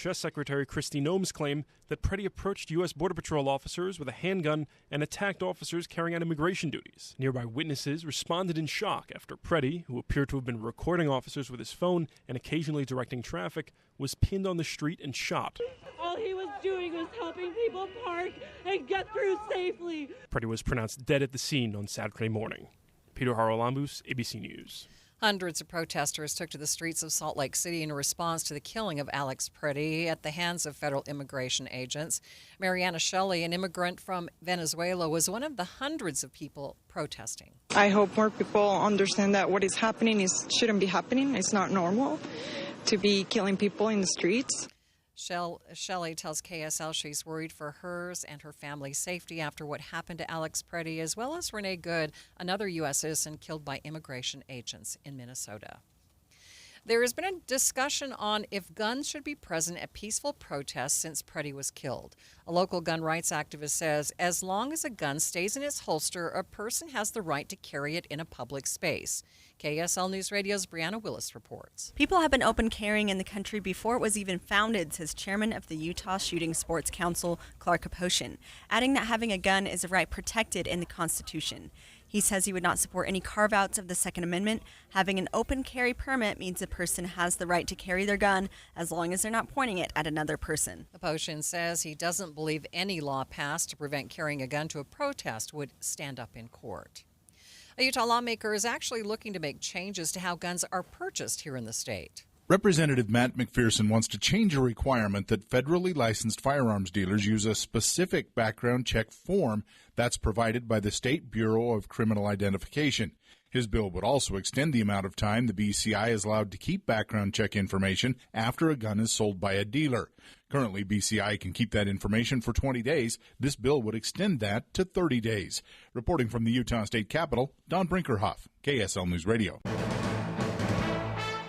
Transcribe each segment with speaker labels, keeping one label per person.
Speaker 1: DHS Secretary Kristi Noem's claim that Preddy approached U.S. Border Patrol officers with a handgun and attacked officers carrying out immigration duties. Nearby witnesses responded in shock after Preddy, who appeared to have been recording officers with his phone and occasionally directing traffic, was pinned on the street and shot.
Speaker 2: All he was doing was helping people park and get through safely.
Speaker 1: Preddy was pronounced dead at the scene on Saturday morning. Peter Haralambous, ABC News.
Speaker 3: Hundreds of protesters took to the streets of Salt Lake City in response to the killing of Alex Preddy at the hands of federal immigration agents. Mariana Shelley, an immigrant from Venezuela, was one of the hundreds of people protesting.
Speaker 4: I hope more people understand that what is happening shouldn't be happening. It's not normal to be killing people in the streets.
Speaker 3: Shelley tells KSL she's worried for hers and her family's safety after what happened to Alex Preddy, as well as Renee Good, another U.S. citizen killed by immigration agents in Minnesota. There has been a discussion on if guns should be present at peaceful protests since Preddy was killed. A local gun rights activist says as long as a gun stays in its holster, a person has the right to carry it in a public space. KSL News Radio's Brianna Willis reports.
Speaker 5: People have been open carrying in the country before it was even founded, says chairman of the Utah Shooting Sports Council, Clark Kaposhin, adding that having a gun is a right protected in the Constitution. He says he would not support any carve-outs of the Second Amendment. Having an open carry permit means a person has the right to carry their gun as long as they're not pointing it at another person.
Speaker 3: Kaposhin says he doesn't believe any law passed to prevent carrying a gun to a protest would stand up in court. A Utah lawmaker is actually looking to make changes to how guns are purchased here in the state.
Speaker 6: Representative Matt McPherson wants to change a requirement that federally licensed firearms dealers use a specific background check form that's provided by the State Bureau of Criminal Identification. His bill would also extend the amount of time the BCI is allowed to keep background check information after a gun is sold by a dealer. Currently, BCI can keep that information for 20 days. This bill would extend that to 30 days. Reporting from the Utah State Capitol, Don Brinkerhoff, KSL News Radio.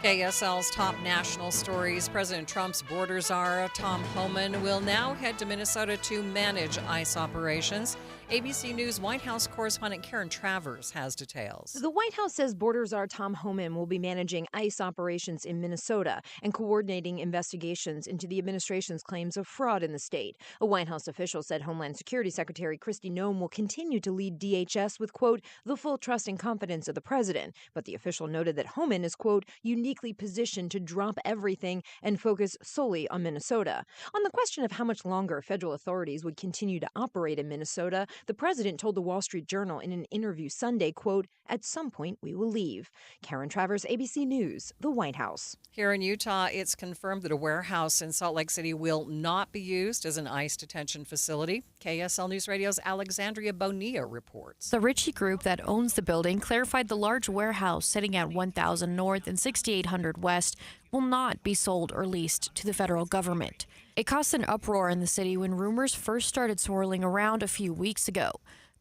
Speaker 3: KSL's top national stories. President Trump's border czar, Tom Homan, will now head to Minnesota to manage ICE operations. ABC News White House correspondent Karen Travers has details.
Speaker 7: The White House says border czar Tom Homan will be managing ICE operations in Minnesota and coordinating investigations into the administration's claims of fraud in the state. A White House official said Homeland Security Secretary Kristi Noem will continue to lead DHS with, quote, the full trust and confidence of the president. But the official noted that Homan is, quote, uniquely positioned to drop everything and focus solely on Minnesota. On the question of how much longer federal authorities would continue to operate in Minnesota, the president told the Wall Street Journal in an interview Sunday, quote, at some point we will leave. Karen Travers, ABC News, the White House.
Speaker 3: Here in Utah, it's confirmed that a warehouse in Salt Lake City will not be used as an ICE detention facility. KSL News Radio's Alexandria Bonilla reports.
Speaker 8: The Ritchie Group that owns the building clarified the large warehouse sitting at 1000 North and 6800 West will not be sold or leased to the federal government. It caused an uproar in the city when rumors first started swirling around a few weeks ago.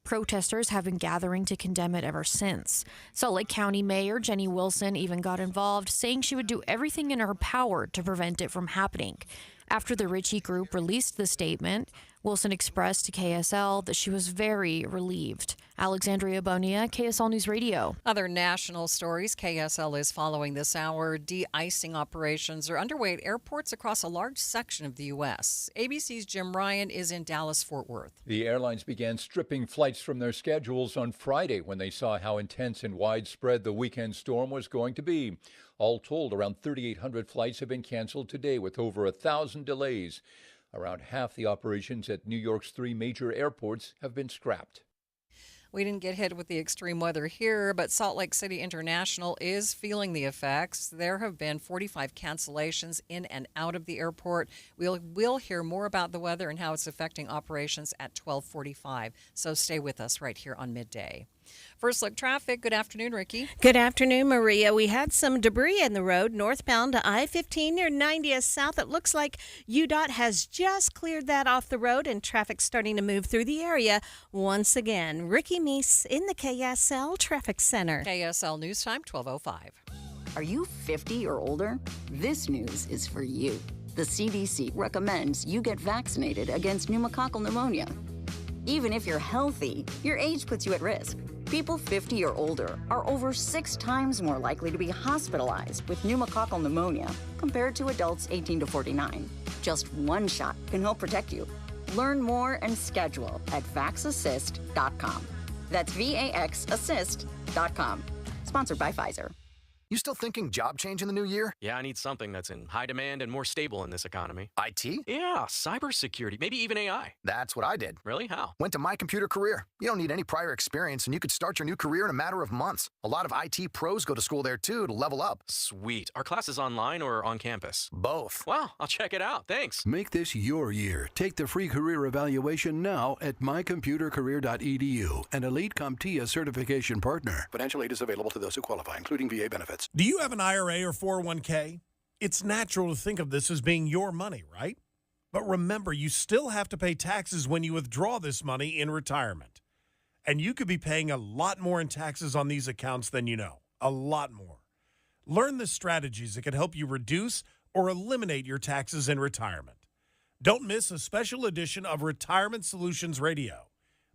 Speaker 8: Protesters have been gathering to condemn it ever since. Salt Lake County Mayor Jenny Wilson even got involved, saying she would do everything in her power to prevent it from happening. After the Ritchie Group released the statement, Wilson expressed to KSL that she was very relieved. Alexandria Bonilla, KSL News Radio.
Speaker 3: Other national stories KSL is following this hour. De-icing operations are underway at airports across a large section of the U.S. ABC's Jim Ryan is in Dallas-Fort Worth.
Speaker 9: The airlines began stripping flights from their schedules on Friday when they saw how intense and widespread the weekend storm was going to be. All told, around 3,800 flights have been canceled today with over 1,000 delays. Around half the operations at New York's 3 major airports have been scrapped.
Speaker 3: We didn't get hit with the extreme weather here, but Salt Lake City International is feeling the effects. There have been 45 cancellations in and out of the airport. We'll hear more about the weather and how it's affecting operations at 12:45. So stay with us right here on Midday. First Look Traffic. Good afternoon, Ricky.
Speaker 10: Good afternoon, Maria. We had some debris in the road northbound to I-15 near 90th South. It looks like UDOT has just cleared that off the road and traffic's starting to move through the area once again. Ricky Meese in the KSL Traffic Center.
Speaker 3: KSL News Time, 12:05.
Speaker 11: Are you 50 or older? This news is for you. The CDC recommends you get vaccinated against pneumococcal pneumonia. Even if you're healthy, your age puts you at risk. People 50 or older are over 6 times more likely to be hospitalized with pneumococcal pneumonia compared to adults 18 to 49. Just one shot can help protect you. Learn more and schedule at vaxassist.com. That's VAXassist.com. Sponsored by Pfizer.
Speaker 12: You still thinking job change in the new year?
Speaker 13: Yeah, I need something that's in high demand and more stable in this economy.
Speaker 12: IT?
Speaker 13: Yeah, cybersecurity, maybe even AI.
Speaker 12: That's what I did.
Speaker 13: Really? How?
Speaker 12: Went to My Computer Career. You don't need any prior experience, and you could start your new career in a matter of months. A lot of IT pros go to school there, too, to level up.
Speaker 13: Sweet. Are classes online or on campus?
Speaker 12: Both.
Speaker 13: Wow, I'll check it out. Thanks.
Speaker 14: Make this your year. Take the free career evaluation now at mycomputercareer.edu, an Elite CompTIA certification partner. Financial aid is available to those who qualify, including VA benefits.
Speaker 15: Do you have an IRA or 401k? It's natural to think of this as being your money, right? But remember, you still have to pay taxes when you withdraw this money in retirement. And you could be paying a lot more in taxes on these accounts than you know. A lot more. Learn the strategies that can help you reduce or eliminate your taxes in retirement. Don't miss a special edition of Retirement Solutions Radio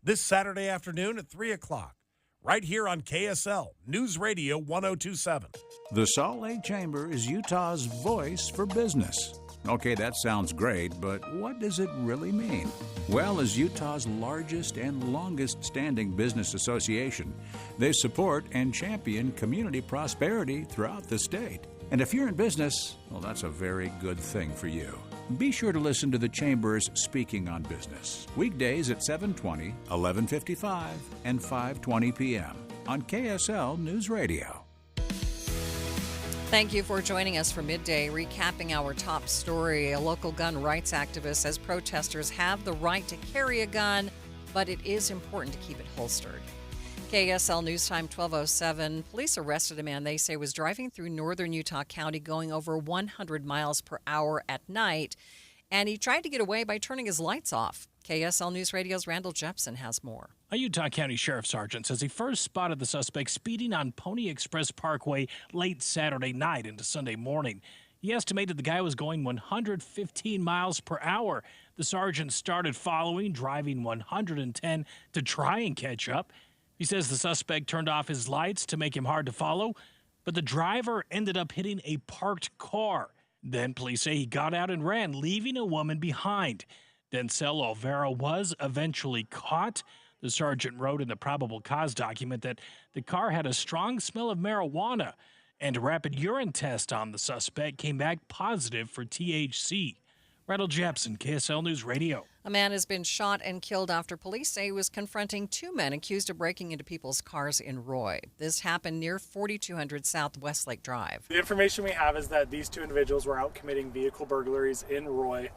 Speaker 15: this Saturday afternoon at 3 o'clock. Right here on KSL, News Radio 1027.
Speaker 16: The Salt Lake Chamber is Utah's voice for business. Okay, that sounds great, but what does it really mean? Well, as Utah's largest and longest-standing business association, they support and champion community prosperity throughout the state. And if you're in business, well, that's a very good thing for you. Be sure to listen to the Chamber's Speaking on Business, weekdays at 7:20, 11:55, and 5:20 p.m. on KSL News Radio.
Speaker 3: Thank you for joining us for Midday, recapping our top story. A local gun rights activist says protesters have the right to carry a gun, but it is important to keep it holstered. KSL News Time 12:07. Police arrested a man they say was driving through northern Utah County going over 100 miles per hour at night, and he tried to get away by turning his lights off. KSL News Radio's Randall Jepson has more.
Speaker 17: A Utah County Sheriff Sergeant says he first spotted the suspect speeding on Pony Express Parkway late Saturday night into Sunday morning. He estimated the guy was going 115 miles per hour. The sergeant started following, driving 110 to try and catch up. He says the suspect turned off his lights to make him hard to follow, but the driver ended up hitting a parked car. Then police say he got out and ran, leaving a woman behind. Denzel Olvera was eventually caught. The sergeant wrote in the probable cause document that the car had a strong smell of marijuana, and a rapid urine test on the suspect came back positive for THC. Randall Jepson, KSL News Radio.
Speaker 3: A man has been shot and killed after police say he was confronting two men accused of breaking into people's cars in Roy. This happened near 4200 South Westlake Drive.
Speaker 18: The information we have is that these two individuals were out committing vehicle burglaries in Roy,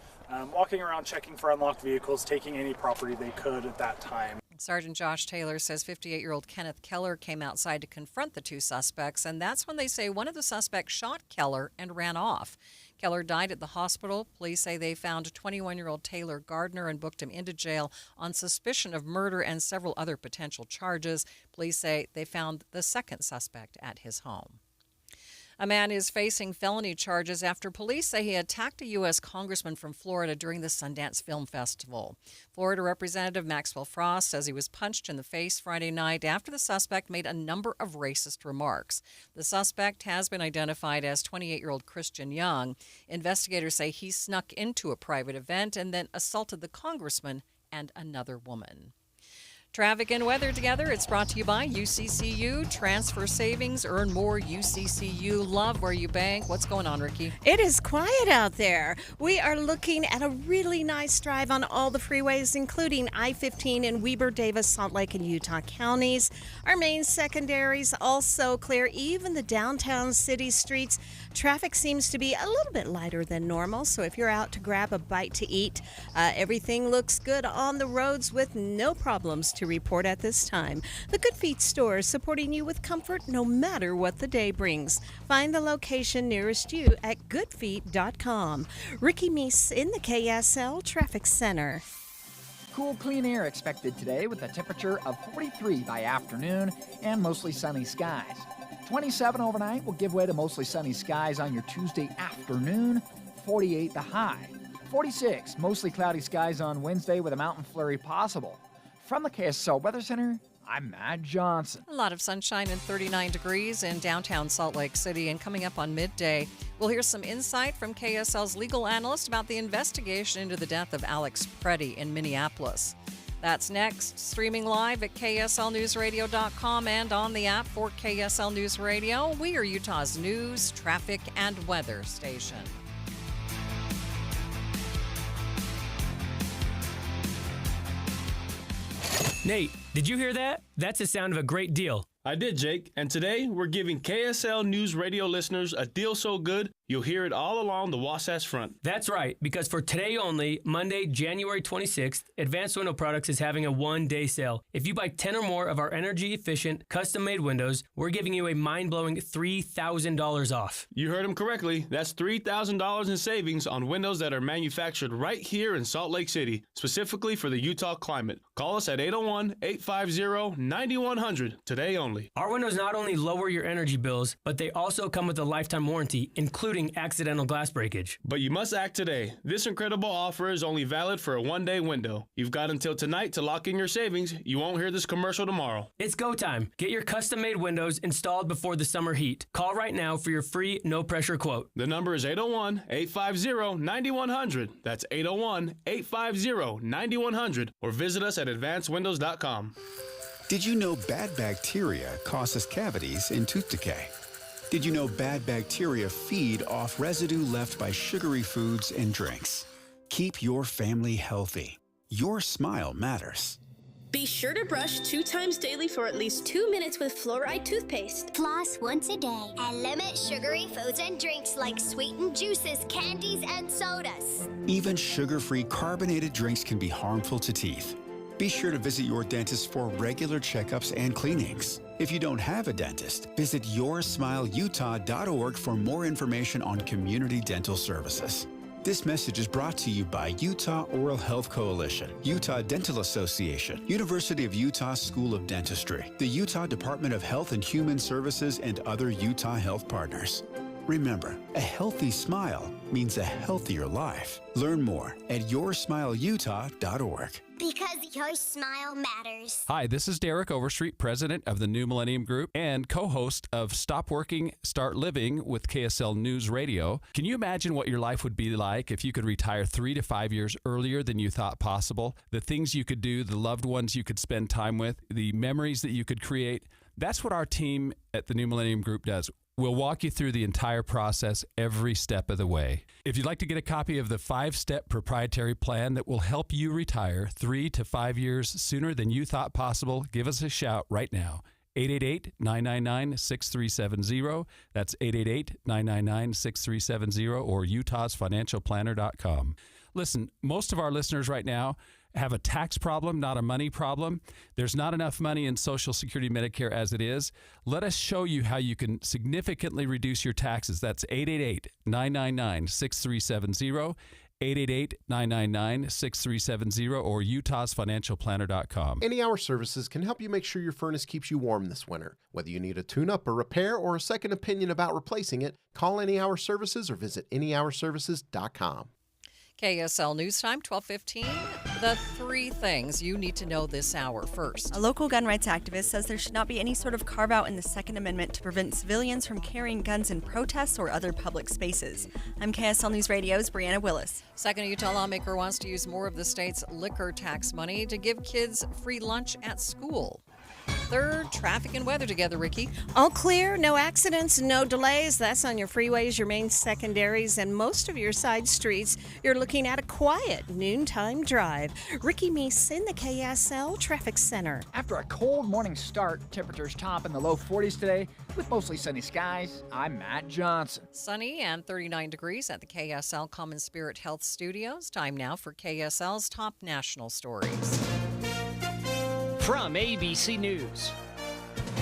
Speaker 18: walking around checking for unlocked vehicles, taking any property they could at that time.
Speaker 3: Sergeant Josh Taylor says 58-year-old Kenneth Keller came outside to confront the two suspects, and that's when they say one of the suspects shot Keller and ran off. Keller died at the hospital. Police say they found 21-year-old Taylor Gardner and booked him into jail on suspicion of murder and several other potential charges. Police say they found the second suspect at his home. A man is facing felony charges after police say he attacked a U.S. congressman from Florida during the Sundance Film Festival. Florida Representative Maxwell Frost says he was punched in the face Friday night after the suspect made a number of racist remarks. The suspect has been identified as 28-year-old Christian Young. Investigators say he snuck into a private event and then assaulted the congressman and another woman. Traffic and weather together. It's brought to you by UCCU. Transfer savings, earn more. UCCU. Love where you bank. What's going on, Ricky?
Speaker 10: It is quiet out there. We are looking at a really nice drive on all the freeways, including I-15 in Weber, Davis, Salt Lake, and Utah counties. Our main secondaries also clear. Even the downtown city streets. Traffic seems to be a little bit lighter than normal, so if you're out to grab a bite to eat, everything looks good on the roads with no problems to report at this time. The Good Feet store, supporting you with comfort no matter what the day brings. Find the location nearest you at goodfeet.com. Ricky Meese in the KSL Traffic Center.
Speaker 19: Cool, clean air expected today with a temperature of 43 by afternoon and mostly sunny skies. 27 overnight will give way to mostly sunny skies on your Tuesday afternoon, 48 the high. 46, mostly cloudy skies on Wednesday with a mountain flurry possible. From the KSL Weather Center, I'm Matt Johnson.
Speaker 3: A lot of sunshine and 39 degrees in downtown Salt Lake City. And coming up on Midday, we'll hear some insight from KSL's legal analyst about the investigation into the death of Alex Preddy in Minneapolis. That's next, streaming live at KSLNewsRadio.com and on the app for KSL News Radio. We are Utah's news, traffic, and weather station.
Speaker 20: Nate, did you hear that? That's the sound of a great deal.
Speaker 21: I did, Jake. And today, we're giving KSL News Radio listeners a deal so good, you'll hear it all along the Wasatch Front.
Speaker 20: That's right, because for today only, Monday, January 26th, Advanced Window Products is having a one-day sale. If you buy 10 or more of our energy-efficient, custom-made windows, we're giving you a mind-blowing $3,000 off.
Speaker 21: You heard him correctly. That's $3,000 in savings on windows that are manufactured right here in Salt Lake City, specifically for the Utah climate. Call us at 801-850-9100 today only.
Speaker 20: Our windows not only lower your energy bills, but they also come with a lifetime warranty, including accidental glass breakage.
Speaker 21: But you must act today. This incredible offer is only valid for a one-day window. You've got until tonight to lock in your savings. You won't hear this commercial tomorrow.
Speaker 20: It's go time. Get your custom-made windows installed before the summer heat. Call right now for your free, no-pressure quote.
Speaker 21: The number is 801-850-9100. That's 801-850-9100. Or visit us at advancedwindows.com.
Speaker 22: Did you know bad bacteria causes cavities and tooth decay? Did you know bad bacteria feed off residue left by sugary foods and drinks? Keep your family healthy. Your smile matters.
Speaker 23: Be sure to brush 2 times daily for at least 2 minutes with fluoride toothpaste.
Speaker 24: Floss once a day and limit sugary foods and drinks like sweetened juices, candies, and sodas.
Speaker 22: Even sugar-free carbonated drinks can be harmful to teeth. Be sure to visit your dentist for regular checkups and cleanings. If you don't have a dentist, visit YourSmileUtah.org for more information on community dental services. This message is brought to you by Utah Oral Health Coalition, Utah Dental Association, University of Utah School of Dentistry, the Utah Department of Health and Human Services, and other Utah health partners. Remember, a healthy smile means a healthier life. Learn more at YourSmileUtah.org.
Speaker 24: Because your smile matters.
Speaker 25: Hi, this is Derek Overstreet, president of the New Millennium Group and co-host of Stop Working, Start Living with KSL News Radio. Can you imagine what your life would be like if you could retire 3 to 5 years earlier than you thought possible? The things you could do, the loved ones you could spend time with, the memories that you could create. That's what our team at the New Millennium Group does. We'll walk you through the entire process every step of the way. If you'd like to get a copy of the 5-step proprietary plan that will help you retire 3 to 5 years sooner than you thought possible, give us a shout right now. 888-999-6370. That's 888-999-6370 or utahsfinancialplanner.com. Listen, most of our listeners right now have a tax problem, not a money problem. There's not enough money in Social Security Medicare as it is. Let us show you how you can significantly reduce your taxes. That's 888-999-6370, 888-999-6370, or utahsfinancialplanner.com.
Speaker 26: Any Hour Services can help you make sure your furnace keeps you warm this winter. Whether you need a tune-up, a repair, or a second opinion about replacing it, call Any Hour Services or visit anyhourservices.com.
Speaker 3: KSL News Time, 12:15. The 3 things you need to know this hour. First,
Speaker 5: a local gun rights activist says there should not be any sort of carve-out in the Second Amendment to prevent civilians from carrying guns in protests or other public spaces. I'm KSL News Radio's Brianna Willis.
Speaker 3: Second, a Utah lawmaker wants to use more of the state's liquor tax money to give kids free lunch at school. Third, traffic and weather together, Ricky.
Speaker 10: All clear, no accidents, no delays. That's on your freeways, your main secondaries, and most of your side streets. You're looking at a quiet noontime drive. Ricky Meese in the KSL Traffic Center.
Speaker 19: After a cold morning start, temperatures top in the low 40s today with mostly sunny skies. I'm Matt Johnson.
Speaker 3: Sunny and 39 degrees at the KSL Common Spirit Health Studios. Time now for KSL's top national stories.
Speaker 27: From ABC News,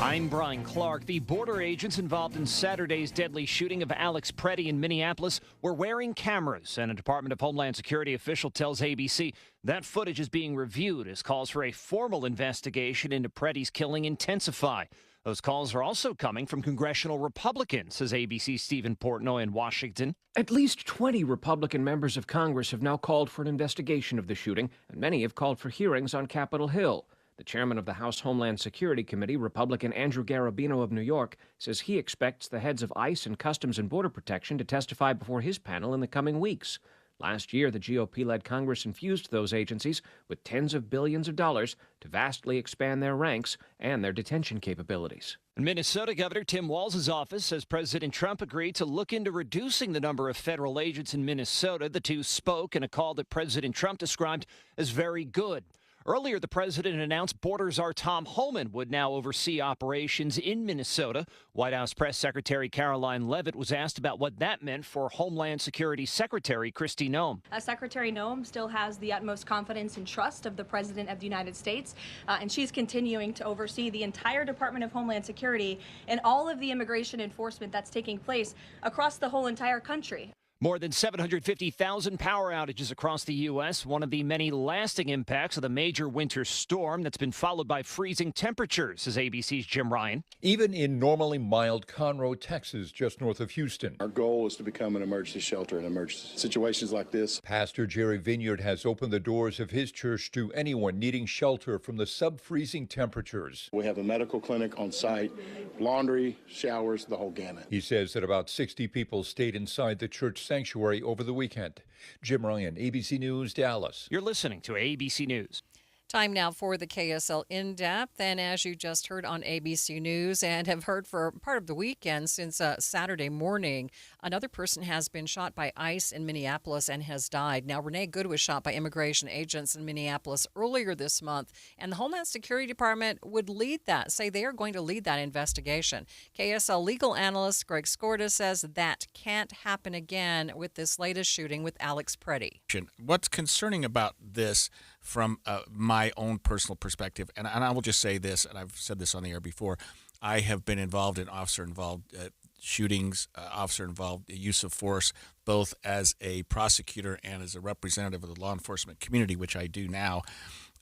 Speaker 27: I'm Brian Clark. The border agents involved in Saturday's deadly shooting of Alex Preddy in Minneapolis were wearing cameras, and a Department of Homeland Security official tells ABC that footage is being reviewed as calls for a formal investigation into Preddy's killing intensify. Those calls are also coming from congressional Republicans, says ABC's Stephen Portnoy in Washington.
Speaker 28: At least 20 Republican members of Congress have now called for an investigation of the shooting, and many have called for hearings on Capitol Hill. The chairman of the House Homeland Security Committee, Republican Andrew Garabino of New York, says he expects the heads of ICE and Customs and Border Protection to testify before his panel in the coming weeks. Last year, the GOP-led Congress infused those agencies with tens of billions of dollars to vastly expand their ranks and their detention capabilities.
Speaker 27: Minnesota Governor Tim Walz's office says President Trump agreed to look into reducing the number of federal agents in Minnesota. The two spoke in a call that President Trump described as very good. Earlier, the president announced Border Czar Tom Homan would now oversee operations in Minnesota. White House Press Secretary Caroline Leavitt was asked about what that meant for Homeland Security Secretary Kristi Noem.
Speaker 1: Secretary Noem still has the utmost confidence and trust of the President of the United States, and she's continuing to oversee the entire Department of Homeland Security and all of the immigration enforcement that's taking place across the whole entire country.
Speaker 27: More than 750,000 power outages across the U.S., one of the many lasting impacts of the major winter storm that's been followed by freezing temperatures, says ABC's Jim Ryan.
Speaker 2: Even in normally mild Conroe, Texas, just north of Houston.
Speaker 4: Our goal is to become an emergency shelter in emergency situations like this.
Speaker 2: Pastor Jerry Vineyard has opened the doors of his church to anyone needing shelter from the sub-freezing temperatures.
Speaker 4: We have a medical clinic on site, laundry, showers, the whole gamut.
Speaker 2: He says that about 60 people stayed inside the church sanctuary over the weekend. Jim Ryan, ABC News, Dallas.
Speaker 27: You're listening to ABC News.
Speaker 3: Time now for the KSL In-Depth. And as you just heard on ABC News and have heard for part of the weekend since Saturday morning, another person has been shot by ICE in Minneapolis and has died. Now, Renee Good was shot by immigration agents in Minneapolis earlier this month, and the Homeland Security Department would lead that, say they are going to lead that investigation. KSL legal analyst Greg Skorda says that can't happen again with this latest shooting with Alex Preddy.
Speaker 6: What's concerning about this from my own personal perspective, and I will just say this, and I've said this on the air before, I have been involved in officer-involved shootings, officer-involved use of force, both as a prosecutor and as a representative of the law enforcement community, which I do now.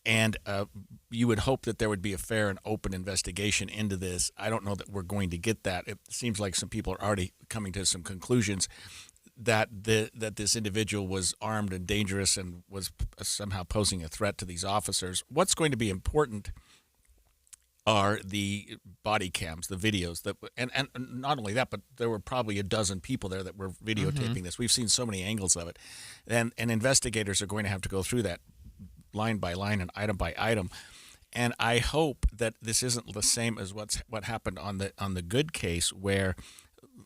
Speaker 6: And you would hope that there would be a fair and open investigation into this. I don't know that we're going to get that. It seems like some people are already coming to some conclusions that this individual was armed and dangerous and was somehow posing a threat to these officers. What's going to be important are the body cams, the videos that, and not only that, but there were probably a dozen people there that were videotaping this. We've seen so many angles of it, and investigators are going to have to go through that line by line and item by item. And I hope that this isn't the same as what happened on the Good case, where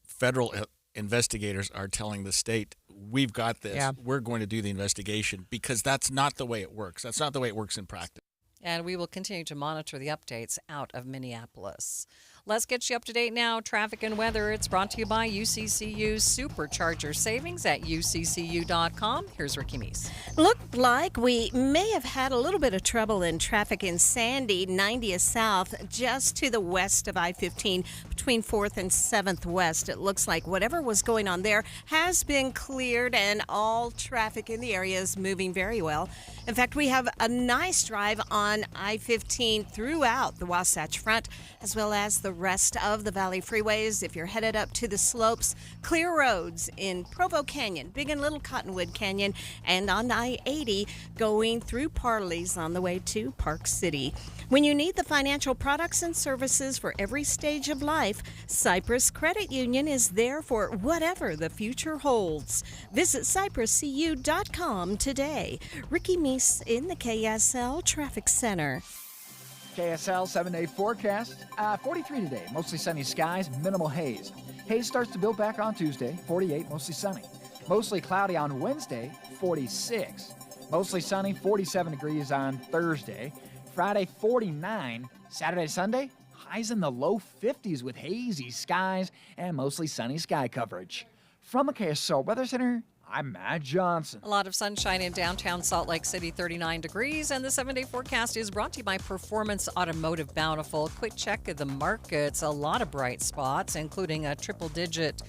Speaker 6: federal investigators are telling the state, we've got this, we're going to do the investigation, because that's not the way it works. That's not the way it works in practice.
Speaker 3: And we will continue to monitor the updates out of Minneapolis. Let's get you up to date now. Traffic and weather. It's brought to you by UCCU's Supercharger Savings at UCCU.com. Here's Ricky Meese.
Speaker 10: Looked like we may have had a little bit of trouble in traffic in Sandy, 90th South, just to the west of I-15, between 4th and 7th West. It looks like whatever was going on there has been cleared, and all traffic in the area is moving very well. In fact, we have a nice drive on I-15 throughout the Wasatch Front, as well as the rest of the Valley freeways. If you're headed up to the slopes, clear roads in Provo Canyon, Big and Little Cottonwood Canyon, and on I-80 going through Parley's on the way to Park City. When you need the financial products and services for every stage of life, Cypress Credit Union is there for whatever the future holds. Visit cypresscu.com today. Ricky Meese in the KSL Traffic Center.
Speaker 19: KSL 7-day forecast. 43 today, mostly sunny skies, minimal haze. Haze starts to build back on Tuesday, 48, mostly sunny. Mostly cloudy on Wednesday, 46. Mostly sunny, 47 degrees on Thursday. Friday, 49. Saturday, Sunday, highs in the low 50s with hazy skies and mostly sunny sky coverage. From the KSL Weather Center, I'm Matt Johnson.
Speaker 3: A lot of sunshine in downtown Salt Lake City, 39 degrees. And the 7-day forecast is brought to you by Performance Automotive Bountiful. Quick check of the markets. A lot of bright spots, including a triple-digit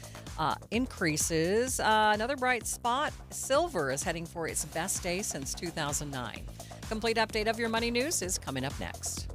Speaker 3: increases. Another bright spot, silver is heading for its best day since 2009. Complete update of your money news is coming up next.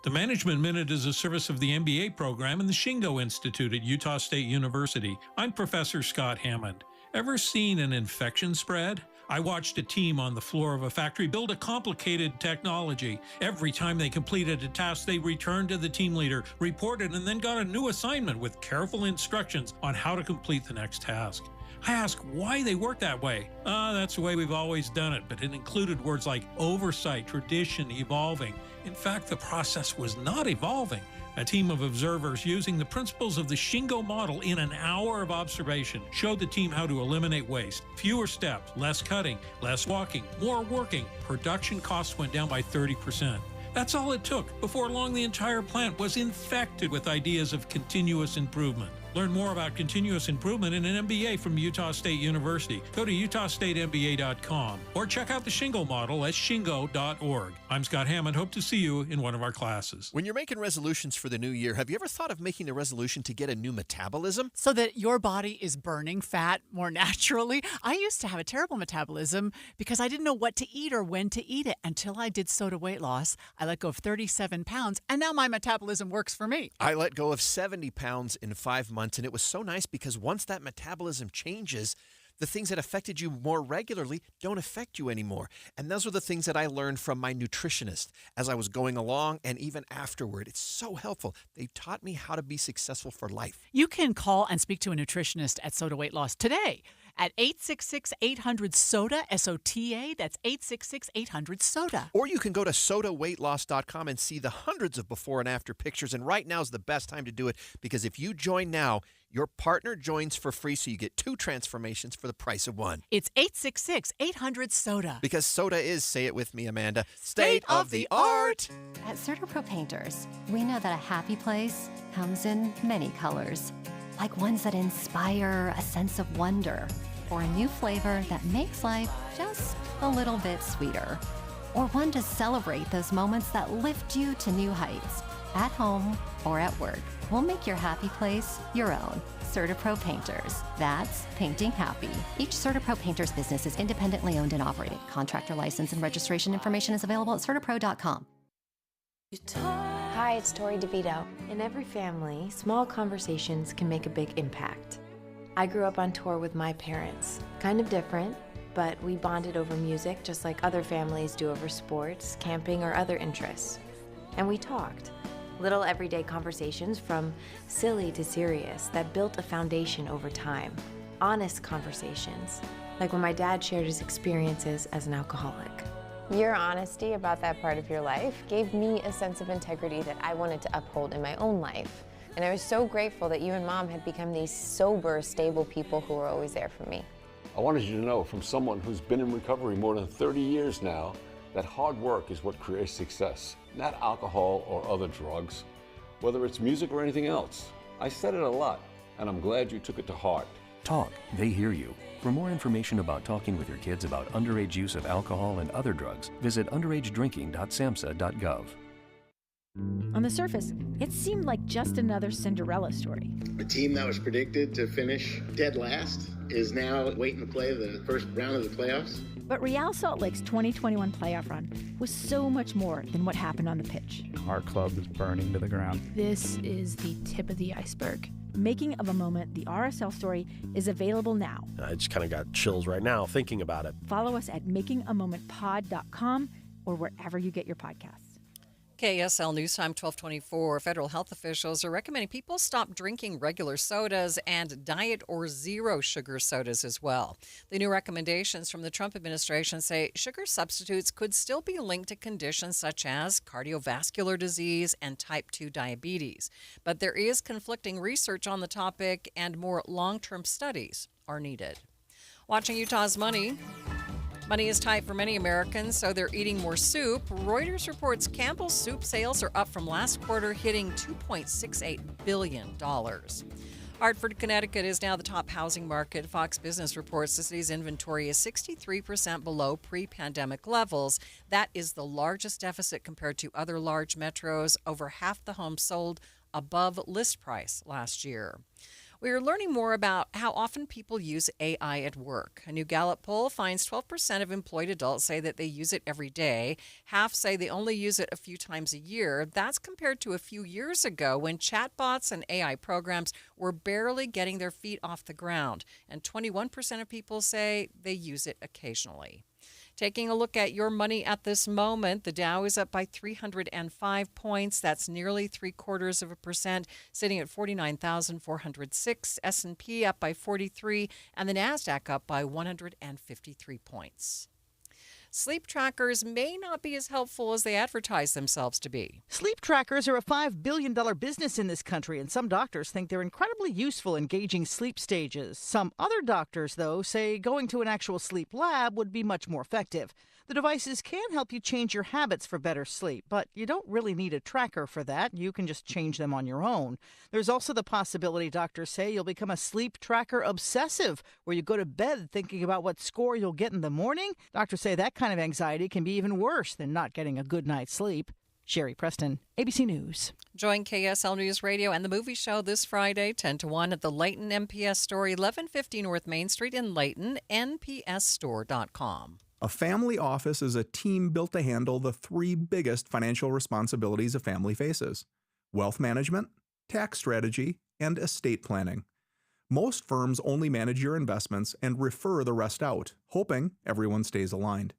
Speaker 7: The Management Minute is a service of the MBA program and the Shingo Institute at Utah State University. I'm Professor Scott Hammond. Ever seen an infection spread? I watched a team on the floor of a factory build a complicated technology. Every time they completed a task, they returned to the team leader, reported, and then got a new assignment with careful instructions on how to complete the next task. I asked why they worked that way. That's the way we've always done it, but it included words like oversight, tradition, evolving. In fact, the process was not evolving. A team of observers using the principles of the Shingo model in an hour of observation showed the team how to eliminate waste. Fewer steps, less cutting, less walking, more working. Production costs went down by 30%. That's all it took. Before long, the entire plant was infected with ideas of continuous improvement. Learn more about continuous improvement in an MBA from Utah State University. Go to utahstatemba.com or check out the Shingo model at shingo.org. I'm Scott Hammond. Hope to see you in one of our classes.
Speaker 8: When you're making resolutions for the new year, have you ever thought of making a resolution to get a new metabolism?
Speaker 9: So that your body is burning fat more naturally? I used to have a terrible metabolism because I didn't know what to eat or when to eat it until I did Soda weight loss. I let go of 37 pounds, and now my metabolism works for me.
Speaker 8: I let go of 70 pounds in 5 months, and it was so nice because once that metabolism changes, the things that affected you more regularly don't affect you anymore. And those are the things that I learned from my nutritionist as I was going along and even afterward. It's so helpful. They taught me how to be successful for life.
Speaker 9: You can call and speak to a nutritionist at Soda Weight Loss today at 866-800-SODA, S-O-T-A. That's 866-800-SODA.
Speaker 8: Or you can go to sodaweightloss.com and see the hundreds of before and after pictures. And right now is the best time to do it because if you join now, your partner joins for free, so you get 2 transformations for the price of 1.
Speaker 9: It's 866-800-SODA.
Speaker 8: Because soda is, say it with me, Amanda, state of the art.
Speaker 11: At CertaPro Painters, we know that a happy place comes in many colors, like ones that inspire a sense of wonder, or a new flavor that makes life just a little bit sweeter, or one to celebrate those moments that lift you to new heights, at home or at work. We'll make your happy place your own. CertaPro Painters. That's painting happy. Each CertaPro Painters business is independently owned and operated. Contractor license and registration information is available at CertaPro.com.
Speaker 12: Hi, it's Tori DeVito. In every family, small conversations can make a big impact. I grew up on tour with my parents. Kind of different, but we bonded over music just like other families do over sports, camping, or other interests. And we talked. Little everyday conversations from silly to serious that built a foundation over time. Honest conversations, like when my dad shared his experiences as an alcoholic.
Speaker 13: Your honesty about that part of your life gave me a sense of integrity that I wanted to uphold in my own life. And I was so grateful that you and Mom had become these sober, stable people who were always there for me.
Speaker 14: I wanted you to know from someone who's been in recovery more than 30 years now that hard work is what creates success, not alcohol or other drugs, whether it's music or anything else. I said it a lot, and I'm glad you took it to heart.
Speaker 15: Talk, they hear you. For more information about talking with your kids about underage use of alcohol and other drugs, visit underagedrinking.samhsa.gov.
Speaker 16: On the surface, it seemed like just another Cinderella story.
Speaker 29: A team that was predicted to finish dead last is now waiting to play the first round of the playoffs.
Speaker 16: But Real Salt Lake's 2021 playoff run was so much more than what happened on the pitch.
Speaker 30: Our club is burning to the ground.
Speaker 16: This is the tip of the iceberg. Making of a Moment, the RSL story, is available now.
Speaker 30: I just kind of got chills right now thinking about it.
Speaker 16: Follow us at makingamomentpod.com or wherever you get your podcasts.
Speaker 3: KSL News Time 1224. Federal health officials are recommending people stop drinking regular sodas and diet or zero sugar sodas as well. The new recommendations from the Trump administration say sugar substitutes could still be linked to conditions such as cardiovascular disease and type 2 diabetes. But there is conflicting research on the topic and more long-term studies are needed. Watching Utah's money. Money is tight for many Americans, so they're eating more soup. Reuters reports Campbell's soup sales are up from last quarter, hitting $2.68 billion. Hartford, Connecticut is now the top housing market. Fox Business reports the city's inventory is 63% below pre-pandemic levels. That is the largest deficit compared to other large metros. Over half the homes sold above list price last year. We are learning more about how often people use AI at work. A new Gallup poll finds 12% of employed adults say that they use it every day. Half say they only use it a few times a year. That's compared to a few years ago when chatbots and AI programs were barely getting their feet off the ground. And 21% of people say they use it occasionally. Taking a look at your money at this moment, the Dow is up by 305 points. That's nearly 0.75%, sitting at 49,406. S&P up by 43, and the Nasdaq up by 153 points. Sleep trackers may not be as helpful as they advertise themselves to be.
Speaker 5: Sleep trackers are a $5 billion business in this country, and some doctors think they're incredibly useful in gauging sleep stages. Some other doctors, though, say going to an actual sleep lab would be much more effective. The devices can help you change your habits for better sleep, but you don't really need a tracker for that. You can just change them on your own. There's also the possibility, doctors say, you'll become a sleep tracker obsessive, where you go to bed thinking about what score you'll get in the morning. Doctors say that kind of anxiety can be even worse than not getting a good night's sleep. Sherry Preston, ABC News.
Speaker 3: Join KSL News Radio and the movie show this Friday, 10 to 1 at the Layton MPS store, 1150 North Main Street in Layton, npsstore.com.
Speaker 17: A family office is a team built to handle the three biggest financial responsibilities a family faces: wealth management, tax strategy, and estate planning. Most firms only manage your investments and refer the rest out, hoping everyone stays aligned.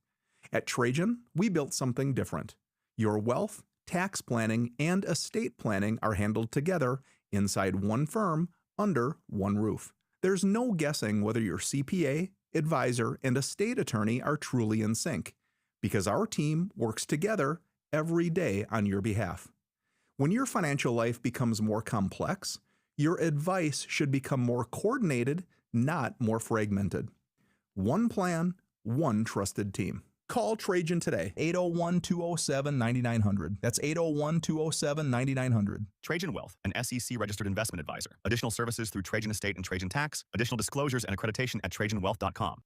Speaker 17: At Trajan, we built something different. Your wealth, tax planning, and estate planning are handled together inside one firm under one roof. There's no guessing whether your CPA, advisor, and estate attorney are truly in sync, because our team works together every day on your behalf. When your financial life becomes more complex, your advice should become more coordinated, not more fragmented. One plan, one trusted team. Call Trajan today, 801-207-9900. That's 801-207-9900.
Speaker 18: Trajan Wealth, an SEC-registered investment advisor. Additional services through Trajan Estate and Trajan Tax. Additional disclosures and accreditation at TrajanWealth.com.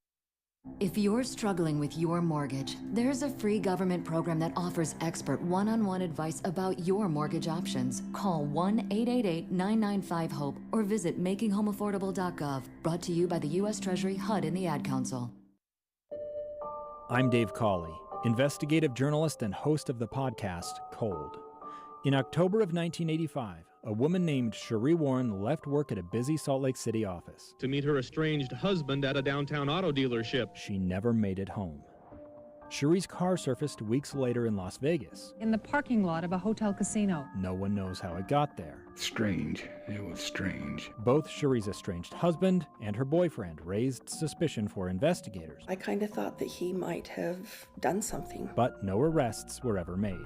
Speaker 20: If you're struggling with your mortgage, there's a free government program that offers expert one-on-one advice about your mortgage options. Call 1-888-995-HOPE or visit makinghomeaffordable.gov. Brought to you by the U.S. Treasury, HUD, and the Ad Council.
Speaker 21: I'm Dave Cawley, investigative journalist and host of the podcast Cold. In October of 1985, a woman named Cherie Warren left work at a busy Salt Lake City office
Speaker 22: to meet her estranged husband at a downtown auto dealership.
Speaker 21: She never made it home. Cherie's car surfaced weeks later in Las Vegas.
Speaker 23: In the parking lot of a hotel casino.
Speaker 21: No one knows how it got there.
Speaker 27: Strange. It was strange.
Speaker 21: Both Cherie's estranged husband and her boyfriend raised suspicion for investigators.
Speaker 28: I kind of thought that he might have done something.
Speaker 21: But no arrests were ever made.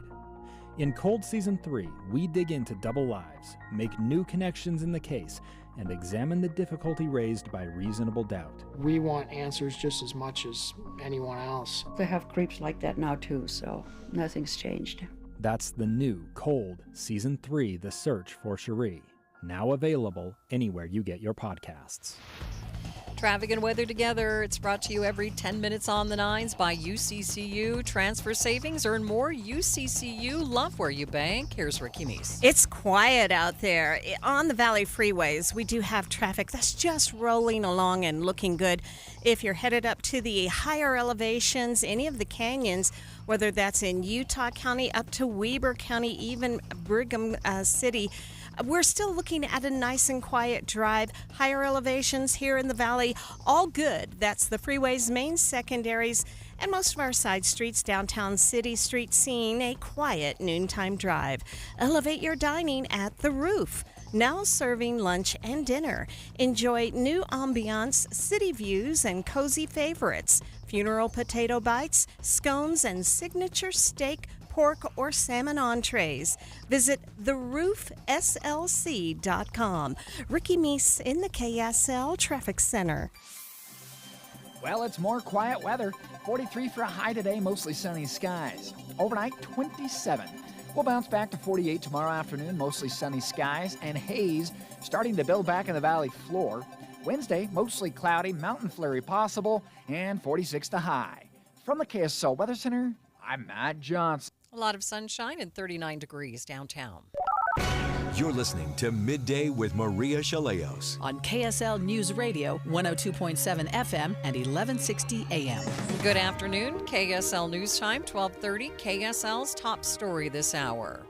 Speaker 21: In Cold Season 3, we dig into double lives, make new connections in the case, and examine the difficulty raised by reasonable doubt.
Speaker 29: We want answers just as much as anyone else.
Speaker 30: They have creeps like that now too, so nothing's changed.
Speaker 21: That's the new Cold Season 3, The Search for Cherie, now available anywhere you get your podcasts.
Speaker 3: Traffic and weather together. It's brought to you every 10 minutes on the nines by UCCU. Transfer savings, earn more. UCCU, love where you bank. Here's Ricky Meese.
Speaker 10: It's quiet out there. On the Valley freeways, we do have traffic that's just rolling along and looking good. If you're headed up to the higher elevations, any of the canyons, whether that's in Utah County up to Weber County, even Brigham City, we're still looking at a nice and quiet drive. Higher elevations here in the valley, all good. That's the freeway's main secondaries and most of our side streets. Downtown City Street seeing a quiet noontime drive. Elevate your dining at The Roof, now serving lunch and dinner. Enjoy new ambiance, city views, and cozy favorites. Funeral potato bites, scones, and signature steak, pork, or salmon entrees. Visit theroofslc.com. Ricky Meese in the KSL Traffic Center.
Speaker 19: Well, it's more quiet weather. 43 for a high today, mostly sunny skies. Overnight, 27. We'll bounce back to 48 tomorrow afternoon, mostly sunny skies, and haze starting to build back in the valley floor. Wednesday, mostly cloudy, mountain flurry possible, and 46 to high. From the KSL Weather Center, I'm Matt Johnson.
Speaker 3: A lot of sunshine and 39 degrees downtown.
Speaker 1: You're listening to Midday with Maria Shilaos
Speaker 2: on KSL News Radio, 102.7 FM and 1160 AM.
Speaker 3: Good afternoon. KSL News Time, 12:30. KSL's top story this hour.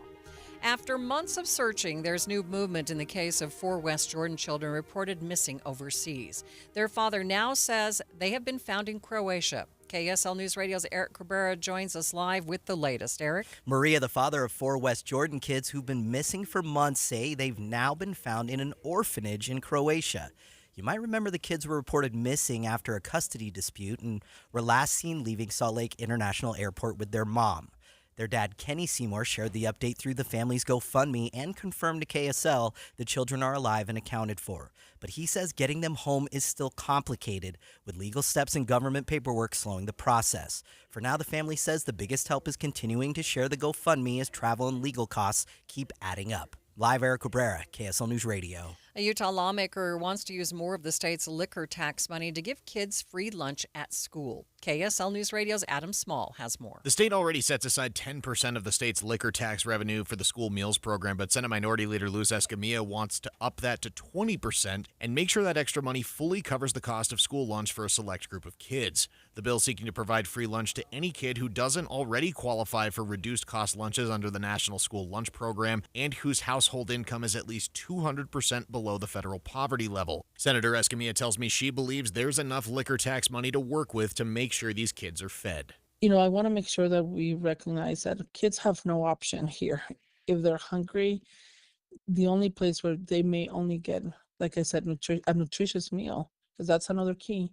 Speaker 3: After months of searching, there's new movement in the case of 4 West Jordan children reported missing overseas. Their father now says they have been found in Croatia. KSL News Radio's Eric Cabrera joins us live with the latest. Eric?
Speaker 4: Maria, the father of 4 West Jordan kids who've been missing for months, say they've now been found in an orphanage in Croatia. You might remember the kids were reported missing after a custody dispute and were last seen leaving Salt Lake International Airport with their mom. Their dad, Kenny Seymour, shared the update through the family's GoFundMe and confirmed to KSL the children are alive and accounted for. But he says getting them home is still complicated, with legal steps and government paperwork slowing the process. For now, the family says the biggest help is continuing to share the GoFundMe as travel and legal costs keep adding up. Live, Eric Cabrera, KSL News Radio.
Speaker 3: A Utah lawmaker wants to use more of the state's liquor tax money to give kids free lunch at school. KSL News Radio's Adam Small has more.
Speaker 6: The state already sets aside 10% of the state's liquor tax revenue for the school meals program, but Senate Minority Leader Luz Escamilla wants to up that to 20% and make sure that extra money fully covers the cost of school lunch for a select group of kids. The bill seeking to provide free lunch to any kid who doesn't already qualify for reduced cost lunches under the National School Lunch Program and whose household income is at least 200% below the federal poverty level. Senator Escamilla tells me she believes there's enough liquor tax money to work with to make sure these kids are fed.
Speaker 7: You know, I want to make sure that we recognize that kids have no option here. If they're hungry, the only place where they may only get, like I said, a nutritious meal, because that's another key,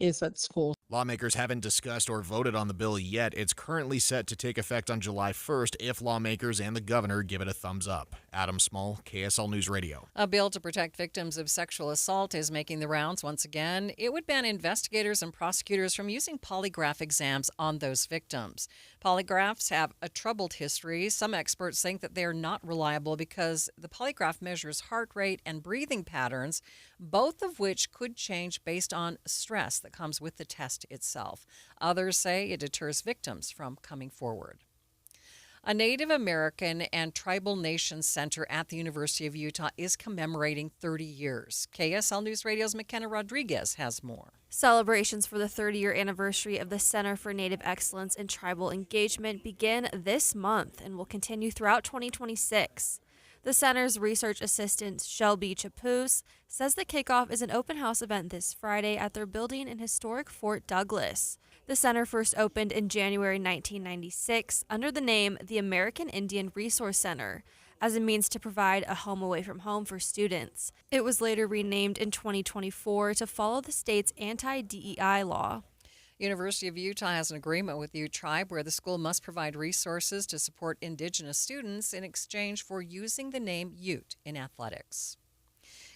Speaker 7: is at school.
Speaker 6: Lawmakers haven't discussed or voted on the bill yet. It's currently set to take effect on July 1st if lawmakers and the governor give it a thumbs up. Adam Small, KSL News Radio.
Speaker 3: A bill to protect victims of sexual assault is making the rounds once again. It would ban investigators and prosecutors from using polygraph exams on those victims. Polygraphs have a troubled history. Some experts think that they are not reliable because the polygraph measures heart rate and breathing patterns, both of which could change based on stress that comes with the test itself. Others say it deters victims from coming forward. A Native American and Tribal Nations Center at the University of Utah is commemorating 30 years. KSL News Radio's McKenna Rodriguez has more.
Speaker 8: Celebrations for the 30-year anniversary of the Center for Native Excellence and Tribal Engagement begin this month and will continue throughout 2026. The center's research assistant, Shelby Chapoose, says the kickoff is an open house event this Friday at their building in historic Fort Douglas. The center first opened in January 1996 under the name the American Indian Resource Center as a means to provide a home away from home for students. It was later renamed in 2024 to follow the state's anti-DEI law.
Speaker 3: University of Utah has an agreement with Ute Tribe where the school must provide resources to support Indigenous students in exchange for using the name Ute in athletics.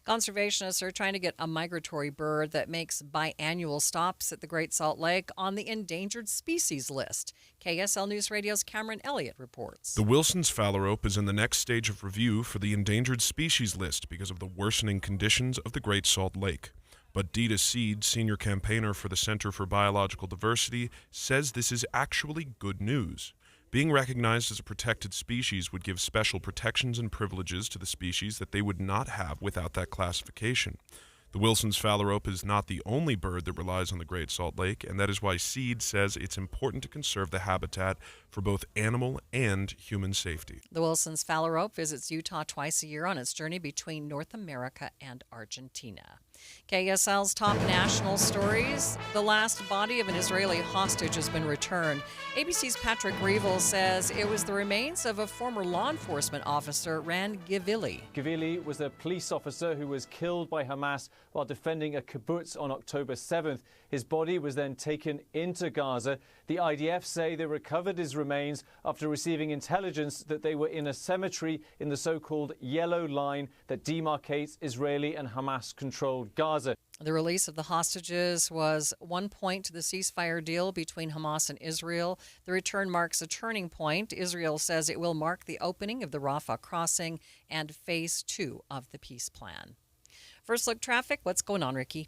Speaker 3: Conservationists are trying to get a migratory bird that makes biannual stops at the Great Salt Lake on the endangered species list. KSL News Radio's Cameron Elliott reports.
Speaker 9: The Wilson's phalarope is in the next stage of review for the endangered species list because of the worsening conditions of the Great Salt Lake. But Dita Seed, senior campaigner for the Center for Biological Diversity, says this is actually good news. Being recognized as a protected species would give special protections and privileges to the species that they would not have without that classification. The Wilson's phalarope is not the only bird that relies on the Great Salt Lake, and that is why Seed says it's important to conserve the habitat for both animal and human safety.
Speaker 3: The Wilson's phalarope visits Utah twice a year on its journey between North America and Argentina. KSL's top national stories. The last body of an Israeli hostage has been returned. ABC's Patrick Revel says it was the remains of a former law enforcement officer, Ran Givili.
Speaker 24: Givili was a police officer who was killed by Hamas while defending a kibbutz on October 7th. His body was then taken into Gaza. The IDF say they recovered his remains after receiving intelligence that they were in a cemetery in the so-called Yellow Line that demarcates Israeli and Hamas-controlled Gaza.
Speaker 3: The release of the hostages was one point to the ceasefire deal between Hamas and Israel. The return marks a turning point. Israel says it will mark the opening of the Rafah crossing and phase 2 of the peace plan. First look traffic. What's going on, Ricky?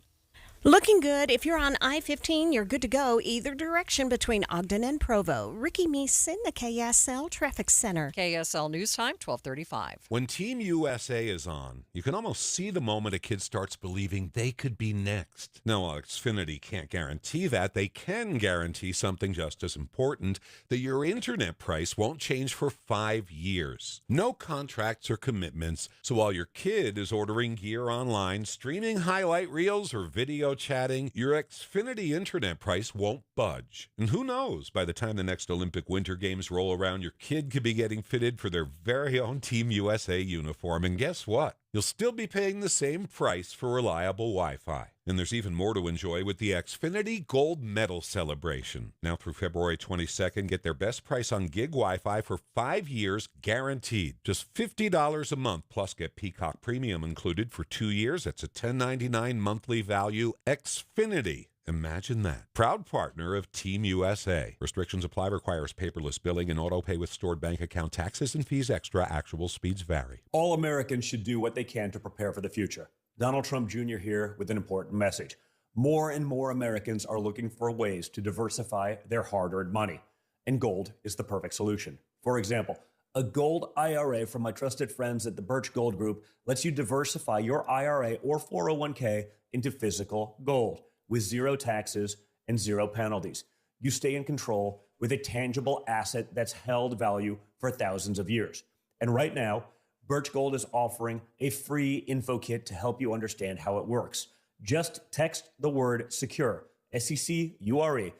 Speaker 10: Looking good. If you're on I-15, you're good to go either direction between Ogden and Provo. Ricky Meese in the KSL Traffic Center.
Speaker 3: KSL News Time, 12:35.
Speaker 5: When Team USA is on, you can almost see the moment a kid starts believing they could be next. Now, while Xfinity can't guarantee that, they can guarantee something just as important, that your internet price won't change for 5 years. No contracts or commitments, so while your kid is ordering gear online, streaming highlight reels, or video chatting, your Xfinity internet price won't budge. And who knows, by the time the next Olympic Winter Games roll around, your kid could be getting fitted for their very own Team USA uniform. And guess what? You'll still be paying the same price for reliable Wi-Fi. And there's even more to enjoy with the Xfinity Gold Medal Celebration. Now through February 22nd, get their best price on gig Wi-Fi for 5 years guaranteed. Just $50 a month, plus get Peacock Premium included for 2 years. That's a $10.99 monthly value. Xfinity. Imagine that. Proud partner of Team USA. Restrictions apply. Requires paperless billing and auto pay with stored bank account. Taxes and fees extra. Actual speeds vary.
Speaker 11: All Americans should do what they can to prepare for the future. Donald Trump Jr. here with an important message. More and more Americans are looking for ways to diversify their hard-earned money, and gold is the perfect solution. For example, a gold IRA from my trusted friends at the Birch Gold Group lets you diversify your IRA or 401k into physical gold with zero taxes and zero penalties. You stay in control with a tangible asset that's held value for thousands of years. And right now, Birch Gold is offering a free info kit to help you understand how it works. Just text the word SECURE, SECURE,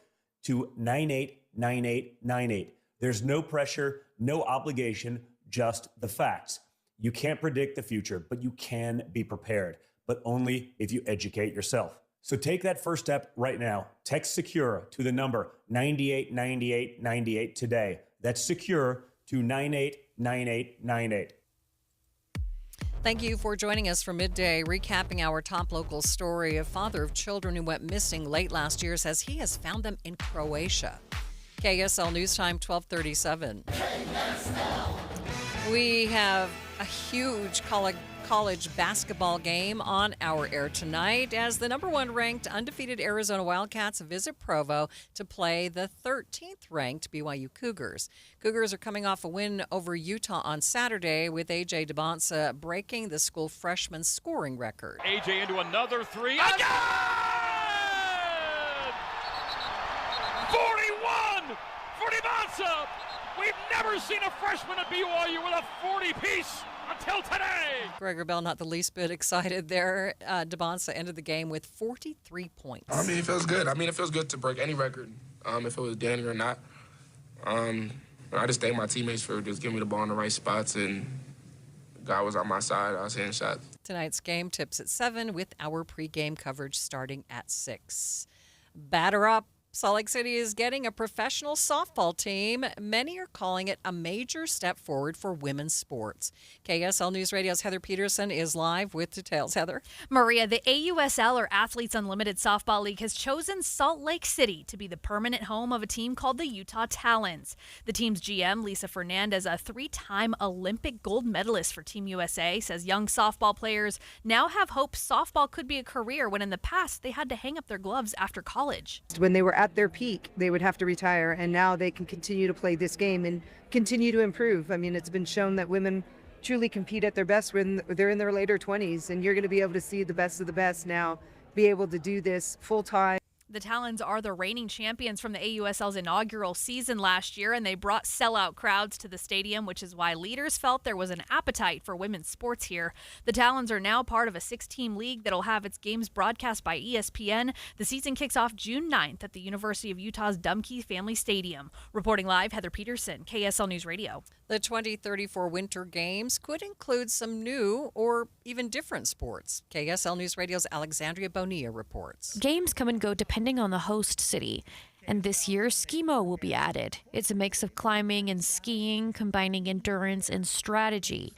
Speaker 11: to 989898. There's no pressure, no obligation, just the facts. You can't predict the future, but you can be prepared, but only if you educate yourself. So take that first step right now. Text SECURE to the number 989898 today. That's SECURE to 989898.
Speaker 3: Thank you for joining us for Midday. Recapping our top local story, a father of children who went missing late last year says he has found them in Croatia. KSL News Time, 12:37. We have a huge college basketball game on our air tonight as the number 1 ranked undefeated Arizona Wildcats visit Provo to play the 13th ranked BYU Cougars. Cougars are coming off a win over Utah on Saturday with A.J. DeBonsa breaking the school freshman scoring record.
Speaker 12: A.J. into another three. Again! 41 for DeBonsa! We've never seen a freshman at BYU with a 40-piece until today.
Speaker 3: Gregor Bell not the least bit excited there. DeBonsa ended the game with 43 points.
Speaker 13: I mean, it feels good. It feels good to break any record, if it was Danny or not. I just thank my teammates for just giving me the ball in the right spots, and God was on my side. I was hitting shots.
Speaker 3: Tonight's game tips at 7 with our pregame coverage starting at 6. Batter up. Salt Lake City is getting a professional softball team. Many are calling it a major step forward for women's sports. KSL News Radio's Heather Peterson is live with details. Heather.
Speaker 14: Maria, the AUSL, or Athletes Unlimited Softball League, has chosen Salt Lake City to be the permanent home of a team called the Utah Talons. The team's GM, Lisa Fernandez, a 3-time Olympic gold medalist for Team USA, says young softball players now have hope softball could be a career when in the past they had to hang up their gloves after college.
Speaker 15: When they were at their peak, they would have to retire, and now they can continue to play this game and continue to improve. I mean, it's been shown that women truly compete at their best when they're in their later 20s, and you're going to be able to see the best of the best now be able to do this full time.
Speaker 14: The Talons are the reigning champions from the AUSL's inaugural season last year, and they brought sellout crowds to the stadium, which is why leaders felt there was an appetite for women's sports here. The Talons are now part of a 6-team league that'll have its games broadcast by ESPN. The season kicks off June 9th at the University of Utah's Dumke Family Stadium. Reporting live, Heather Peterson, KSL News Radio.
Speaker 3: The 2034 Winter Games could include some new or even different sports. KSL News Radio's Alexandria Bonilla reports.
Speaker 16: Games come and go depending on the host city. And this year, Skimo will be added. It's a mix of climbing and skiing, combining endurance and strategy.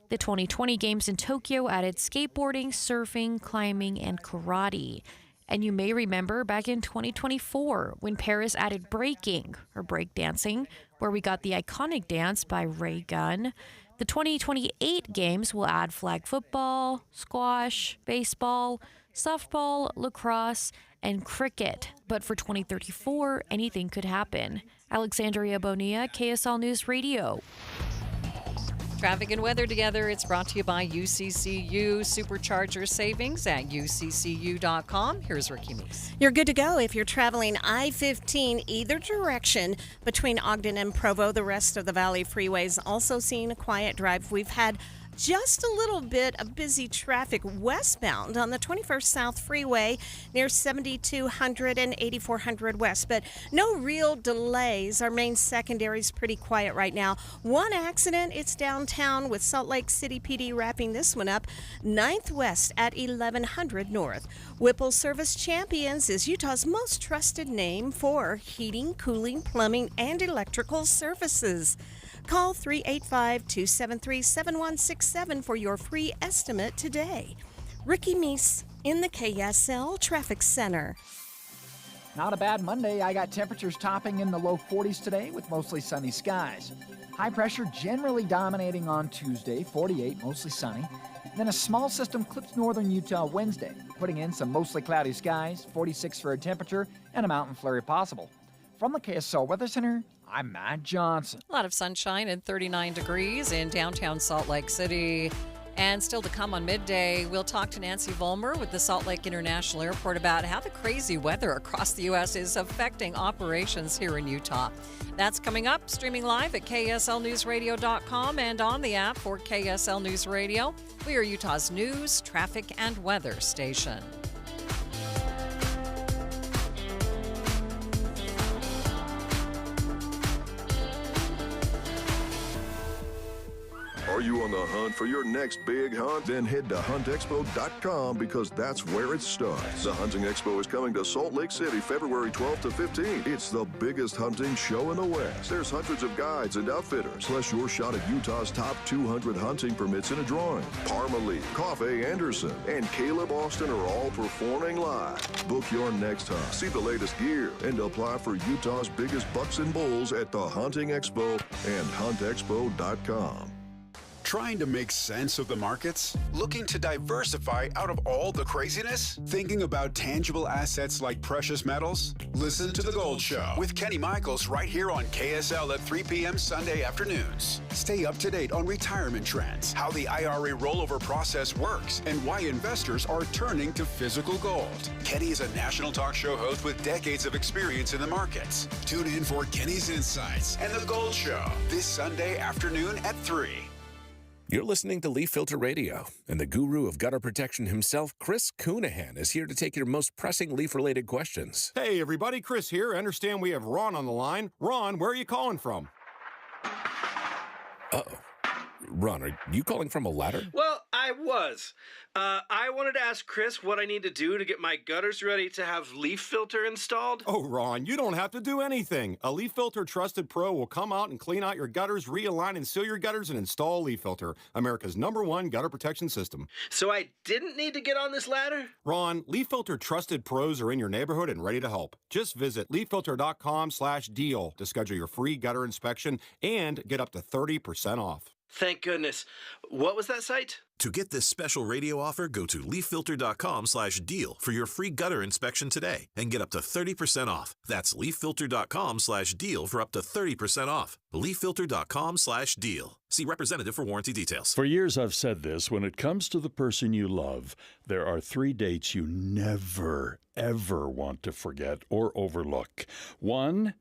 Speaker 16: The 2020 Games in Tokyo added skateboarding, surfing, climbing, and karate. And you may remember back in 2024 when Paris added breaking, or breakdancing, where we got the iconic dance by Ray Gunn. The 2028 Games will add flag football, squash, baseball, softball, lacrosse, and cricket. But for 2034, anything could happen. Alexandria Bonilla, KSL News Radio.
Speaker 3: Traffic and weather together. It's brought to you by UCCU. Supercharger savings at uccu.com. Here's Ricky Meese.
Speaker 10: You're good to go if you're traveling I-15 either direction between Ogden and Provo. The rest of the Valley freeways also seeing a quiet drive. We've had just a little bit of busy traffic westbound on the 21st South Freeway near 7200 and 8400 West, but no real delays. Our main secondary is pretty quiet right now. One accident, it's downtown with Salt Lake City PD wrapping this one up. 9th West at 1100 North. Whipple Service Champions is Utah's most trusted name for heating, cooling, plumbing, and electrical services. Call 385-273-7167 for your free estimate today. Ricky Meese in the KSL Traffic Center.
Speaker 19: Not a bad Monday. I got temperatures topping in the low 40s today with mostly sunny skies. High pressure generally dominating on Tuesday, 48, mostly sunny. Then a small system clips northern Utah Wednesday, putting in some mostly cloudy skies, 46 for a temperature, and a mountain flurry possible. From the KSL Weather Center, I'm Matt Johnson.
Speaker 3: A lot of sunshine and 39 degrees in downtown Salt Lake City. And still to come on Midday, we'll talk to Nancy Vollmer with the Salt Lake International Airport about how the crazy weather across the U.S. is affecting operations here in Utah. That's coming up, streaming live at KSLNewsRadio.com and on the app for KSL News Radio. We are Utah's news, traffic, and weather station.
Speaker 17: Are you on the hunt for your next big hunt? Then head to huntexpo.com because that's where it starts. The Hunting Expo is coming to Salt Lake City February 12th to 15th. It's the biggest hunting show in the West. There's hundreds of guides and outfitters, plus your shot at Utah's top 200 hunting permits in a drawing. Parma Lee, Coffey Anderson, and Caleb Austin are all performing live. Book your next hunt, see the latest gear, and apply for Utah's biggest bucks and bulls at the Hunting Expo and huntexpo.com.
Speaker 18: Trying to make sense of the markets? Looking to diversify out of all the craziness? Thinking about tangible assets like precious metals? Listen to The Gold Show with Kenny Michaels right here on KSL at 3 p.m. Sunday afternoons. Stay up to date on retirement trends, how the IRA rollover process works, and why investors are turning to physical gold. Kenny is a national talk show host with decades of experience in the markets. Tune in for Kenny's Insights and The Gold Show this Sunday afternoon at 3.
Speaker 20: You're listening to Leaf Filter Radio, and the guru of gutter protection himself, Chris Coonahan, is here to take your most pressing leaf-related questions.
Speaker 22: Hey, everybody, Chris here. I understand we have Ron on the line. Ron, where are you calling from?
Speaker 20: Uh-oh. Ron, are you calling from a ladder?
Speaker 23: Well, I was. I wanted to ask Chris what I need to do to get my gutters ready to have leaf filter installed.
Speaker 22: Oh, Ron, you don't have to do anything. A Leaf Filter Trusted Pro will come out and clean out your gutters, realign and seal your gutters, and install Leaf Filter, America's #1 gutter protection system.
Speaker 23: So I didn't need to get on this ladder?
Speaker 22: Ron, Leaf Filter Trusted Pros are in your neighborhood and ready to help. Just visit leaffilter.com/deal to schedule your free gutter inspection and get up to 30% off.
Speaker 23: Thank goodness. What was that site?
Speaker 20: To get this special radio offer, go to leaffilter.com/deal for your free gutter inspection today and get up to 30% off. That's leaffilter.com/deal for up to 30% off. leaffilter.com/deal. See representative for warranty details.
Speaker 25: For years I've said this, when it comes to the person you love, there are 3 dates you never, ever want to forget or overlook. 1,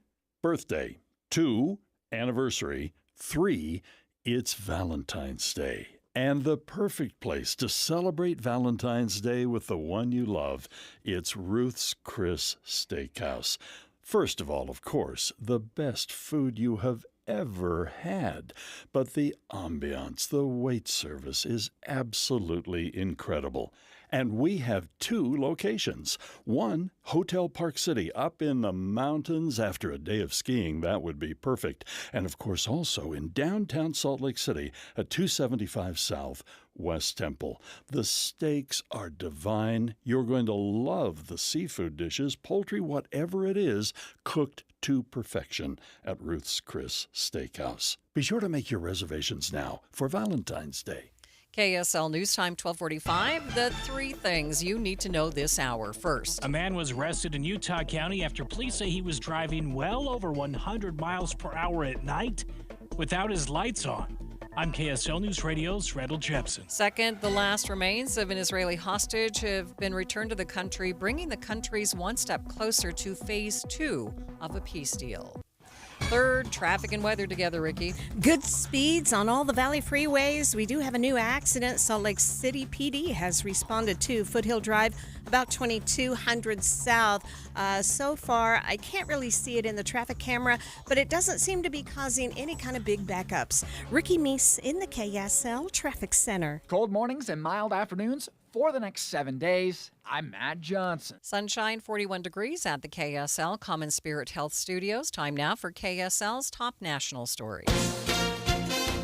Speaker 25: birthday. 2, anniversary. 3, it's Valentine's Day. And the perfect place to celebrate Valentine's Day with the one you love, it's Ruth's Chris Steakhouse. First of all, of course, the best food you have ever had. But the ambiance, the wait service is absolutely incredible. And we have 2 locations. One, Hotel Park City, up in the mountains after a day of skiing. That would be perfect. And of course also in downtown Salt Lake City at 275 South West Temple. The steaks are divine. You're going to love the seafood dishes, poultry, whatever it is, cooked to perfection at Ruth's Chris Steakhouse. Be sure to make your reservations now for Valentine's Day.
Speaker 3: KSL News Time 1245, the 3 things you need to know this hour. First,
Speaker 1: a man was arrested in Utah County after police say he was driving well over 100 miles per hour at night without his lights on. I'm KSL News Radio's Randall Jepson.
Speaker 3: Second, the last remains of an Israeli hostage have been returned to the country, bringing the countries one step closer to phase 2 of a peace deal. Third, traffic and weather together, Ricky.
Speaker 10: Good speeds on all the Valley freeways. We do have a new accident Salt Lake City PD has responded to. Foothill Drive, about 2200 south. So far, I can't really see it in the traffic camera, but it doesn't seem to be causing any kind of big backups. Ricky Meese in the KSL Traffic Center.
Speaker 19: Cold mornings and mild afternoons for the next 7 days. I'm Matt Johnson.
Speaker 3: Sunshine, 41 degrees at the KSL Common Spirit Health Studios. Time now for KSL's top national stories.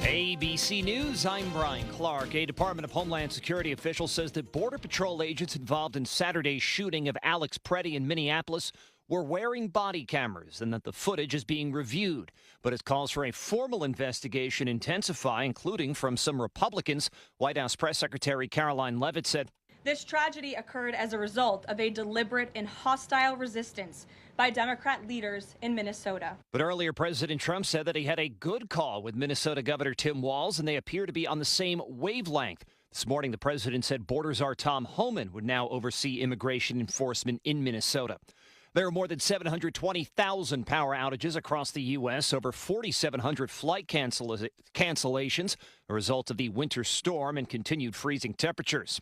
Speaker 2: ABC News, I'm Brian Clark. A Department of Homeland Security official says that Border Patrol agents involved in Saturday's shooting of Alex Preddy in Minneapolis were wearing body cameras and that the footage is being reviewed. But as calls for a formal investigation intensify, including from some Republicans, White House Press Secretary Caroline Leavitt said,
Speaker 4: "This tragedy occurred as a result of a deliberate and hostile resistance by Democrat leaders in Minnesota."
Speaker 2: But earlier, President Trump said that he had a good call with Minnesota Governor Tim Walz, and they appear to be on the same wavelength. This morning, the president said Border Czar Tom Homan would now oversee immigration enforcement in Minnesota. There are more than 720,000 power outages across the U.S., over 4,700 flight cancellations, a result of the winter storm and continued freezing temperatures.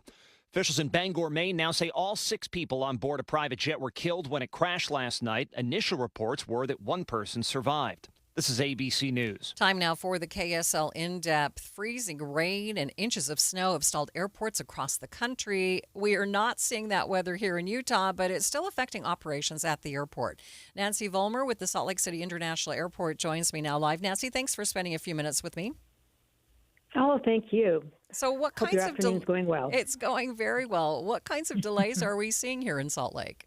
Speaker 2: Officials in Bangor, Maine now say all 6 people on board a private jet were killed when it crashed last night. Initial reports were that 1 person survived. This is ABC News.
Speaker 3: Time now for the KSL In-Depth. Freezing rain and inches of snow have stalled airports across the country. We are not seeing that weather here in Utah, but it's still affecting operations at the airport. Nancy Vollmer with the Salt Lake City International Airport joins me now live. Nancy, thanks for spending a few minutes with me.
Speaker 7: Oh, thank you.
Speaker 3: So what
Speaker 7: Hope
Speaker 3: kinds
Speaker 7: your
Speaker 3: of
Speaker 7: afternoon's going well.
Speaker 3: It's going very well. What kinds of delays are we seeing here in Salt Lake?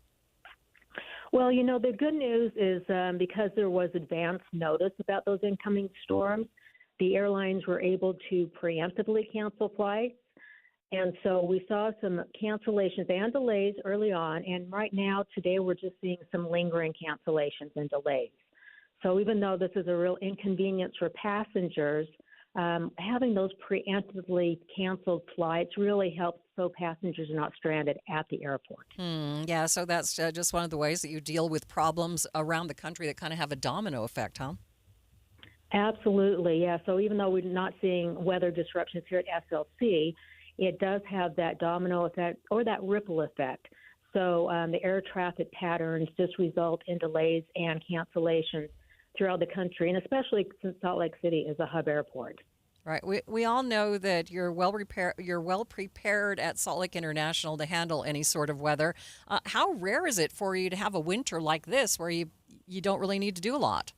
Speaker 7: Well, you know, the good news is because there was advance notice about those incoming storms, the airlines were able to preemptively cancel flights. And so we saw some cancellations and delays early on. And right now, today, we're just seeing some lingering cancellations and delays. So even though this is a real inconvenience for passengers, having those preemptively canceled flights really helps so passengers are not stranded at the airport.
Speaker 3: Yeah, so that's just one of the ways that you deal with problems around the country that kind of have a domino effect, huh?
Speaker 7: Absolutely, yeah. So even though we're not seeing weather disruptions here at SLC, it does have that domino effect or that ripple effect. So the air traffic patterns just result in delays and cancellations throughout the country, and especially since Salt Lake City is a hub airport.
Speaker 3: Right. We all know that you're well prepared at Salt Lake International to handle any sort of weather. How rare is it for you to have a winter like this where you don't really need to do a lot?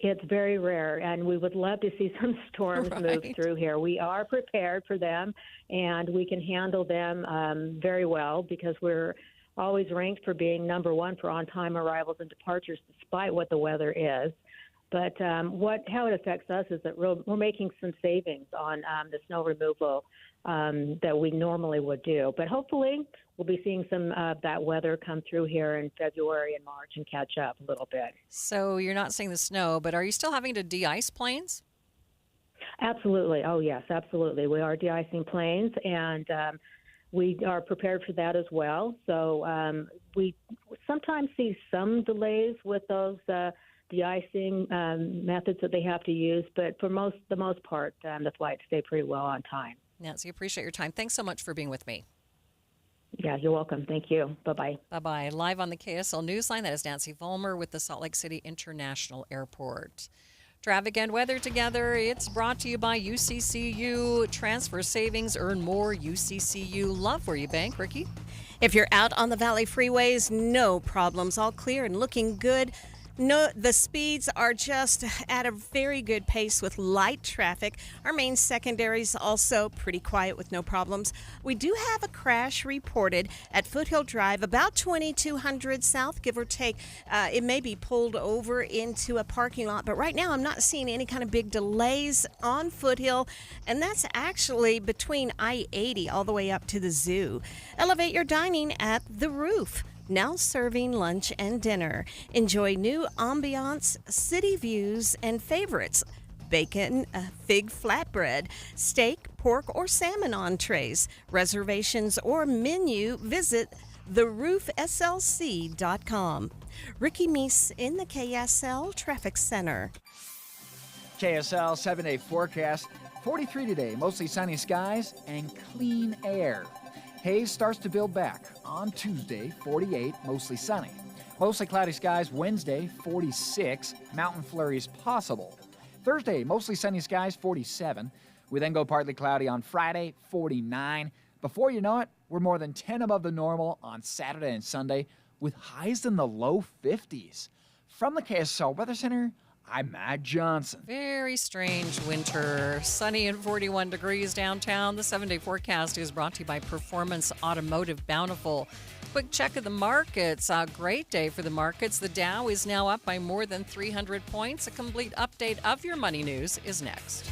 Speaker 7: It's very rare, and we would love to see some storms move through here. We are prepared for them, and we can handle them very well because we're always ranked for being number 1 for on-time arrivals and departures despite what the weather is. But how it affects us is that we're making some savings on the snow removal that we normally would do. But hopefully we'll be seeing some of that weather come through here in February and March and catch up a little bit.
Speaker 3: So you're not seeing the snow, but are you still having to de-ice planes?
Speaker 7: Absolutely. Oh, yes, absolutely. We are de-icing planes, and we are prepared for that as well. So we sometimes see some delays with those de-icing methods that they have to use, but for the most part, the flights stay pretty well on time.
Speaker 3: Nancy, appreciate your time. Thanks so much for being with me.
Speaker 7: Yeah, you're welcome. Thank you. Bye-bye.
Speaker 3: Bye-bye. Live on the KSL Newsline, that is Nancy Vollmer with the Salt Lake City International Airport. Traffic and weather together. It's brought to you by UCCU. Transfer savings, earn more. UCCU. Love where you bank. Ricky?
Speaker 10: If you're out on the Valley freeways, no problems. All clear and looking good. No, the speeds are just at a very good pace with light traffic. Our main secondaries also pretty quiet with no problems. We do have a crash reported at Foothill Drive, about 2200 south, give or take. It may be pulled over into a parking lot, but right now I'm not seeing any kind of big delays on Foothill, and that's actually between I-80 all the way up to the zoo. Elevate your dining at The Roof. Now serving lunch and dinner. Enjoy new ambiance, city views, and favorites. Bacon, fig flatbread, steak, pork, or salmon entrees. Reservations or menu, visit theroofslc.com. Ricky Meese in the KSL Traffic Center.
Speaker 19: KSL 7-day forecast. 43 today, mostly sunny skies and clean air. Haze starts to build back. On Tuesday, 48, mostly sunny. Mostly cloudy skies Wednesday, 46, mountain flurries possible. Thursday, mostly sunny skies, 47. We then go partly cloudy on Friday, 49. Before you know it, we're more than 10 above the normal on Saturday and Sunday with highs in the low 50s. From the KSL Weather Center, I'm Matt Johnson.
Speaker 3: Very strange winter. Sunny and 41 degrees downtown. The 7-day forecast is brought to you by Performance Automotive Bountiful. Quick check of the markets. A great day for the markets. The Dow is now up by more than 300 points. A complete update of your money news is next.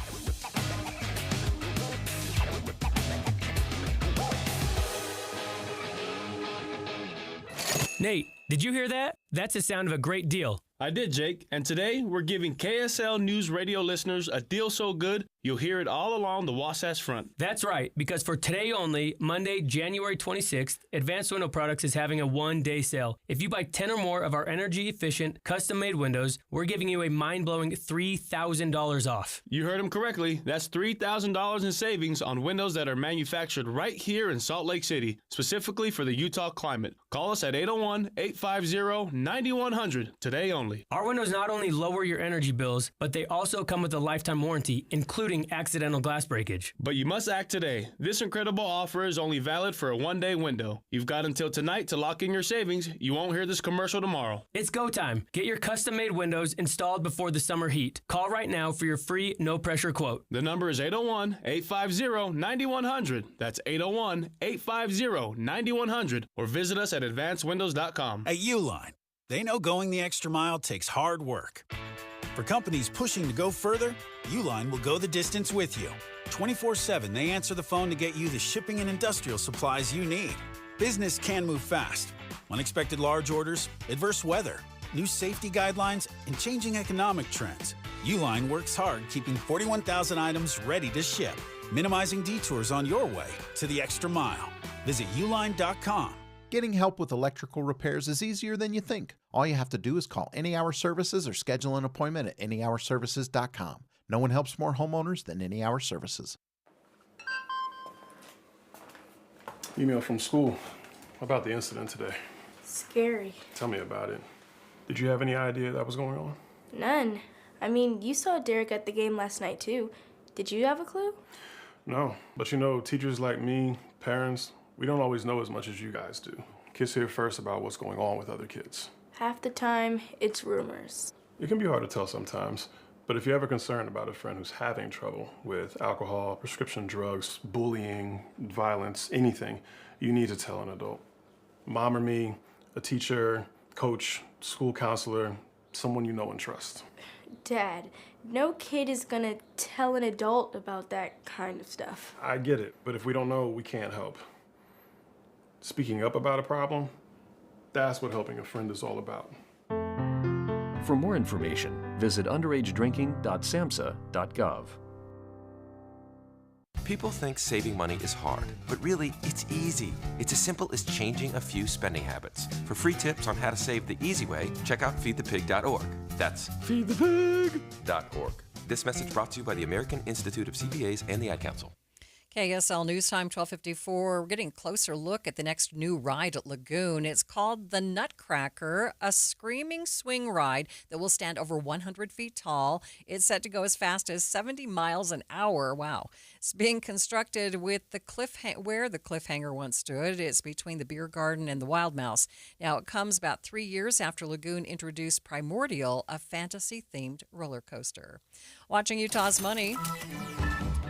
Speaker 6: Nate, did you hear that? That's the sound of a great deal.
Speaker 8: I did, Jake, and today we're giving KSL News Radio listeners a deal so good you'll hear it all along the Wasatch Front.
Speaker 6: That's right, because for today only, Monday, January 26th, Advanced Window Products is having a one-day sale. If you buy 10 or more of our energy-efficient, custom-made windows, we're giving you a mind-blowing $3,000 off.
Speaker 8: You heard him correctly. That's $3,000 in savings on windows that are manufactured right here in Salt Lake City, specifically for the Utah climate. Call us at 801-850-9100 today only.
Speaker 6: Our windows not only lower your energy bills, but they also come with a lifetime warranty, including accidental glass breakage.
Speaker 8: But you must act today. This incredible offer is only valid for a one-day window. You've got until tonight to lock in your savings. You won't hear this commercial tomorrow.
Speaker 6: It's go time. Get your custom-made windows installed before the summer heat. Call right now for your free, no-pressure quote.
Speaker 8: The number is 801-850-9100. That's 801-850-9100. Or visit us at advancedwindows.com.
Speaker 9: At Uline, they know going the extra mile takes hard work. For companies pushing to go further, Uline will go the distance with you. 24/7, they answer the phone to get you the shipping and industrial supplies you need. Business can move fast. Unexpected large orders, adverse weather, new safety guidelines, and changing economic trends. Uline works hard keeping 41,000 items ready to ship, minimizing detours on your way to the extra mile. Visit uline.com.
Speaker 21: Getting help with electrical repairs is easier than you think. All you have to do is call Any Hour Services or schedule an appointment at anyhourservices.com. No one helps more homeowners than Any Hour Services.
Speaker 24: Email from school about the incident today.
Speaker 26: Scary.
Speaker 24: Tell me about it. Did you have any idea that was going on?
Speaker 26: None. I mean, you saw Derek at the game last night, too. Did you have a clue?
Speaker 24: No, but you know, teachers like me, parents, we don't always know as much as you guys do. Kids hear first about what's going on with other kids.
Speaker 26: Half the time, it's rumors.
Speaker 24: It can be hard to tell sometimes, but if you're ever concerned about a friend who's having trouble with alcohol, prescription drugs, bullying, violence, anything, you need to tell an adult. Mom or me, a teacher, coach, school counselor, someone you know and trust.
Speaker 26: Dad, no kid is gonna tell an adult about that kind of stuff.
Speaker 24: I get it, but if we don't know, we can't help. Speaking up about a problem, that's what helping a friend is all about.
Speaker 27: For more information, visit underagedrinking.samhsa.gov.
Speaker 28: People think saving money is hard, but really, it's easy. It's as simple as changing a few spending habits. For free tips on how to save the easy way, check out feedthepig.org. That's feedthepig.org. This message brought to you by the American Institute of CPAs and the Ad Council.
Speaker 3: KSL News Time, 12:54. We're getting a closer look at the next new ride at Lagoon. It's called the Nutcracker, a screaming swing ride that will stand over 100 feet tall. It's set to go as fast as 70 miles an hour. Wow. It's being constructed with where the cliffhanger once stood. It's between the Beer Garden and the Wild Mouse. Now, it comes about 3 years after Lagoon introduced Primordial, a fantasy-themed roller coaster. Watching Utah's Money.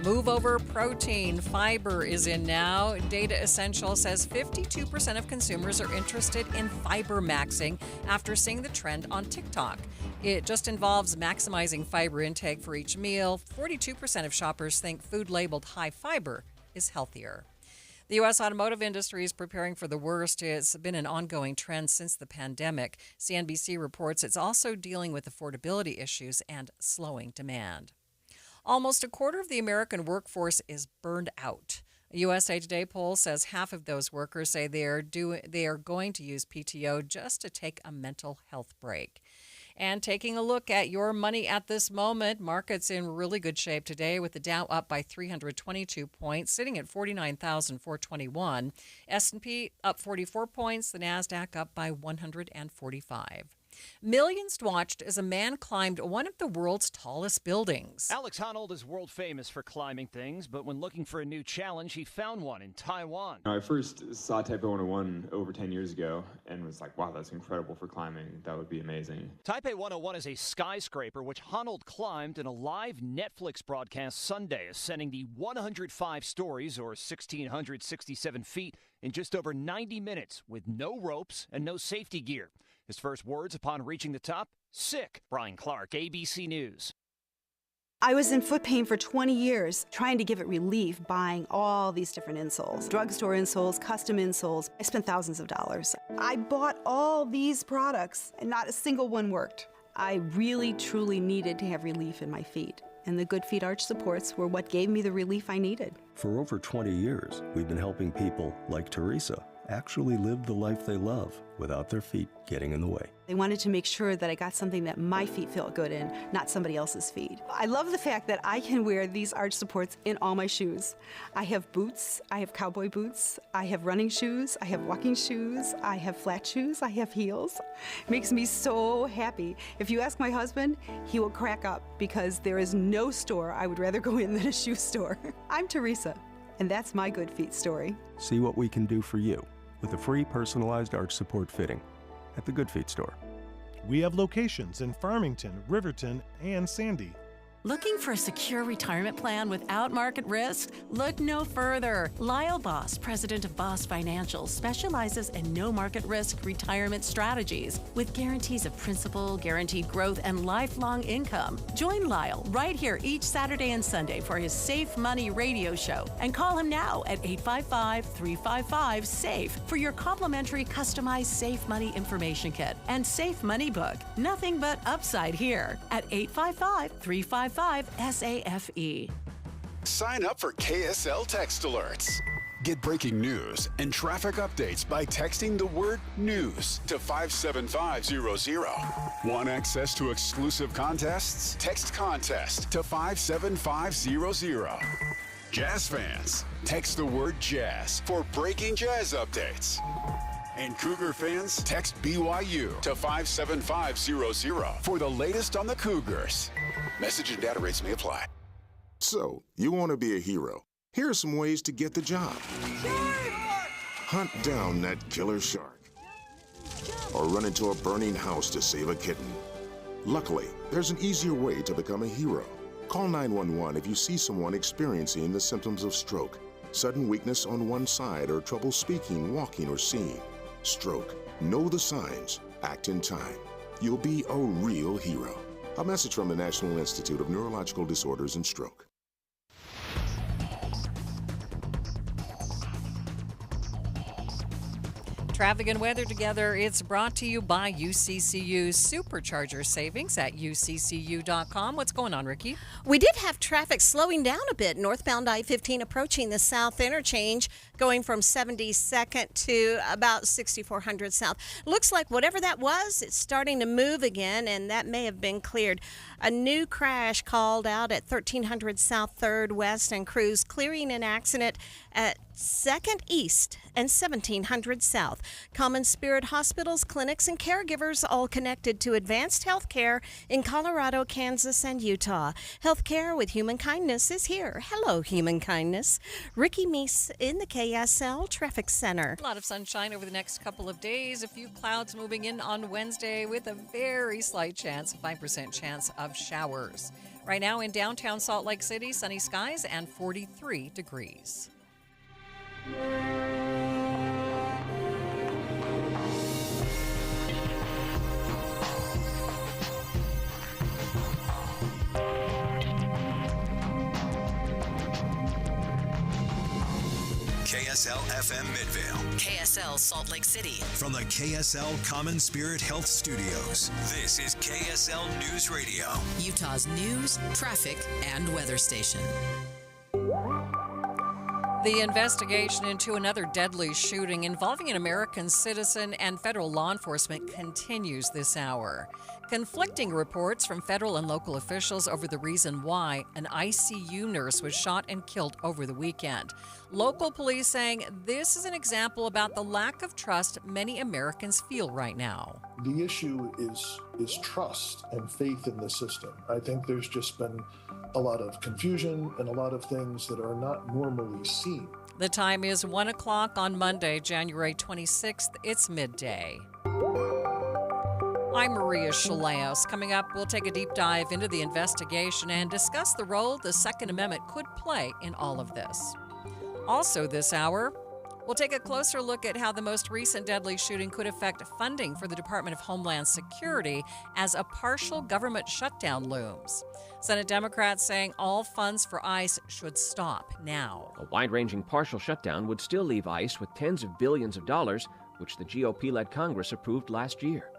Speaker 3: Move over protein. Fiber is in now. Data Essential says 52% of consumers are interested in fiber maxing after seeing the trend on TikTok. It just involves maximizing fiber intake for each meal. 42% of shoppers think food labeled high fiber is healthier. The U.S. automotive industry is preparing for the worst. It's been an ongoing trend since the pandemic. CNBC reports it's also dealing with affordability issues and slowing demand. Almost a quarter of the American workforce is burned out. A USA Today poll says half of those workers say they are going to use PTO just to take a mental health break. And taking a look at your money at this moment, markets in really good shape today with the Dow up by 322 points, sitting at 49,421. S&P up 44 points, the NASDAQ up by 145. Millions watched as a man climbed one of the world's tallest buildings.
Speaker 2: Alex Honnold is world famous for climbing things, but when looking for a new challenge, he found one in Taiwan.
Speaker 5: I first saw Taipei 101 over 10 years ago and was like, wow, that's incredible for climbing. That would be amazing.
Speaker 2: Taipei 101 is a skyscraper which Honnold climbed in a live Netflix broadcast Sunday, ascending the 105 stories, or 1,667 feet, in just over 90 minutes with no ropes and no safety gear. His first words upon reaching the top, sick. Brian Clark, ABC News.
Speaker 11: I was in foot pain for 20 years, trying to give it relief, buying all these different insoles. Drugstore insoles, custom insoles. I spent thousands of dollars. I bought all these products, and not a single one worked. I really, truly needed to have relief in my feet. And the Good Feet arch supports were what gave me the relief I needed.
Speaker 12: For over 20 years, we've been helping people like Teresa actually live the life they love without their feet getting in the way.
Speaker 11: They wanted to make sure that I got something that my feet felt good in, not somebody else's feet. I love the fact that I can wear these arch supports in all my shoes. I have boots, I have cowboy boots, I have running shoes, I have walking shoes, I have flat shoes, I have heels. It makes me so happy. If you ask my husband, he will crack up because there is no store I would rather go in than a shoe store. I'm Teresa, and that's my Good Feet story.
Speaker 12: See what we can do for you with a free personalized arch support fitting at the Good Feet store.
Speaker 13: We have locations in Farmington, Riverton, and Sandy.
Speaker 14: Looking for a secure retirement plan without market risk? Look no further. Lyle Boss, president of Boss Financial, specializes in no market risk retirement strategies with guarantees of principal, guaranteed growth, and lifelong income. Join Lyle right here each Saturday and Sunday for his Safe Money radio show, and call him now at 855-355-SAFE for your complimentary customized Safe Money information kit and Safe Money book. Nothing but upside here at 855-355-SAFE.
Speaker 18: Sign up for KSL Text Alerts. Get breaking news and traffic updates by texting the word news to 57500. Want access to exclusive contests? Text contest to 57500. Jazz fans, text the word jazz for breaking jazz updates. And Cougar fans, text BYU to 57500 for the latest on the Cougars. Message and data rates may apply.
Speaker 15: So, you want to be a hero. Here are some ways to get the job. Hunt down that killer shark. Or run into a burning house to save a kitten. Luckily, there's an easier way to become a hero. Call 911 if you see someone experiencing the symptoms of stroke, sudden weakness on one side, or trouble speaking, walking, or seeing. Stroke. Know the signs. Act in time. You'll be a real hero. A message from the National Institute of Neurological Disorders and Stroke.
Speaker 3: Traffic and weather together. It's brought to you by UCCU Supercharger Savings at uccu.com. What's going on, Ricky?
Speaker 10: We did have traffic slowing down a bit. Northbound I-15 approaching the South Interchange, going from 72nd to about 6400 South. Looks like whatever that was, it's starting to move again, and that may have been cleared. A new crash called out at 1300 South 3rd West and crews clearing an accident at 2nd East and 1700 South. Common Spirit hospitals, clinics, and caregivers all connected to advanced health care in Colorado, Kansas, and Utah. Healthcare with human kindness is here. Hello, human kindness. Ricky Meese in the KSL Traffic Center.
Speaker 3: A lot of sunshine over the next couple of days. A few clouds moving in on Wednesday with a very slight chance, 5% chance of showers. Right now in downtown Salt Lake City, sunny skies and 43 degrees.
Speaker 1: KSL FM Midvale.
Speaker 4: KSL Salt Lake City.
Speaker 1: From the KSL Common Spirit Health Studios, this is KSL News Radio.
Speaker 4: Utah's news, traffic, and weather station.
Speaker 3: The investigation into another deadly shooting involving an American citizen and federal law enforcement continues this hour. Conflicting reports from federal and local officials over the reason why an ICU nurse was shot and killed over the weekend. Local police saying this is an example about the lack of trust many Americans feel right now.
Speaker 16: The issue is trust and faith in the system. I think there's just been a lot of confusion and a lot of things that are not normally seen.
Speaker 3: The time is 1 o'clock on Monday, January 26th. It's midday. I'm Maria Shilaos. Coming up, we'll take a deep dive into the investigation and discuss the role the Second Amendment could play in all of this. Also this hour, we'll take a closer look at how the most recent deadly shooting could affect funding for the Department of Homeland Security as a partial government shutdown looms. Senate Democrats saying all funds for ICE should stop now.
Speaker 17: A wide-ranging partial shutdown would still leave ICE with tens of billions of dollars, which the GOP-led Congress approved last year.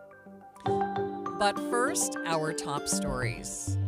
Speaker 3: But first, our top stories.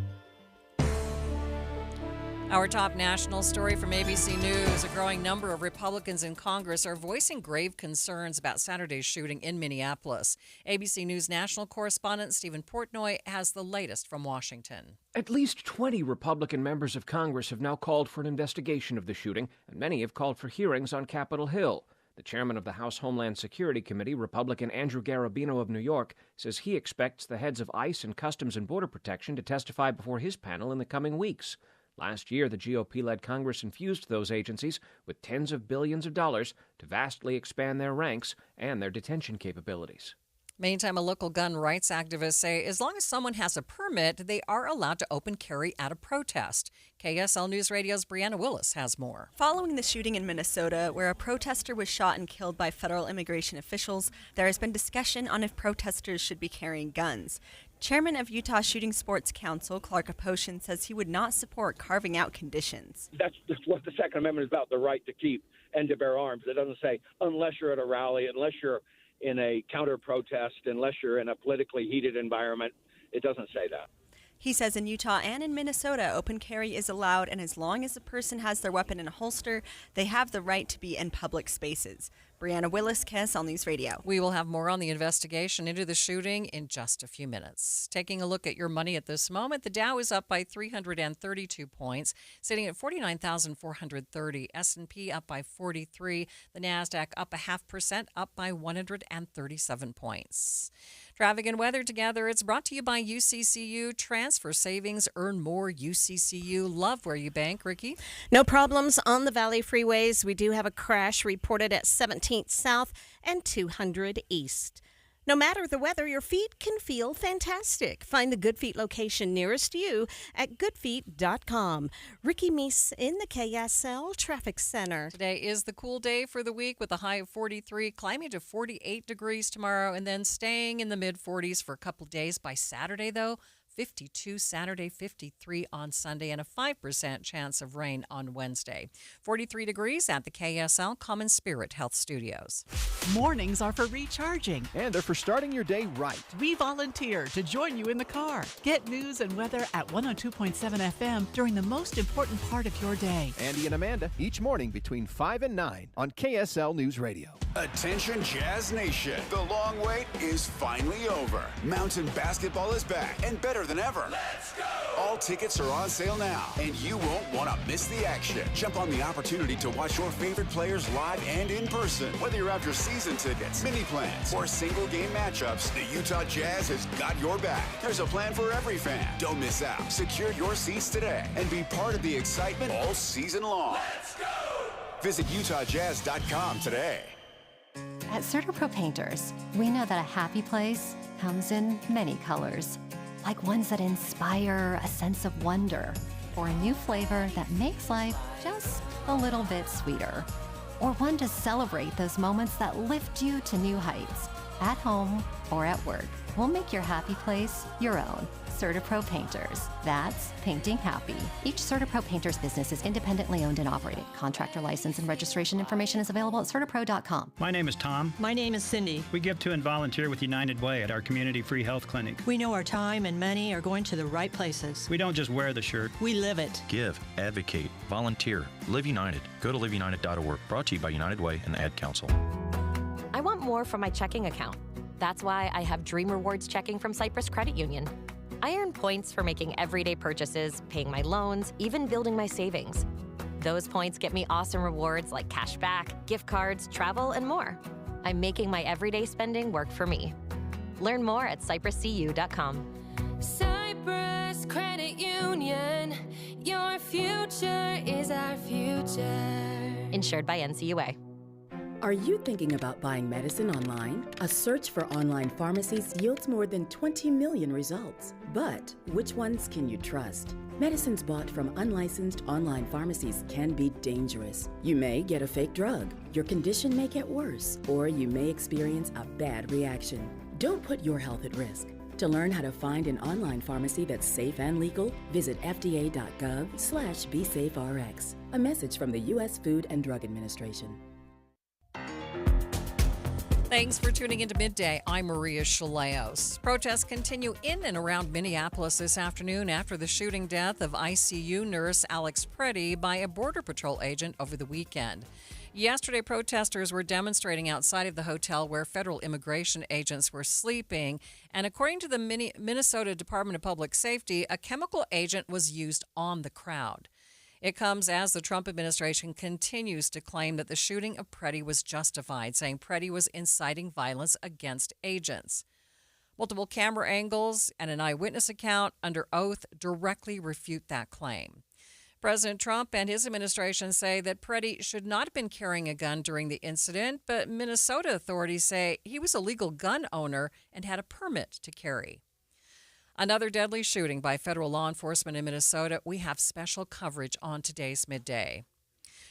Speaker 3: Our top national story from ABC News. A growing number of Republicans in Congress are voicing grave concerns about Saturday's shooting in Minneapolis. ABC News national correspondent Stephen Portnoy has the latest from Washington.
Speaker 17: At least 20 Republican members of Congress have now called for an investigation of the shooting, and many have called for hearings on Capitol Hill. The chairman of the House Homeland Security Committee, Republican Andrew Garabino of New York, says he expects the heads of ICE and Customs and Border Protection to testify before his panel in the coming weeks. Last year, the GOP-led Congress infused those agencies with tens of billions of dollars to vastly expand their ranks and their detention capabilities.
Speaker 3: Meantime, a local gun rights activist say as long as someone has a permit, they are allowed to open carry at a protest. KSL News Radio's Brianna Willis has more.
Speaker 20: Following the shooting in Minnesota, where a protester was shot and killed by federal immigration officials, there has been discussion on if protesters should be carrying guns. Chairman of Utah Shooting Sports Council, Clark Aposhian, says he would not support carving out conditions.
Speaker 22: That's what the Second Amendment is about, the right to keep and to bear arms. It doesn't say unless you're at a rally, unless you're in a counter-protest, unless you're in a politically heated environment. It doesn't say that.
Speaker 20: He says in Utah and in Minnesota, open carry is allowed, and as long as the person has their weapon in a holster, they have the right to be in public spaces. Brianna Willis, KSL News Radio.
Speaker 3: We will have more on the investigation into the shooting in just a few minutes. Taking a look at your money at this moment, the Dow is up by 332 points, sitting at 49,430. S&P up by 43. The NASDAQ up 0.5%, up by 137 points. Traffic and weather together. It's brought to you by UCCU. Transfer savings, earn more. UCCU. Love where you bank. Ricky?
Speaker 10: No problems on the Valley freeways. We do have a crash reported at 17th South and 200 East. No matter the weather, your feet can feel fantastic. Find the Good Feet location nearest you at goodfeet.com. Ricky Meese in the KSL Traffic Center.
Speaker 3: Today is the cool day for the week with a high of 43, climbing to 48 degrees tomorrow, and then staying in the mid-40s for a couple days. By Saturday, though, 52 Saturday, 53 on Sunday, and a 5% chance of rain on Wednesday. 43 degrees at the KSL Common Spirit Health Studios.
Speaker 6: Mornings are for recharging.
Speaker 7: And they're for starting your day right.
Speaker 6: We volunteer to join you in the car. Get news and weather at 102.7 FM during the most important part of your day.
Speaker 7: Andy and Amanda, each morning between 5 and 9 on KSL News Radio.
Speaker 18: Attention Jazz Nation. The long wait is finally over. Mountain basketball is back and better than ever. Let's go! All tickets are on sale now, and you won't want to miss the action. Jump on the opportunity to watch your favorite players live and in person. Whether you're after season tickets, mini plans, or single game matchups, the Utah Jazz has got your back. There's a plan for every fan. Don't miss out. Secure your seats today and be part of the excitement all season long. Let's go! Visit UtahJazz.com today.
Speaker 8: At CertaPro Painters, we know that a happy place comes in many colors, like ones that inspire a sense of wonder, or a new flavor that makes life just a little bit sweeter, or one to celebrate those moments that lift you to new heights, at home or at work. We'll make your happy place your own. CertaPro Painters. That's painting happy. Each CertaPro Painters business is independently owned and operated. Contractor license and registration information is available at CertaPro.com.
Speaker 9: My name is Tom.
Speaker 19: My name is Cindy.
Speaker 9: We give to and volunteer with United Way at our community free health clinic.
Speaker 19: We know our time and money are going to the right places.
Speaker 9: We don't just wear the shirt.
Speaker 19: We live it.
Speaker 21: Give, advocate, volunteer, Live United. Go to liveunited.org. Brought to you by United Way and the Ad Council.
Speaker 23: I want more from my checking account. That's why I have Dream Rewards checking from Cyprus Credit Union. I earn points for making everyday purchases, paying my loans, even building my savings. Those points get me awesome rewards like cash back, gift cards, travel, and more. I'm making my everyday spending work for me. Learn more at cypruscu.com.
Speaker 25: Cyprus Credit Union, your future is our future.
Speaker 23: Insured by NCUA.
Speaker 29: Are you thinking about buying medicine online? A search for online pharmacies yields more than 20 million results. But which ones can you trust? Medicines bought from unlicensed online pharmacies can be dangerous. You may get a fake drug, your condition may get worse, or you may experience a bad reaction. Don't put your health at risk. To learn how to find an online pharmacy that's safe and legal, visit fda.gov/BeSafeRx. A message from the U.S. Food and Drug Administration.
Speaker 3: Thanks for tuning into Midday. I'm Maria Shilaos. Protests continue in and around Minneapolis this afternoon after the shooting death of ICU nurse Alex Preddy by a Border Patrol agent over the weekend. Yesterday, protesters were demonstrating outside of the hotel where federal immigration agents were sleeping. And according to the Minnesota Department of Public Safety, a chemical agent was used on the crowd. It comes as the Trump administration continues to claim that the shooting of Preddy was justified, saying Preddy was inciting violence against agents. Multiple camera angles and an eyewitness account under oath directly refute that claim. President Trump and his administration say that Preddy should not have been carrying a gun during the incident, but Minnesota authorities say he was a legal gun owner and had a permit to carry. Another deadly shooting by federal law enforcement in Minnesota. We have special coverage on today's Midday.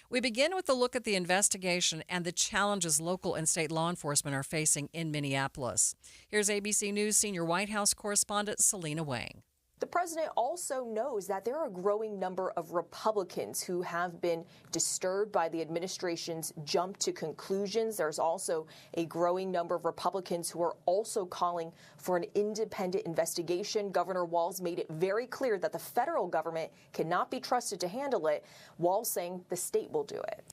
Speaker 3: We begin with a look at the investigation and the challenges local and state law enforcement are facing in Minneapolis. Here's ABC News senior White House correspondent Selena Wang.
Speaker 30: The president also knows that there are a growing number of Republicans who have been disturbed by the administration's jump to conclusions. There's also a growing number of Republicans who are also calling for an independent investigation. Governor Walz made it very clear that the federal government cannot be trusted to handle it, Walz saying the state will do it.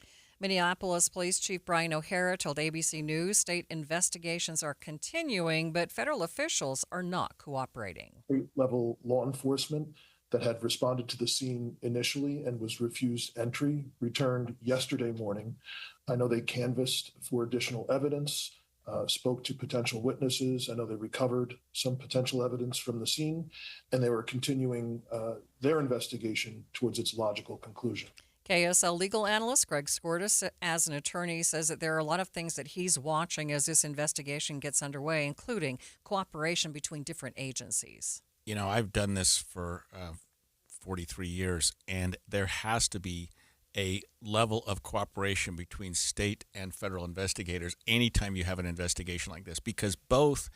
Speaker 3: Minneapolis Police Chief Brian O'Hara told ABC News state investigations are continuing, but federal officials are not cooperating.
Speaker 16: State-level law enforcement that had responded to the scene initially and was refused entry returned yesterday morning. I know they canvassed for additional evidence, spoke to potential witnesses. I know they recovered some potential evidence from the scene, and they were continuing their investigation towards its logical conclusion.
Speaker 3: KSL legal analyst Greg Skordas, as an attorney, says that there are a lot of things that he's watching as this investigation gets underway, including cooperation between different agencies.
Speaker 31: You know, I've done this for 43 years, and there has to be a level of cooperation between state and federal investigators anytime you have an investigation like this, because both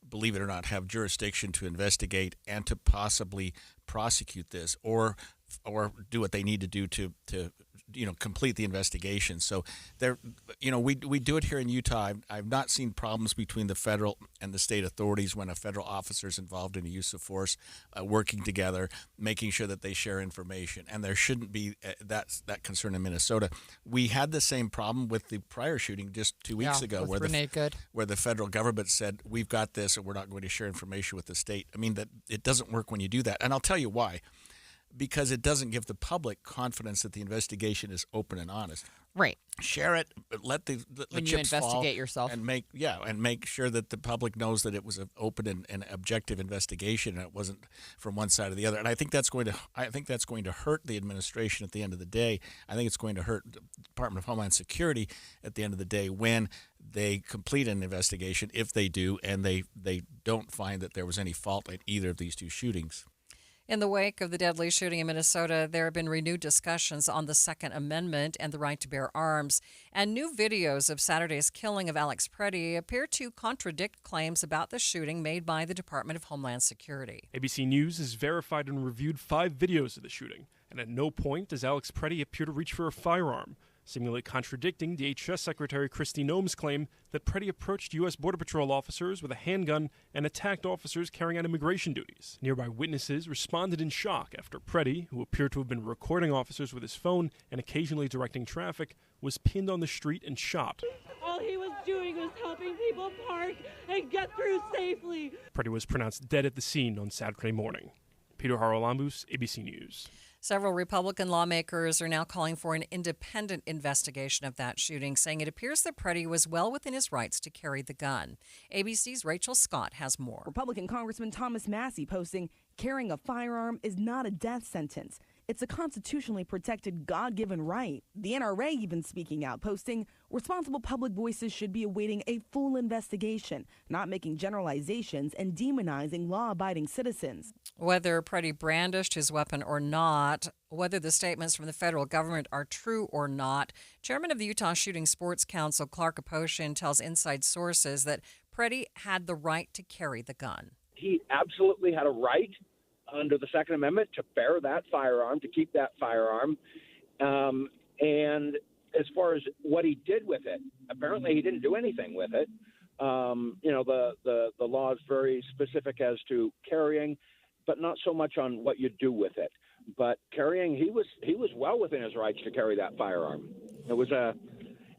Speaker 31: believe it or not, have jurisdiction to investigate and to possibly prosecute this or do what they need to do to complete the investigation. So we do it here in Utah. I've not seen problems between the federal and the state authorities when a federal officer is involved in the use of force, working together, making sure that they share information. And there shouldn't be that concern in Minnesota. We had the same problem with the prior shooting just 2 weeks ago, where the federal government said, we've got this and we're not going to share information with the state. I mean, that it doesn't work when you do that. And I'll tell you why. Because it doesn't give the public confidence that the investigation is open and honest.
Speaker 2: Right.
Speaker 31: Share it, let the
Speaker 2: when
Speaker 31: chips
Speaker 2: you investigate
Speaker 31: fall
Speaker 2: yourself,
Speaker 31: and make sure that the public knows that it was an open and objective investigation, and it wasn't from one side or the other. And I think that's going to hurt the administration at the end of the day. I think it's going to hurt the Department of Homeland Security at the end of the day when they complete an investigation, if they do, and they don't find that there was any fault in either of these two shootings.
Speaker 3: In the wake of the deadly shooting in Minnesota, there have been renewed discussions on the Second Amendment and the right to bear arms. And new videos of Saturday's killing of Alex Preddy appear to contradict claims about the shooting made by the Department of Homeland Security.
Speaker 5: ABC News has verified and reviewed 5 videos of the shooting, and at no point does Alex Preddy appear to reach for a firearm, seemingly contradicting DHS Secretary Kristi Noem's claim that Preddy approached U.S. Border Patrol officers with a handgun and attacked officers carrying out immigration duties. Nearby witnesses responded in shock after Preddy, who appeared to have been recording officers with his phone and occasionally directing traffic, was pinned on the street and shot.
Speaker 11: All he was doing was helping people park and get through safely.
Speaker 5: Preddy was pronounced dead at the scene on Saturday morning. Peter Haralambous, ABC News.
Speaker 3: Several Republican lawmakers are now calling for an independent investigation of that shooting, saying it appears that Preddy was well within his rights to carry the gun. ABC's Rachel Scott has more.
Speaker 12: Republican Congressman Thomas Massey posting, "Carrying a firearm is not a death sentence. It's a constitutionally protected God-given right." The NRA even speaking out, posting, "Responsible public voices should be awaiting a full investigation, not making generalizations and demonizing law-abiding citizens."
Speaker 3: Whether Preddy brandished his weapon or not, whether the statements from the federal government are true or not, Chairman of the Utah Shooting Sports Council, Clark Aposhian, tells inside sources that Preddy had the right to carry the gun.
Speaker 22: He absolutely had a right under the Second Amendment to bear that firearm, to keep that firearm. And as far as what he did with it, apparently he didn't do anything with it. The law is very specific as to carrying, but not so much on what you do with it. But carrying, he was well within his rights to carry that firearm. It was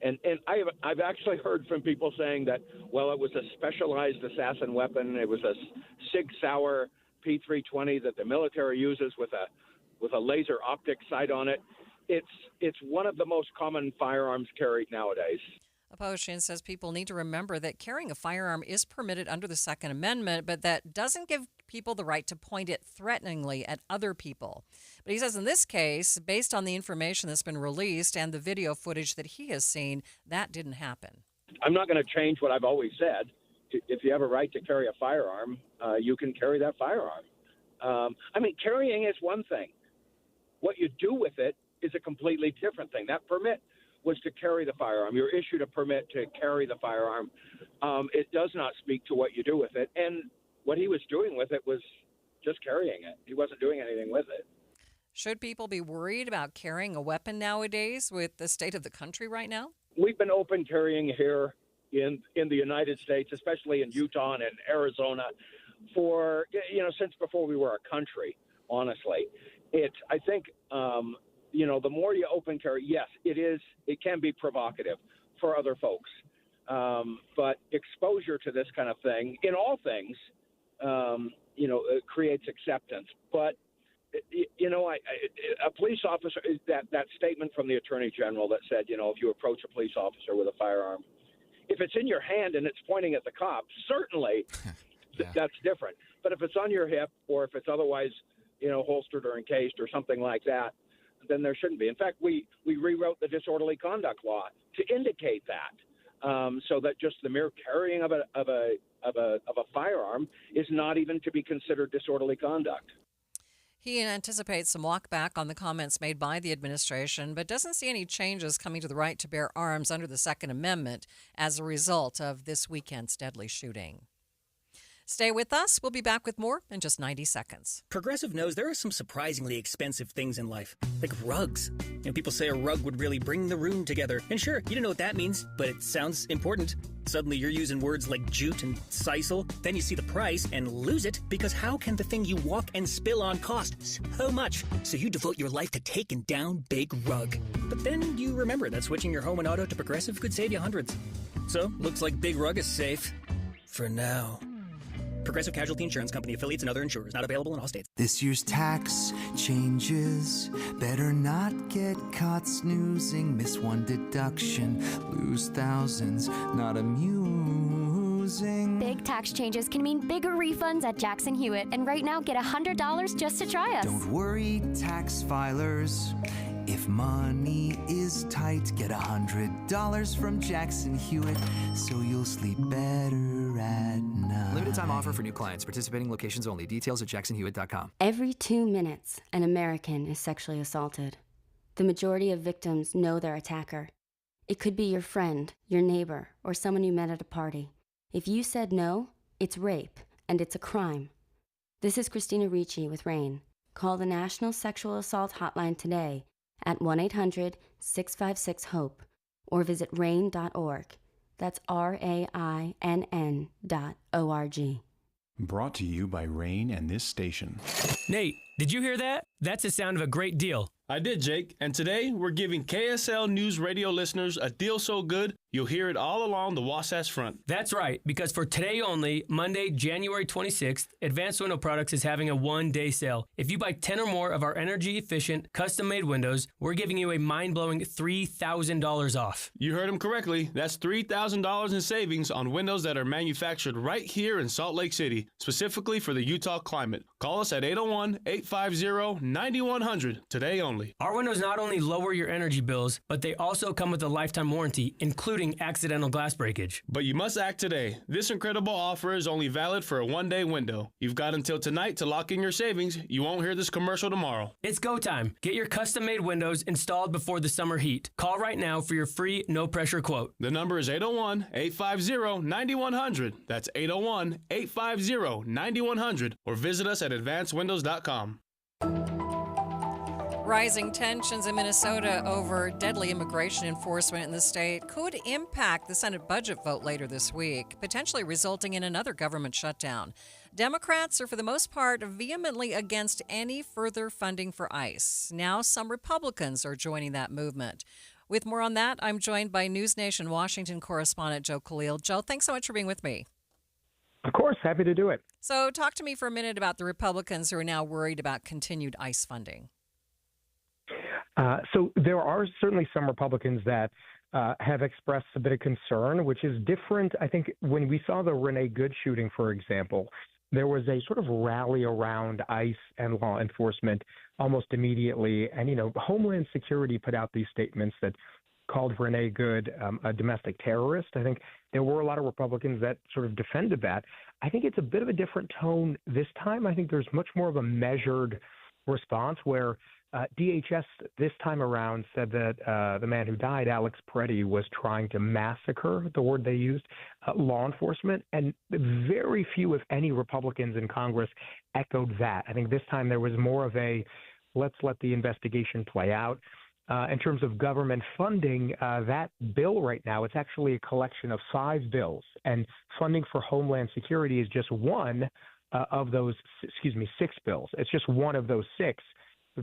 Speaker 22: and I've actually heard from people saying that, well, it was a specialized assassin weapon. It was a Sig Sauer P320 that the military uses with a laser optic sight on it. It's one of the most common firearms carried nowadays.
Speaker 3: Aposhian says people need to remember that carrying a firearm is permitted under the Second Amendment, but that doesn't give people the right to point it threateningly at other people. But he says in this case, based on the information that's been released and the video footage that he has seen, that didn't happen.
Speaker 22: I'm not going to change what I've always said. If you have a right to carry a firearm, you can carry that firearm. Carrying is one thing. What you do with it is a completely different thing. That permit was to carry the firearm. You're issued a permit to carry the firearm. It does not speak to what you do with it. And what he was doing with it was just carrying it. He wasn't doing anything with it.
Speaker 3: Should people be worried about carrying a weapon nowadays with the state of the country right now?
Speaker 22: We've been open carrying here in the United States, especially in Utah and in Arizona, for, since before we were a country, honestly. I think, the more you open carry, yes, it can be provocative for other folks. But exposure to this kind of thing, in all things, it creates acceptance. But, a police officer, that statement from the Attorney General that said, if you approach a police officer with a firearm, if it's in your hand and it's pointing at the cops, certainly that's different. But if it's on your hip or if it's otherwise, holstered or encased or something like that, then there shouldn't be. In fact, we rewrote the disorderly conduct law to indicate that, so that just the mere carrying of a firearm is not even to be considered disorderly conduct.
Speaker 3: He anticipates some walkback on the comments made by the administration, but doesn't see any changes coming to the right to bear arms under the Second Amendment as a result of this weekend's deadly shooting. Stay with us. We'll be back with more in just 90 seconds.
Speaker 1: Progressive knows there are some surprisingly expensive things in life, like rugs. People say a rug would really bring the room together. And sure, you don't know what that means, but it sounds important. Suddenly you're using words like jute and sisal. Then you see the price and lose it, because how can the thing you walk and spill on cost so much? So you devote your life to taking down Big Rug. But then you remember that switching your home and auto to Progressive could save you hundreds. So, looks like Big Rug is safe. For now. Progressive Casualty Insurance Company, affiliates, and other insurers. Not available in all states.
Speaker 2: This year's tax changes. Better not get caught snoozing. Miss one deduction. Lose thousands. Not amusing.
Speaker 4: Big tax changes can mean bigger refunds at Jackson Hewitt. And right now, get $100 just to try us.
Speaker 2: Don't worry, tax filers. If money is tight, get $100 from Jackson Hewitt, so you'll sleep better at night.
Speaker 13: Limited time offer for new clients. Participating locations only. Details at jacksonhewitt.com.
Speaker 14: Every 2 minutes, an American is sexually assaulted. The majority of victims know their attacker. It could be your friend, your neighbor, or someone you met at a party. If you said no, it's rape, and it's a crime. This is Christina Ricci with RAIN. Call the National Sexual Assault Hotline today at 1-800-656-HOPE or visit RAIN.org. That's RAINN.org.
Speaker 15: Brought to you by RAIN and this station.
Speaker 17: Nate, did you hear that? That's the sound of a great deal.
Speaker 24: I did, Jake. And today, we're giving KSL News Radio listeners a deal so good, you'll hear it all along the Wasatch Front.
Speaker 17: That's right, because for today only, Monday, January 26th, Advanced Window Products is having a one-day sale. If you buy 10 or more of our energy-efficient, custom-made windows, we're giving you a mind-blowing $3,000 off.
Speaker 24: You heard him correctly. That's $3,000 in savings on windows that are manufactured right here in Salt Lake City, specifically for the Utah climate. Call us at 801-850-9100 today only.
Speaker 17: Our windows not only lower your energy bills, but they also come with a lifetime warranty, including accidental glass breakage.
Speaker 24: But you must act today. This incredible offer is only valid for a one-day window. You've got until tonight to lock in your savings. You won't hear this commercial tomorrow.
Speaker 17: It's go time. Get your custom-made windows installed before the summer heat. Call right now for your free, no-pressure quote.
Speaker 24: The number is 801-850-9100. That's 801-850-9100. Or visit us at advancedwindows.com.
Speaker 3: Rising tensions in Minnesota over deadly immigration enforcement in the state could impact the Senate budget vote later this week, potentially resulting in another government shutdown. Democrats are, for the most part, vehemently against any further funding for ICE. Now, some Republicans are joining that movement. With more on that, I'm joined by News Nation Washington correspondent Joe Khalil. Joe, thanks so much for being with me.
Speaker 26: Of course, happy to do it.
Speaker 3: So talk to me for a minute about the Republicans who are now worried about continued ICE funding.
Speaker 26: So there are certainly some Republicans that have expressed a bit of concern, which is different. I think when we saw the Renee Good shooting, for example, there was a sort of rally around ICE and law enforcement almost immediately. And, Homeland Security put out these statements that called Renee Good a domestic terrorist. I think there were a lot of Republicans that sort of defended that. I think it's a bit of a different tone this time. I think there's much more of a measured response where DHS this time around said that the man who died, Alex Preddy, was trying to massacre, the word they used, law enforcement. And very few, if any, Republicans in Congress echoed that. I think this time there was more of a let's let the investigation play out. In terms of government funding, that bill right now, it's actually a collection of 5 bills. And funding for Homeland Security is just one of those, 6 bills. It's just one of those 6.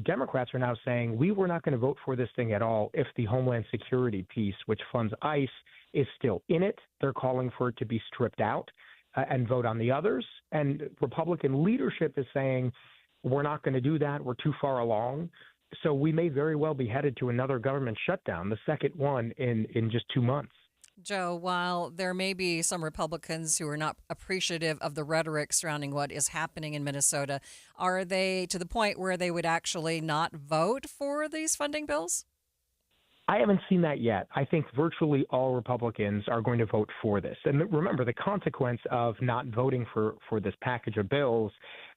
Speaker 26: Democrats are now saying we were not going to vote for this thing at all if the Homeland Security piece, which funds ICE, is still in it. They're calling for it to be stripped out and vote on the others. And Republican leadership is saying we're not going to do that. We're too far along. So we may very well be headed to another government shutdown, the second one in just 2 months.
Speaker 3: Joe, while there may be some Republicans who are not appreciative of the rhetoric surrounding what is happening in Minnesota, are they to the point where they would actually not vote for these funding bills?
Speaker 26: I haven't seen that yet. I think virtually all Republicans are going to vote for this. And remember, the consequence of not voting for this package of bills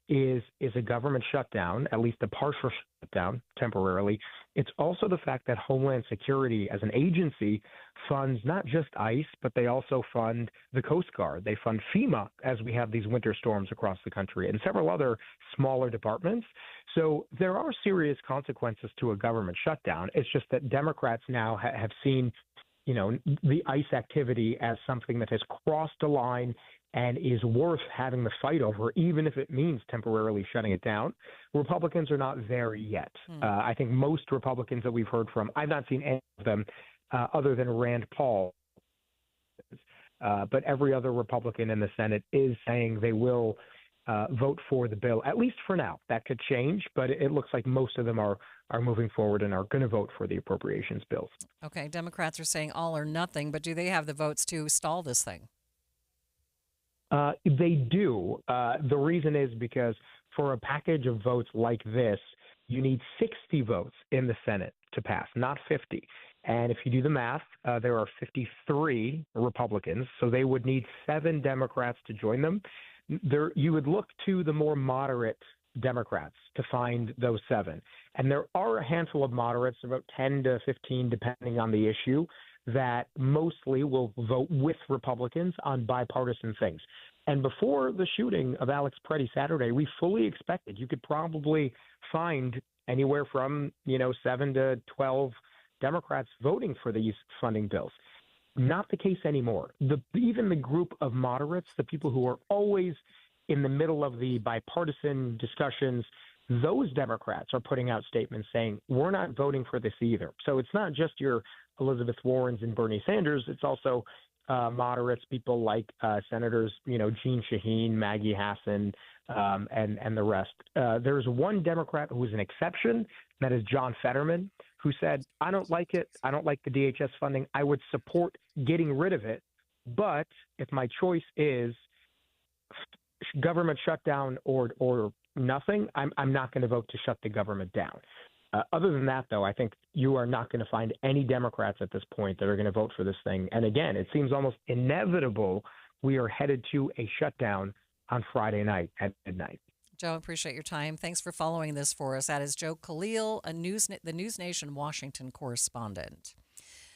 Speaker 26: is a government shutdown, at least a partial shutdown temporarily. It's also the fact that Homeland Security as an agency funds not just ICE, but they also fund the Coast Guard. They fund FEMA as we have these winter storms across the country and several other smaller departments. So there are serious consequences to a government shutdown. It's just that Democrats now have seen, the ICE activity as something that has crossed a line and is worth having the fight over, even if it means temporarily shutting it down. Republicans are not there yet. I think most Republicans that we've heard from, I've not seen any of them other than Rand Paul, but every other Republican in the Senate is saying they will vote for the bill, at least for now. That could change, but it looks like most of them are moving forward and are going to vote for the appropriations bills.
Speaker 3: Okay, Democrats are saying all or nothing, but do they have the votes to stall this thing?
Speaker 26: They do. The reason is because for a package of votes like this, you need 60 votes in the Senate to pass, not 50. And if you do the math, there are 53 Republicans, so they would need 7 Democrats to join them. You would look to the more moderate Democrats to find those 7. And there are a handful of moderates, about 10 to 15, depending on the issue, that mostly will vote with Republicans on bipartisan things. And before the shooting of Alex Preddy Saturday, we fully expected you could probably find anywhere from 7 to 12 Democrats voting for these funding bills. Not the case anymore. Even the group of moderates, the people who are always in the middle of the bipartisan discussions, those Democrats are putting out statements saying, we're not voting for this either. So it's not just your Elizabeth Warrens and Bernie Sanders. It's also moderates, people like Senators, Jeanne Shaheen, Maggie Hassan, and the rest. There's one Democrat who is an exception, that is John Fetterman, who said, I don't like it. I don't like the DHS funding. I would support getting rid of it. But if my choice is government shutdown or nothing, I'm not going to vote to shut the government down. Other than that, though, I think you are not going to find any Democrats at this point that are going to vote for this thing. And again, it seems almost inevitable we are headed to a shutdown on Friday night at midnight.
Speaker 3: Joe, appreciate your time. Thanks for following this for us. That is Joe Khalil, the News Nation Washington correspondent.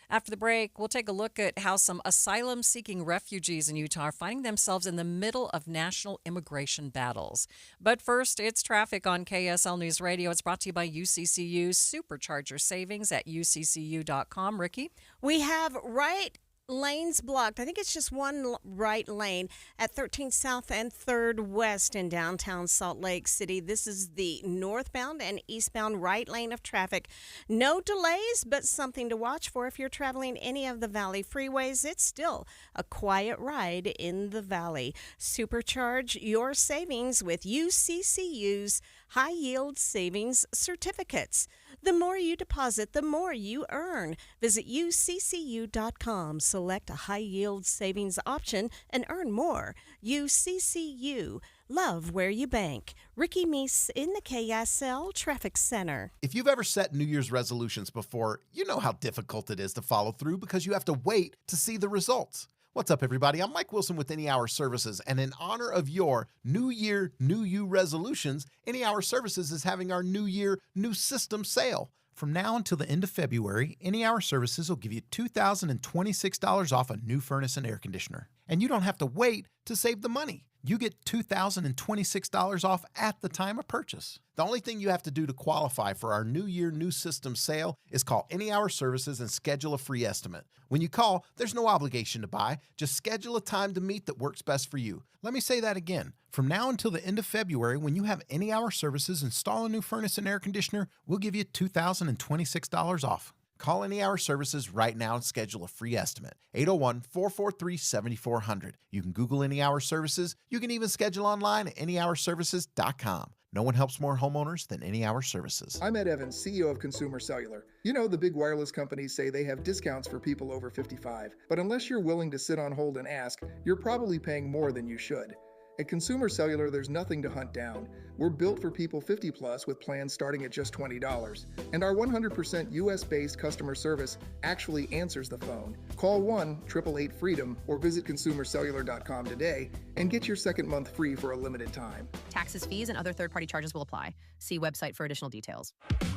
Speaker 3: After the break, we'll take a look at how some asylum-seeking refugees in Utah are finding themselves in the middle of national immigration battles. But first, it's traffic on KSL News Radio. It's brought to you by UCCU. Supercharge your savings at uccu.com. Ricky?
Speaker 6: We have right lanes blocked. I think it's just one right lane at 13th South and 3rd West in downtown Salt Lake City. This is the northbound and eastbound right lane of traffic. No delays, but something to watch for if you're traveling any of the Valley freeways. It's still a quiet ride in the Valley. Supercharge your savings with UCCU's high yield savings certificates. The more you deposit, the more you earn. Visit uccu.com, select a high-yield savings option, and earn more. UCCU. Love where you bank. Ricky Meese in the KSL Traffic Center.
Speaker 7: If you've ever set New Year's resolutions before, you know how difficult it is to follow through because you have to wait to see the results. What's up, everybody? I'm Mike Wilson with Any Hour Services, and in honor of your New Year, New You resolutions, Any Hour Services is having our New Year, New System sale. From now until the end of February, Any Hour Services will give you $2,026 off a new furnace and air conditioner. And you don't have to wait to save the money. You get $2,026 off at the time of purchase. The only thing you have to do to qualify for our New Year, New System sale is call Any Hour Services and schedule a free estimate. When you call, there's no obligation to buy. Just schedule a time to meet that works best for you. Let me say that again. From now until the end of February, when you have Any Hour Services install a new furnace and air conditioner, we'll give you $2,026 off. Call Any Hour Services right now and schedule a free estimate. 801-443-7400. You can Google Any Hour Services. You can even schedule online at anyhourservices.com. No one helps more homeowners than Any Hour Services.
Speaker 8: I'm Ed Evans, CEO of Consumer Cellular. You know, the big wireless companies say they have discounts for people over 55. But unless you're willing to sit on hold and ask, you're probably paying more than you should. At Consumer Cellular, there's nothing to hunt down. We're built for people 50 plus with plans starting at just $20. And our 100% US-based customer service actually answers the phone. Call 1-888-FREEDOM or visit consumercellular.com today and get your second month free for a limited time.
Speaker 9: Taxes, fees, and other third-party charges will apply. See website for additional details.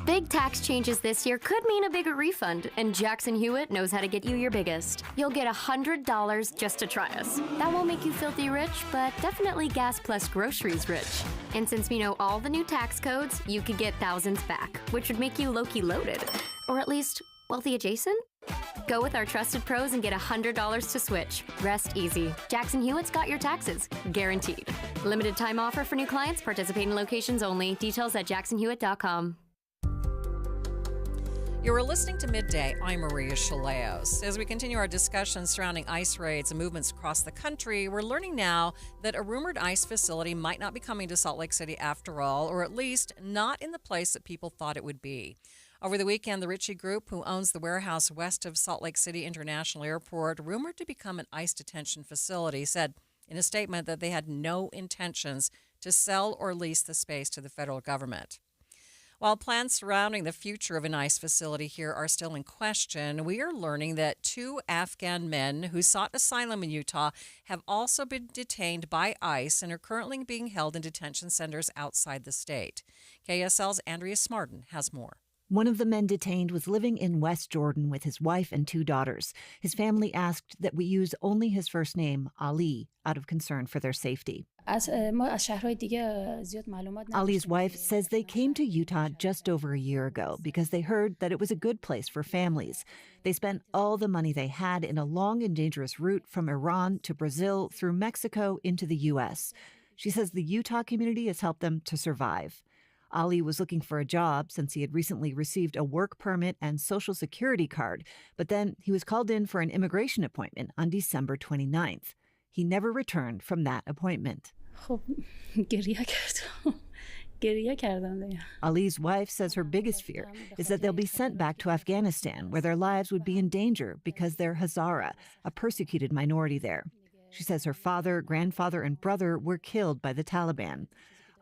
Speaker 4: Big tax changes this year could mean a bigger refund, and Jackson Hewitt knows how to get you your biggest. You'll get $100 just to try us. That won't make you filthy rich, but definitely gas plus groceries rich. And since we know all the new tax codes, you could get thousands back, which would make you low-key loaded. Or at least wealthy adjacent? Go with our trusted pros and get $100 to switch. Rest easy. Jackson Hewitt's got your taxes. Guaranteed. Limited time offer for new clients. Participating locations only. Details at jacksonhewitt.com.
Speaker 3: You are listening to Midday. I'm Maria Shilaos. As we continue our discussion surrounding ICE raids and movements across the country, we're learning now that a rumored ICE facility might not be coming to Salt Lake City after all, or at least not in the place that people thought it would be. Over the weekend, the Ritchie Group, who owns the warehouse west of Salt Lake City International Airport, rumored to become an ICE detention facility, said in a statement that they had no intentions to sell or lease the space to the federal government. While plans surrounding the future of an ICE facility here are still in question, we are learning that 2 Afghan men who sought asylum in Utah have also been detained by ICE and are currently being held in detention centers outside the state. KSL's Andrea Smartin has more.
Speaker 10: One of the men detained was living in West Jordan with his wife and 2 daughters. His family asked that we use only his first name, Ali, out of concern for their safety. Ali's wife says they came to Utah just over a year ago because they heard that it was a good place for families. They spent all the money they had in a long and dangerous route from Iran to Brazil through Mexico into the U.S. She says the Utah community has helped them to survive. Ali was looking for a job since he had recently received a work permit and Social Security card, but then he was called in for an immigration appointment on December 29th. He never returned from that appointment. Ali's wife says her biggest fear is that they'll be sent back to Afghanistan, where their lives would be in danger because they're Hazara, a persecuted minority there. She says her father, grandfather, and brother were killed by the Taliban.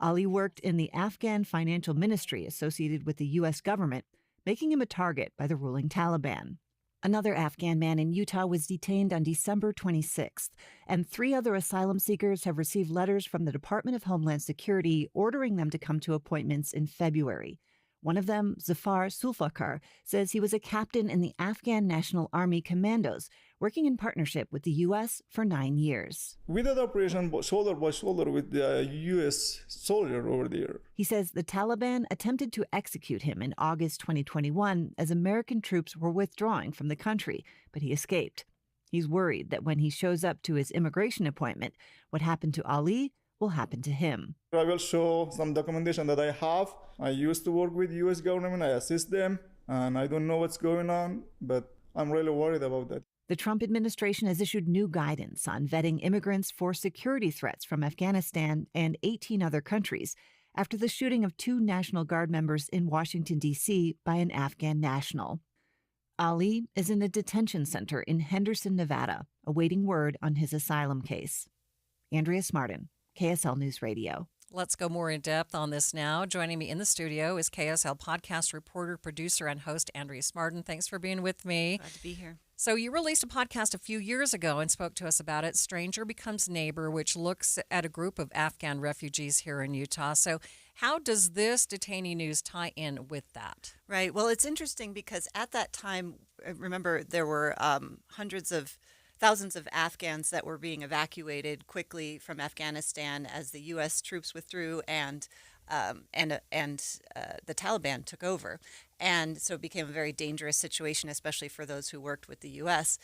Speaker 10: Ali worked in the Afghan financial ministry associated with the U.S. government, making him a target by the ruling Taliban. Another Afghan man in Utah was detained on December 26th, and 3 other asylum seekers have received letters from the Department of Homeland Security ordering them to come to appointments in February. One of them, Zafar Sulfakar, says he was a captain in the Afghan National Army Commandos, working in partnership with the U.S. for 9 years.
Speaker 18: We did operation shoulder by shoulder with the U.S. soldier over there.
Speaker 10: He says the Taliban attempted to execute him in August 2021 as American troops were withdrawing from the country, but he escaped. He's worried that when he shows up to his immigration appointment, what happened to Ali will happen to him.
Speaker 18: I will show some documentation that I have. I used to work with U.S. government. I assist them, and I don't know what's going on, but I'm really worried about that.
Speaker 10: The Trump administration has issued new guidance on vetting immigrants for security threats from Afghanistan and 18 other countries after the shooting of 2 National Guard members in Washington, D.C. by an Afghan national. Ali is in a detention center in Henderson, Nevada, awaiting word on his asylum case. Andrea Smartin, KSL News Radio.
Speaker 3: Let's go more in depth on this now. Joining me in the studio is KSL podcast reporter, producer, and host Andrea Smartin. Thanks for being with me.
Speaker 19: Glad to be here.
Speaker 3: So you released a podcast a few years ago and spoke to us about it, Stranger Becomes Neighbor, which looks at a group of Afghan refugees here in Utah. So how does this detainee news tie in with that?
Speaker 19: Right. Well, it's interesting because at that time, remember, there were thousands of Afghans that were being evacuated quickly from Afghanistan as the U.S. troops withdrew and the Taliban took over. And so it became a very dangerous situation, especially for those who worked with the U.S.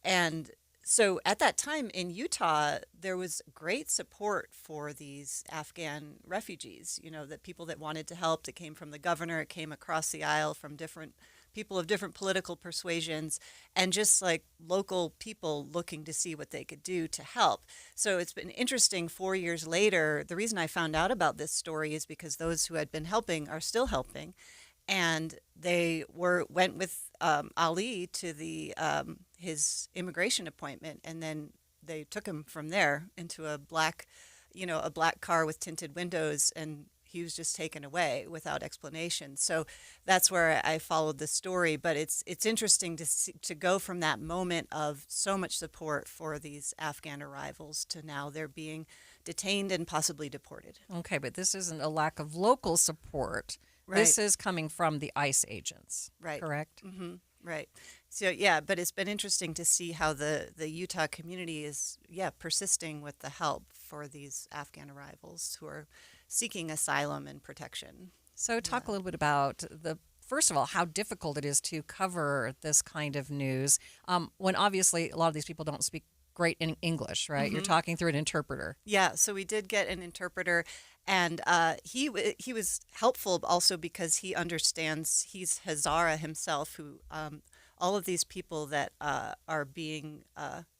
Speaker 19: And so at that time in Utah, there was great support for these Afghan refugees, that people that wanted to help, that came from the governor, it came across the aisle from different people of different political persuasions, and just like local people looking to see what they could do to help. So it's been interesting 4 years later. The reason I found out about this story is because those who had been helping are still helping. And they went with Ali to his immigration appointment, and then they took him from there into a black car with tinted windows, and he was just taken away without explanation. So that's where I followed the story. But it's interesting to go from that moment of so much support for these Afghan arrivals to now they're being detained and possibly deported.
Speaker 3: Okay, but this isn't a lack of local support.
Speaker 19: Right.
Speaker 3: This is coming from the ICE agents,
Speaker 19: right?
Speaker 3: Correct?
Speaker 19: Mm-hmm. Right. So yeah, but it's been interesting to see how the Utah community is persisting with the help for these Afghan arrivals who are seeking asylum and protection.
Speaker 3: So talk a little bit about first of all, how difficult it is to cover this kind of news when obviously a lot of these people don't speak great in English, right?
Speaker 19: Mm-hmm.
Speaker 3: You're talking through an interpreter.
Speaker 19: Yeah, so we did get an interpreter, and he was helpful also because he understands, he's Hazara himself, who all of these people that are being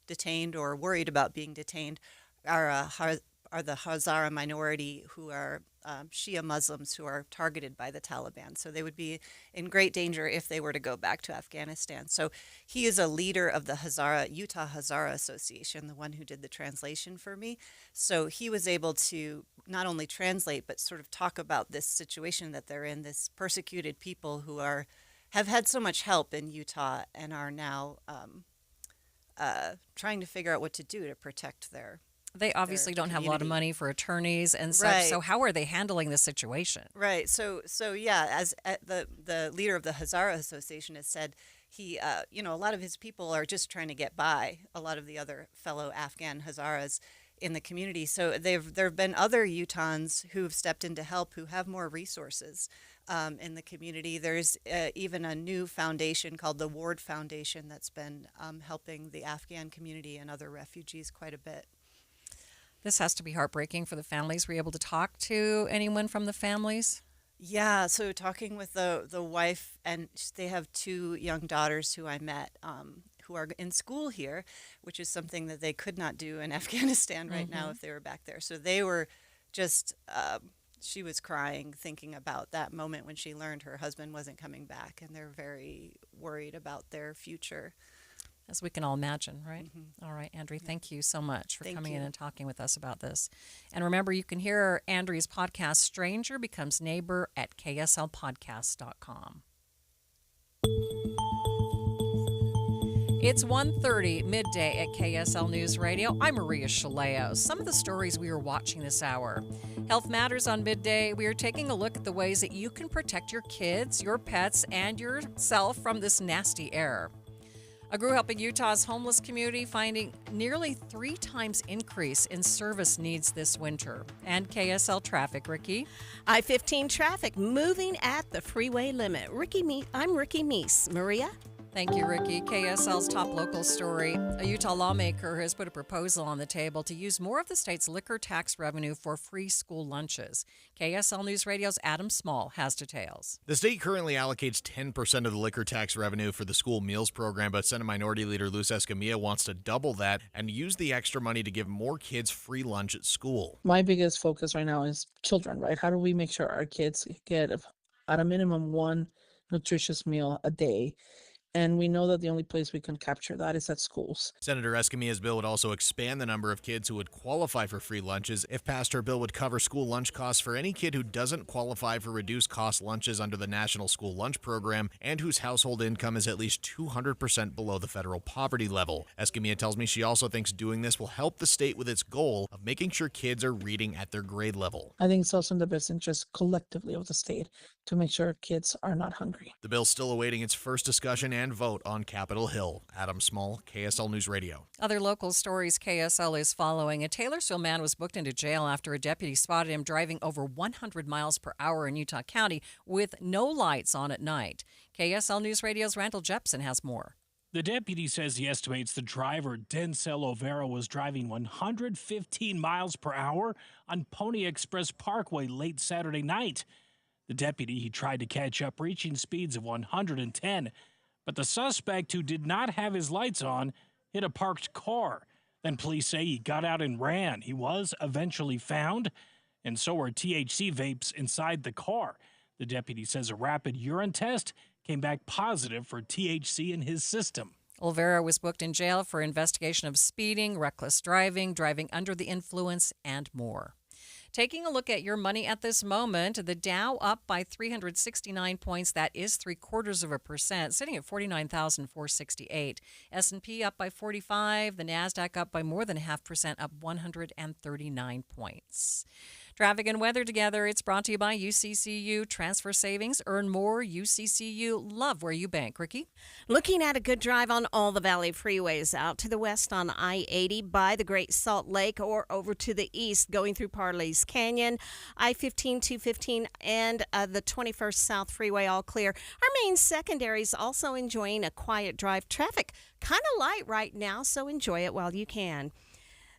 Speaker 19: detained or worried about being detained are the Hazara minority who are Shia Muslims who are targeted by the Taliban. So they would be in great danger if they were to go back to Afghanistan. So he is a leader of the Utah Hazara Association, the one who did the translation for me. So he was able to not only translate, but sort of talk about this situation that they're in, this persecuted people who have had so much help in Utah and are now trying to figure out what to do to protect
Speaker 3: They obviously don't have a lot of money for attorneys and such.
Speaker 19: Right.
Speaker 3: So how are they handling this situation?
Speaker 19: Right. So yeah, as the leader of the Hazara Association has said, he a lot of his people are just trying to get by. A lot of the other fellow Afghan Hazaras in the community. So there have been other Utahns who have stepped in to help, who have more resources in the community. There's even a new foundation called the Ward Foundation that's been helping the Afghan community and other refugees quite a bit.
Speaker 3: This has to be heartbreaking for the families. Were you able to talk to anyone from the families?
Speaker 19: Yeah, so talking with the wife, and they have 2 young daughters who I met who are in school here, which is something that they could not do in Afghanistan right now if they were back there. So they were just, she was crying thinking about that moment when she learned her husband wasn't coming back, and they're very worried about their future.
Speaker 3: As we can all imagine, right? Mm-hmm. All right, Andrea, thank you so much for coming in and talking with us about this. And remember, you can hear Andrea's podcast, Stranger Becomes Neighbor, at kslpodcast.com. It's 1:30 midday at KSL News Radio. I'm Maria Shilaos. Some of the stories we are watching this hour. Health Matters on Midday. We are taking a look at the ways that you can protect your kids, your pets, and yourself from this nasty air. A group helping Utah's homeless community finding nearly 3 times increase in service needs this winter. And KSL traffic, Ricky.
Speaker 6: I-15 traffic moving at the freeway limit. I'm Ricky Meese. Maria?
Speaker 3: Thank you, Ricky. KSL's top local story. A Utah lawmaker has put a proposal on the table to use more of the state's liquor tax revenue for free school lunches. KSL News Radio's Adam Small has details.
Speaker 11: The state currently allocates 10% of the liquor tax revenue for the school meals program, but Senate Minority Leader Luz Escamilla wants to double that and use the extra money to give more kids free lunch at school.
Speaker 16: My biggest focus right now is children, right? How do we make sure our kids get at a minimum 1 nutritious meal a day? And we know that the only place we can capture that is at schools.
Speaker 11: Senator Escamilla's bill would also expand the number of kids who would qualify for free lunches. If passed, her bill would cover school lunch costs for any kid who doesn't qualify for reduced cost lunches under the National School Lunch Program and whose household income is at least 200% below the federal poverty level. Escamilla tells me she also thinks doing this will help the state with its goal of making sure kids are reading at their grade level.
Speaker 16: I think it's also in the best interest collectively of the state to make sure kids are not hungry.
Speaker 11: The bill's still awaiting its first discussion and vote on Capitol Hill. Adam Small, KSL News Radio.
Speaker 3: Other local stories KSL is following. A Taylorsville man was booked into jail after a deputy spotted him driving over 100 miles per hour in Utah County with no lights on at night. KSL News Radio's Randall Jepson has more.
Speaker 20: The deputy says he estimates the driver, Denzel Overa, was driving 115 miles per hour on Pony Express Parkway late Saturday night. The deputy, he tried to catch up, reaching speeds of 110, but the suspect, who did not have his lights on, hit a parked car. Then police say he got out and ran. He was eventually found, and so were THC vapes inside the car. The deputy says a rapid urine test came back positive for THC in his system.
Speaker 3: Olvera was booked in jail for investigation of speeding, reckless driving, driving under the influence, and more. Taking a look at your money at this moment, the Dow up by 369 points. That is 0.75%, sitting at 49,468. S&P up by 45. The Nasdaq up by more than 0.5%, up 139 points. Traffic and weather together. It's brought to you by UCCU. Transfer savings, earn more. UCCU. Love where you bank. Ricky?
Speaker 6: Looking at a good drive on all the Valley freeways, out to the west on I-80 by the Great Salt Lake, or over to the east going through Parley's Canyon, I-15, 215, and the 21st South Freeway all clear. Our main secondary is also enjoying a quiet drive. Traffic kind of light right now, so enjoy it while you can.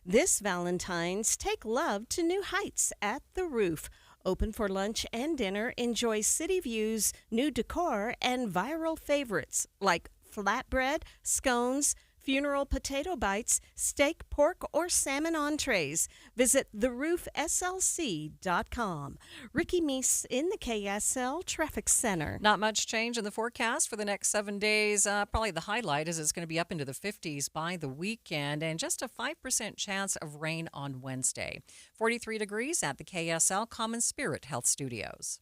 Speaker 6: This Valentine's, take love to new heights at the Roof. Open for lunch and dinner. Enjoy city views, new decor, and viral favorites like flatbread, scones, funeral potato bites, steak, pork, or salmon entrees. Visit theroofslc.com. Ricky Meese in the KSL Traffic Center.
Speaker 3: Not much change in the forecast for the next 7 days. Probably the highlight is it's going to be up into the 50s by the weekend, and just a 5% chance of rain on Wednesday. 43 degrees at the KSL Common Spirit Health Studios.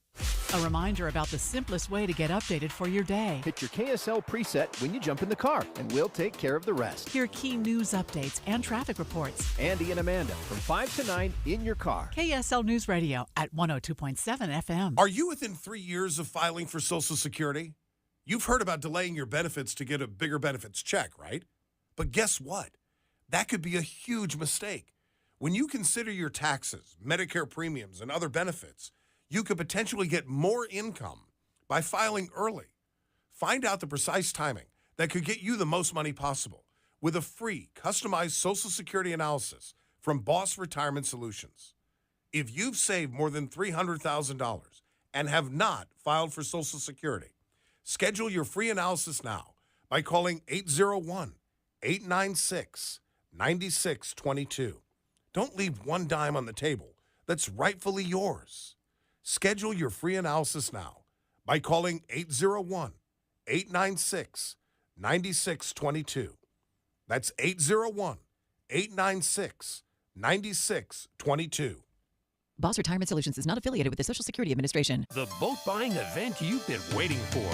Speaker 5: A reminder about the simplest way to get updated for your day.
Speaker 12: Hit your KSL preset when you jump in the car, and we'll take care of the rest.
Speaker 5: Hear key news updates and traffic reports.
Speaker 12: Andy and Amanda from 5 to 9 in your car.
Speaker 5: KSL News Radio at 102.7 FM.
Speaker 21: Are you within 3 years of filing for Social Security? You've heard about delaying your benefits to get a bigger benefits check, right? But guess what? That could be a huge mistake. When you consider your taxes, Medicare premiums, and other benefits, you could potentially get more income by filing early. Find out the precise timing that could get you the most money possible with a free, customized Social Security analysis from Boss Retirement Solutions. If you've saved more than $300,000 and have not filed for Social Security, schedule your free analysis now by calling 801-896-9622. Don't leave one dime on the table that's rightfully yours. Schedule your free analysis now by calling 801-896-9622. That's 801-896-9622.
Speaker 5: Boss Retirement Solutions is not affiliated with the Social Security Administration.
Speaker 22: The boat buying event you've been waiting for.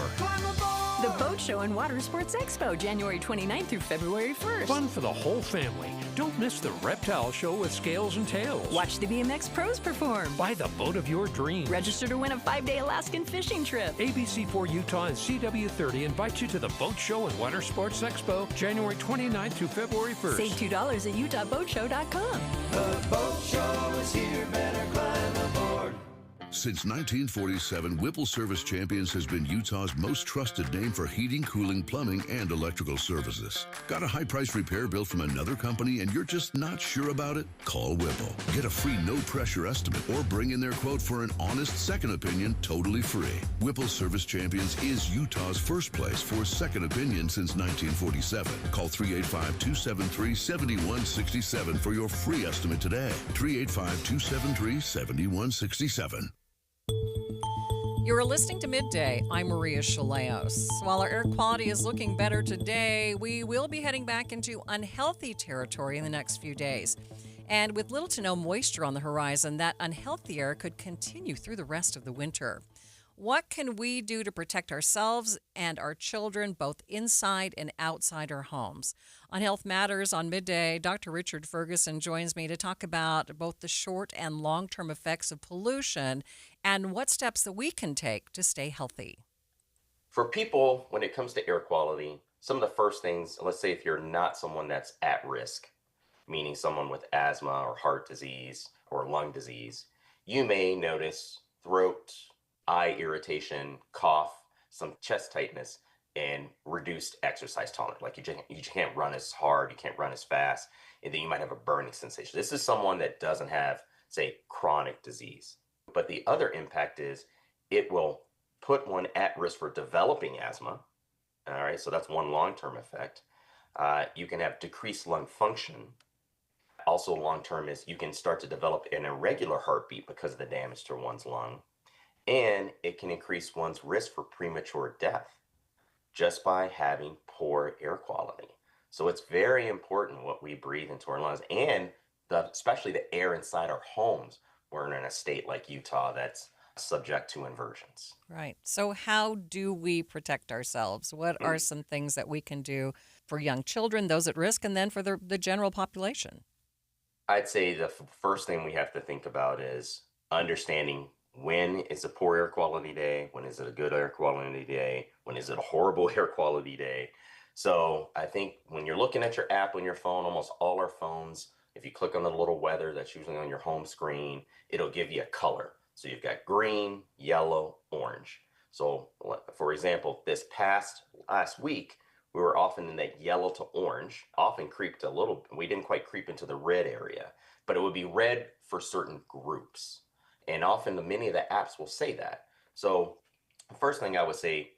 Speaker 23: The Boat Show and Water Sports Expo, January 29th through February 1st.
Speaker 22: Fun for the whole family. Don't miss the reptile show with scales and tails.
Speaker 23: Watch the BMX pros perform.
Speaker 22: Buy the boat of your dreams.
Speaker 23: Register to win a 5-day Alaskan fishing trip.
Speaker 22: ABC4 Utah and CW30 invite you to the Boat Show and Water Sports Expo, January 29th through February 1st.
Speaker 23: Save $2 at UtahBoatShow.com.
Speaker 25: The boat show is here. Better climb aboard.
Speaker 27: Since 1947, Whipple Service Champions has been Utah's most trusted name for heating, cooling, plumbing, and electrical services. Got a high-price repair bill from another company and you're just not sure about it? Call Whipple. Get a free no-pressure estimate or bring in their quote for an honest second opinion totally free. Whipple Service Champions is Utah's first place for second opinion since 1947. Call 385-273-7167 for your free estimate today. 385-273-7167.
Speaker 3: You're listening to Midday. I'm Maria Shilaos. While our air quality is looking better today, we will be heading back into unhealthy territory in the next few days. And with little to no moisture on the horizon, that unhealthy air could continue through the rest of the winter. What can we do to protect ourselves and our children both inside and outside our homes? On Health Matters on Midday, Dr. Richard Ferguson joins me to talk about both the short and long-term effects of pollution and what steps that we can take to stay healthy.
Speaker 28: For people, when it comes to air quality, some of the first things, let's say if you're not someone that's at risk, meaning someone with asthma or heart disease or lung disease, you may notice throat, eye irritation, cough, some chest tightness, and reduced exercise tolerance. Like you can't run as hard, you can't run as fast, and then you might have a burning sensation. This is someone that doesn't have, say, chronic disease. But the other impact is it will put one at risk for developing asthma. All right, so that's one long-term effect. You can have decreased lung function. Also long-term is you can start to develop an irregular heartbeat because of the damage to one's lung. And it can increase one's risk for premature death just by having poor air quality. So it's very important what we breathe into our lungs and especially the air inside our homes. we're in a state like Utah that's subject to inversions.
Speaker 3: Right. So, how do we protect ourselves? What are some things that we can do for young children, those at risk, and then for the general population?
Speaker 28: I'd say the first thing we have to think about is understanding when is a poor air quality day, when is it a good air quality day, when is it a horrible air quality day. So I think when you're looking at your app on your phone, almost all our phones, if you click on the little weather that's usually on your home screen, it'll give you a color. So you've got green, yellow, orange. So for example, this last week, we were often in that yellow to orange, often creeped a little, we didn't quite creep into the red area, but it would be red for certain groups. And often many of the apps will say that. So the first thing I would say,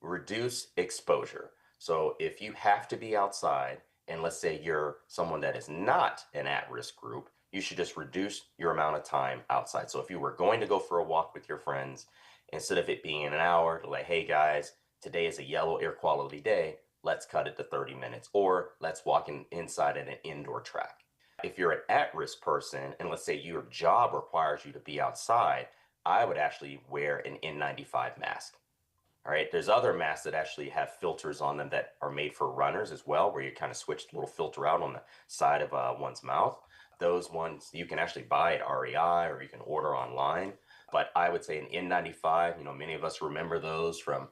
Speaker 28: reduce exposure. So if you have to be outside, and let's say you're someone that is not an at-risk group, you should just reduce your amount of time outside. So if you were going to go for a walk with your friends, instead of it being an hour, like, hey guys, today is a yellow air quality day, let's cut it to 30 minutes, or let's walk inside at an indoor track. If you're an at-risk person, and let's say your job requires you to be outside, I would actually wear an N95 mask. All right, there's other masks that actually have filters on them that are made for runners as well, where you kind of switch the little filter out on the side of one's mouth. Those ones you can actually buy at REI or you can order online. But I would say an N95, many of us remember those from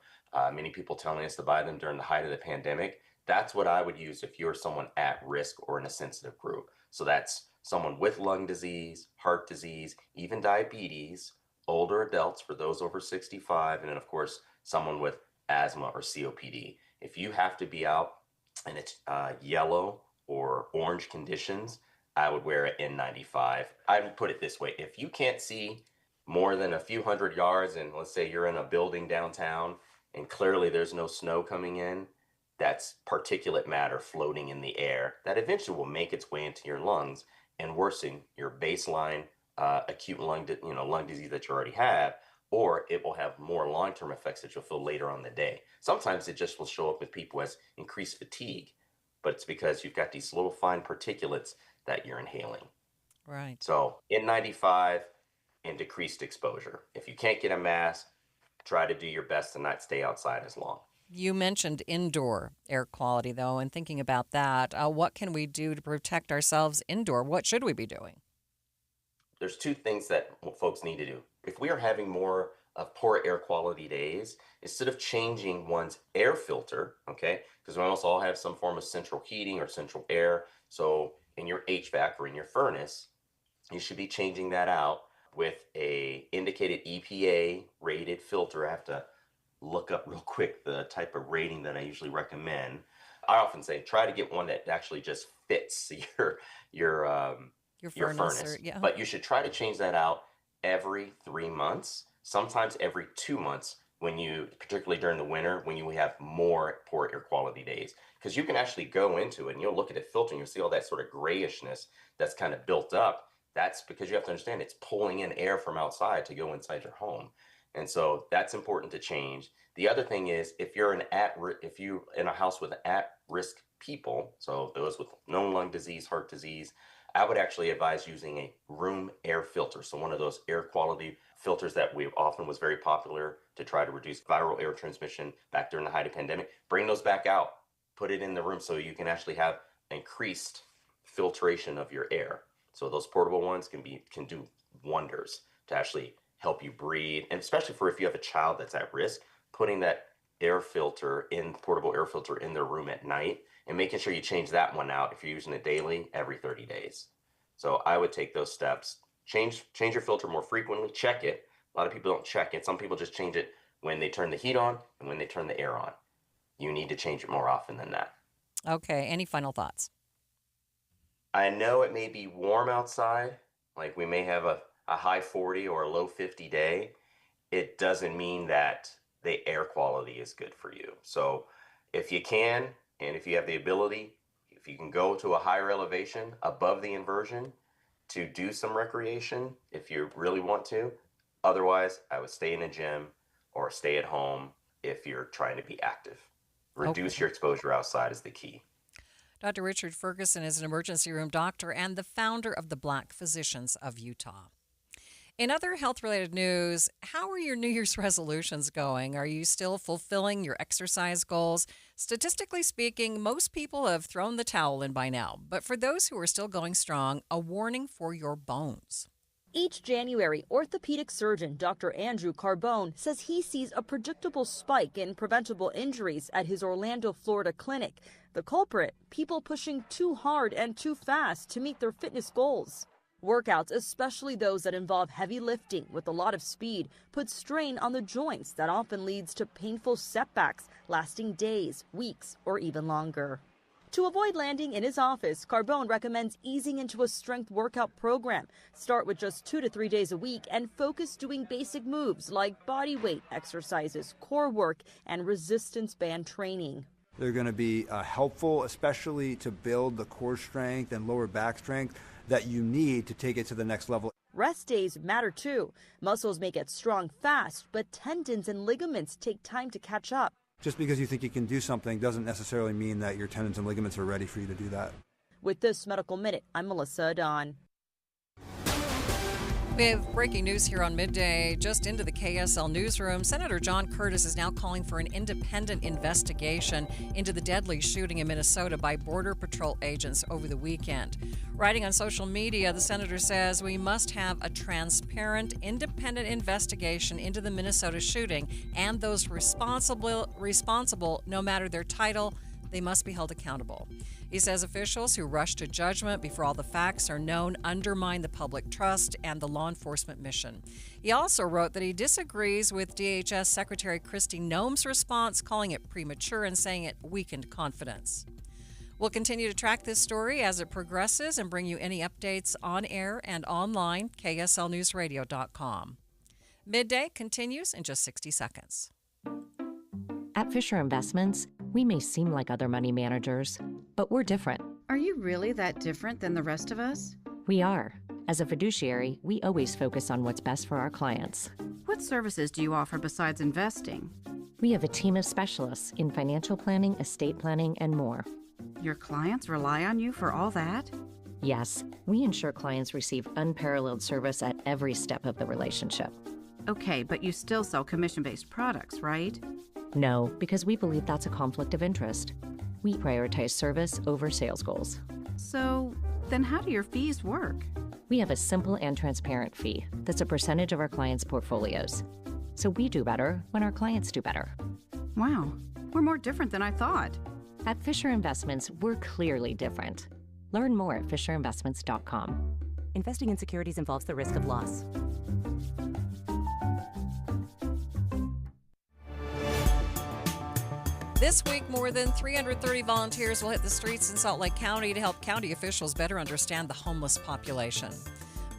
Speaker 28: many people telling us to buy them during the height of the pandemic. That's what I would use if you're someone at risk or in a sensitive group. So that's someone with lung disease, heart disease, even diabetes, older adults for those over 65, and then of course, someone with asthma or COPD. If you have to be out and it's yellow or orange conditions, I would wear an N95. I would put it this way. If you can't see more than a few hundred yards, and let's say you're in a building downtown and clearly there's no snow coming in, that's particulate matter floating in the air that eventually will make its way into your lungs and worsen your baseline acute lung disease that you already have, or it will have more long-term effects that you'll feel later on in the day. Sometimes it just will show up with people as increased fatigue, but it's because you've got these little fine particulates that you're inhaling.
Speaker 3: Right.
Speaker 28: So N95 and decreased exposure. If you can't get a mask, try to do your best to not stay outside as long.
Speaker 3: You mentioned indoor air quality, though, and thinking about that, what can we do to protect ourselves indoor? What should we be doing?
Speaker 28: There's two things that folks need to do. If we are having more of poor air quality days, instead of changing one's air filter, okay, because we almost all have some form of central heating or central air. So in your HVAC or in your furnace, you should be changing that out with a indicated EPA rated filter. I have to look up real quick the type of rating that I usually recommend. I often say try to get one that actually just fits your furnace.
Speaker 3: Yeah.
Speaker 28: But you should try to change that out every 3 months, sometimes every 2 months, particularly during the winter, when you have more poor air quality days. Because you can actually go into it and you'll look at the filter and you'll see all that sort of grayishness that's kind of built up. That's because you have to understand it's pulling in air from outside to go inside your home. And so that's important to change. The other thing is if you're in a house with at-risk people, so those with known lung disease, heart disease, I would actually advise using a room air filter. So one of those air quality filters that often was very popular to try to reduce viral air transmission back during the height of the pandemic. Bring those back out, put it in the room so you can actually have increased filtration of your air. So those portable ones can do wonders to actually help you breathe, and especially for if you have a child that's at risk, putting that portable air filter in their room at night and making sure you change that one out if you're using it daily every 30 days. So I would take those steps. Change your filter more frequently, check it. A lot of people don't check it. Some people just change it when they turn the heat on and when they turn the air on. You need to change it more often than that.
Speaker 3: Okay, any final thoughts?
Speaker 28: I know it may be warm outside, like we may have a high 40 or a low 50 day. It doesn't mean that the air quality is good for you. So if you can, and if you have the ability, if you can go to a higher elevation above the inversion to do some recreation, if you really want to. Otherwise, I would stay in a gym or stay at home if you're trying to be active. Reduce your exposure outside is the key.
Speaker 3: Dr. Richard Ferguson is an emergency room doctor and the founder of the Black Physicians of Utah. In other health related news, how are your New Year's resolutions going? Are you still fulfilling your exercise goals? Statistically speaking, most people have thrown the towel in by now. But for those who are still going strong, a warning for your bones.
Speaker 1: Each January, orthopedic surgeon Dr. Andrew Carbone says he sees a predictable spike in preventable injuries at his Orlando, Florida clinic. The culprit, people pushing too hard and too fast to meet their fitness goals. Workouts, especially those that involve heavy lifting with a lot of speed, put strain on the joints that often leads to painful setbacks lasting days, weeks, or even longer. To avoid landing in his office, Carbone recommends easing into a strength workout program. Start with just 2 to 3 days a week and focus doing basic moves like body weight exercises, core work, and resistance band training.
Speaker 2: They're going to be helpful, especially to build the core strength and lower back strength that you need to take it to the next level.
Speaker 1: Rest days matter too. Muscles may get strong fast, but tendons and ligaments take time to catch up.
Speaker 2: Just because you think you can do something doesn't necessarily mean that your tendons and ligaments are ready for you to do that.
Speaker 1: With this Medical Minute, I'm Melissa Adon.
Speaker 3: We have breaking news here on Midday. Just into the KSL newsroom, Senator John Curtis is now calling for an independent investigation into the deadly shooting in Minnesota by Border Patrol agents over the weekend. Writing on social media, the senator says we must have a transparent, independent investigation into the Minnesota shooting, and those responsible, no matter their title, they must be held accountable. He says officials who rush to judgment before all the facts are known undermine the public trust and the law enforcement mission. He also wrote that he disagrees with DHS Secretary Kristi Noem's response, calling it premature and saying it weakened confidence. We'll continue to track this story as it progresses and bring you any updates on air and online, kslnewsradio.com. Midday continues in just 60 seconds.
Speaker 13: At Fisher Investments, we may seem like other money managers, but we're different.
Speaker 14: Are you really that different than the rest of us?
Speaker 13: We are. As a fiduciary, we always focus on what's best for our clients.
Speaker 14: What services do you offer besides investing?
Speaker 13: We have a team of specialists in financial planning, estate planning, and more.
Speaker 14: Your clients rely on you for all that?
Speaker 13: Yes, we ensure clients receive unparalleled service at every step of the relationship.
Speaker 14: Okay, but you still sell commission-based products, right?
Speaker 13: No, because we believe that's a conflict of interest. We prioritize service over sales goals.
Speaker 14: So, then how do your fees work?
Speaker 13: We have a simple and transparent fee that's a percentage of our clients' portfolios. So we do better when our clients do better.
Speaker 14: Wow, we're more different than I thought.
Speaker 13: At Fisher Investments, we're clearly different. Learn more at fisherinvestments.com.
Speaker 15: Investing in securities involves the risk of loss.
Speaker 3: This week, more than 330 volunteers will hit the streets in Salt Lake County to help county officials better understand the homeless population.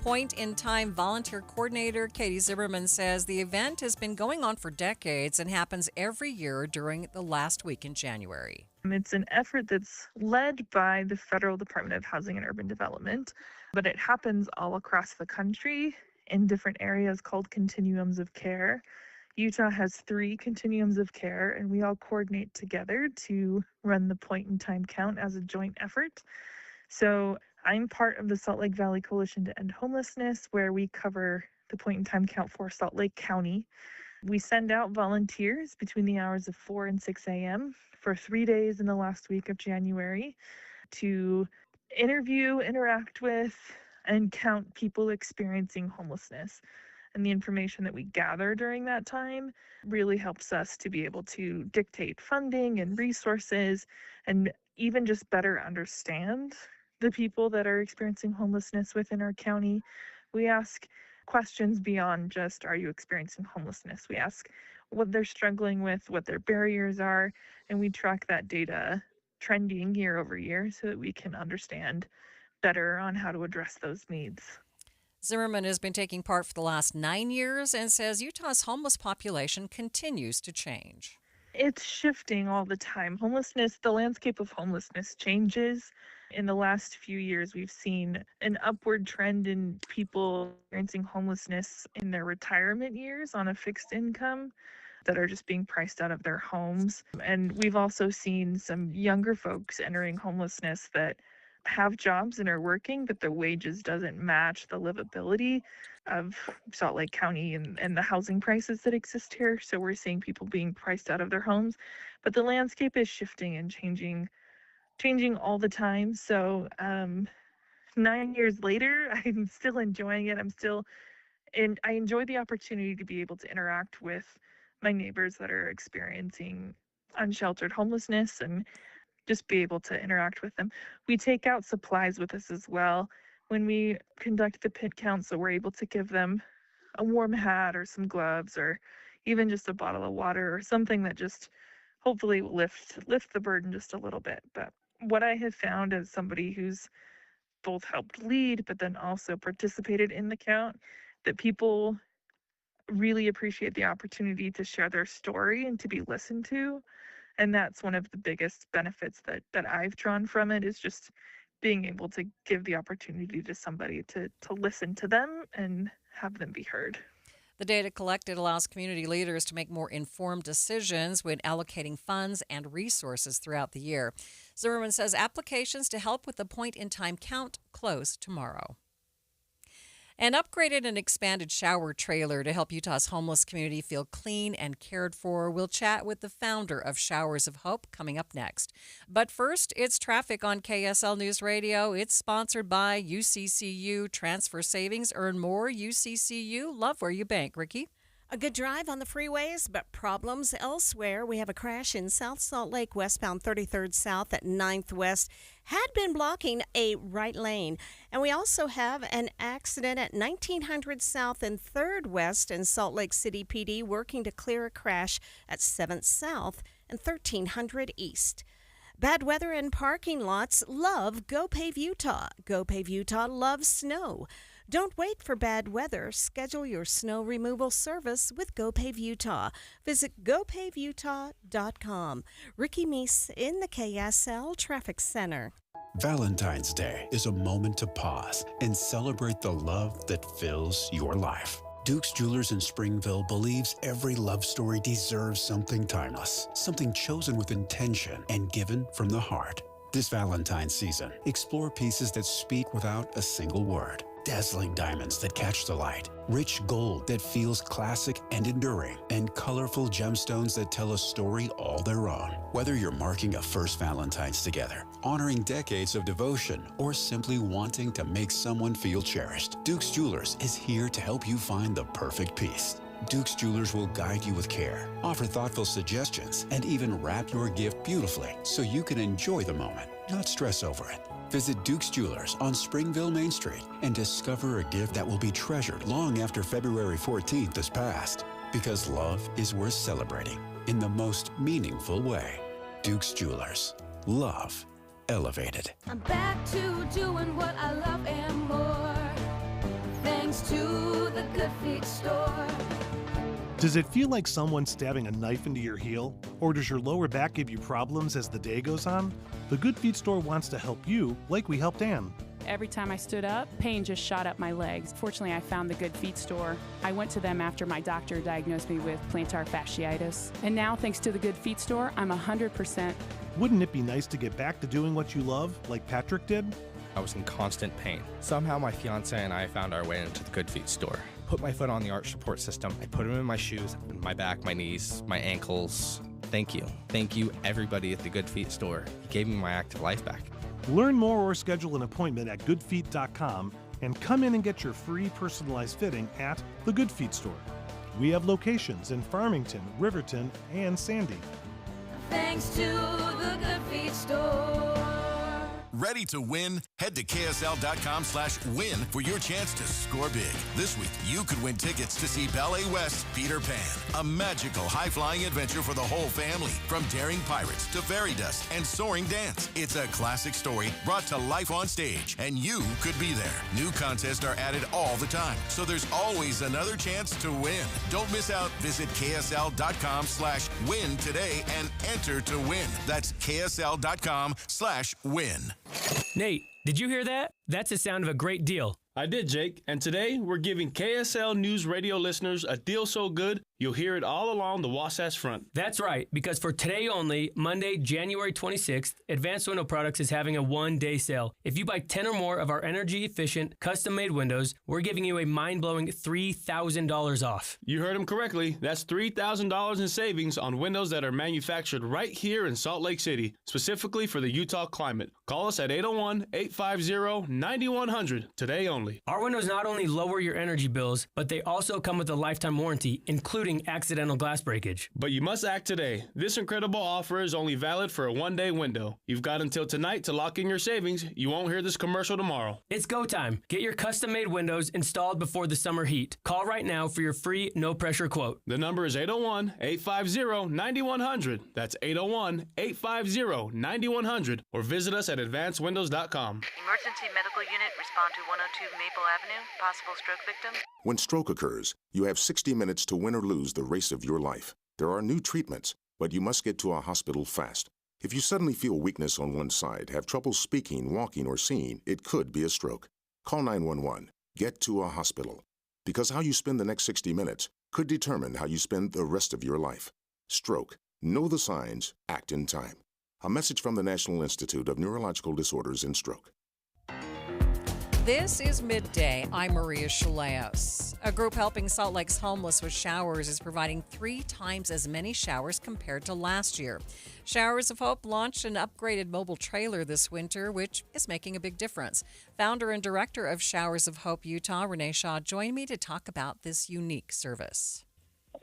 Speaker 3: Point-in-time volunteer coordinator Katie Zimmerman says the event has been going on for decades and happens every year during the last week in January.
Speaker 17: It's an effort that's led by the Federal Department of Housing and Urban Development, but it happens all across the country in different areas called continuums of care. Utah has 3 continuums of care, and we all coordinate together to run the point-in-time count as a joint effort. So I'm part of the Salt Lake Valley Coalition to End Homelessness, where we cover the point-in-time count for Salt Lake County. We send out volunteers between the hours of 4 and 6 a.m. for 3 days in the last week of January to interview, interact with, and count people experiencing homelessness. And the information that we gather during that time really helps us to be able to dictate funding and resources and even just better understand the people that are experiencing homelessness within our county. We ask questions beyond just, are you experiencing homelessness? We ask what they're struggling with, what their barriers are, and we track that data trending year over year so that we can understand better on how to address those needs.
Speaker 3: Zimmerman has been taking part for the last 9 years and says Utah's homeless population continues to change.
Speaker 17: It's shifting all the time. Homelessness, the landscape of homelessness changes. In the last few years, we've seen an upward trend in people experiencing homelessness in their retirement years on a fixed income that are just being priced out of their homes. And we've also seen some younger folks entering homelessness that have jobs and are working, but the wages doesn't match the livability of Salt Lake County and the housing prices that exist here. So we're seeing people being priced out of their homes, but the landscape is shifting and changing all the time. So 9 years later, I'm still enjoying it. And I enjoy the opportunity to be able to interact with my neighbors that are experiencing unsheltered homelessness and just be able to interact with them. We take out supplies with us as well when we conduct the pit count, so we're able to give them a warm hat or some gloves or even just a bottle of water or something that just hopefully will lift the burden just a little bit. But what I have found as somebody who's both helped lead but then also participated in the count, that people really appreciate the opportunity to share their story and to be listened to. And that's one of the biggest benefits that I've drawn from it, is just being able to give the opportunity to somebody to listen to them and have them be heard.
Speaker 3: The data collected allows community leaders to make more informed decisions when allocating funds and resources throughout the year. Zimmerman says applications to help with the point-in-time count close tomorrow. An upgraded and expanded shower trailer to help Utah's homeless community feel clean and cared for. We'll chat with the founder of Showers of Hope coming up next. But first, it's traffic on KSL News Radio. It's sponsored by UCCU Transfer Savings. Earn more, UCCU. Love where you bank. Ricky?
Speaker 6: A good drive on the freeways, but problems elsewhere. We have a crash in South Salt Lake, westbound 33rd South at 9th West. Had been blocking a right lane. And we also have an accident at 1900 South and 3rd West in Salt Lake City PD, working to clear a crash at 7th South and 1300 East. Bad weather and parking lots love GoPave Utah. GoPave Utah loves snow. Don't wait for bad weather. Schedule your snow removal service with GoPave Utah. Visit GoPaveUtah.com. Ricky Meese in the KSL Traffic Center.
Speaker 4: Valentine's Day is a moment to pause and celebrate the love that fills your life. Duke's Jewelers in Springville believes every love story deserves something timeless, something chosen with intention and given from the heart. This Valentine's season, explore pieces that speak without a single word. Dazzling diamonds that catch the light, rich gold that feels classic and enduring, and colorful gemstones that tell a story all their own. Whether you're marking a first Valentine's together, honoring decades of devotion, or simply wanting to make someone feel cherished, Duke's Jewelers is here to help you find the perfect piece. Duke's Jewelers will guide you with care, offer thoughtful suggestions, and even wrap your gift beautifully so you can enjoy the moment, not stress over it. Visit Duke's Jewelers on Springville Main Street and discover a gift that will be treasured long after February 14th is passed. Because love is worth celebrating in the most meaningful way. Duke's Jewelers. Love elevated.
Speaker 25: I'm back to doing what I love and more, thanks to the Good Feet store.
Speaker 7: Does it feel like someone's stabbing a knife into your heel? Or does your lower back give you problems as the day goes on? The Good Feet store wants to help you like we helped Ann.
Speaker 8: Every time I stood up, pain just shot up my legs. Fortunately, I found the Good Feet store. I went to them after my doctor diagnosed me with plantar fasciitis. And now, thanks to the Good Feet store, I'm 100%.
Speaker 7: Wouldn't it be nice to get back to doing what you love, like Patrick did?
Speaker 9: I was in constant pain. Somehow my fiance and I found our way into the Good Feet store. Put my foot on the arch support system. I put them in my shoes, my back, my knees, my ankles. Thank you. Thank you, everybody at the Good Feet store. You gave me my active life back.
Speaker 7: Learn more or schedule an appointment at goodfeet.com and come in and get your free personalized fitting at the Good Feet store. We have locations in Farmington, Riverton, and Sandy.
Speaker 25: Thanks to the Good Feet store.
Speaker 10: Ready to win? Head to KSL.com/win for your chance to score big. This week, you could win tickets to see Ballet West's Peter Pan, a magical high-flying adventure for the whole family. From daring pirates to fairy dust and soaring dance, it's a classic story brought to life on stage, and you could be there. New contests are added all the time, so there's always another chance to win. Don't miss out. Visit KSL.com/win today and enter to win. That's KSL.com/win.
Speaker 18: Nate, did you hear that? That's the sound of a great deal.
Speaker 24: I did, Jake. And today, we're giving KSL News Radio listeners a deal so good,
Speaker 22: You'll hear it all along the Wasatch Front.
Speaker 18: That's right, because for today only, Monday, January 26th, Advanced Window Products is having a one-day sale. If you buy 10 or more of our energy-efficient, custom-made windows, we're giving you a mind-blowing $3,000 off.
Speaker 22: You heard him correctly. That's $3,000 in savings on windows that are manufactured right here in Salt Lake City, specifically for the Utah climate. Call us at 801-850-9100 today only.
Speaker 18: Our windows not only lower your energy bills, but they also come with a lifetime warranty, including accidental glass breakage.
Speaker 22: But you must act today. This incredible offer is only valid for a one-day window. You've got until tonight to lock in your savings. You won't hear this commercial tomorrow.
Speaker 18: It's go time. Get your custom-made windows installed before the summer heat. Call right now for your free, no-pressure quote.
Speaker 22: The number is 801-850-9100. That's 801-850-9100. Or visit us at advancedwindows.com.
Speaker 11: Emergency medical unit, respond to 102 Maple Avenue. Possible stroke victim.
Speaker 12: When stroke occurs, you have 60 minutes to win or lose the race of your life. There are new treatments, but you must get to a hospital fast. If you suddenly feel weakness on one side, have trouble speaking, walking, or seeing, it could be a stroke. Call 911. Get to a hospital. Because how you spend the next 60 minutes could determine how you spend the rest of your life. Stroke. Know the signs. Act in time. A message from the National Institute of Neurological Disorders and Stroke.
Speaker 3: This is Midday. I'm Maria Shilaos. A group helping Salt Lake's homeless with showers is providing 3 times as many showers compared to last year. Showers of Hope launched an upgraded mobile trailer this winter, which is making a big difference. Founder and director of Showers of Hope Utah, Renee Shaw, joined me to talk about this unique service.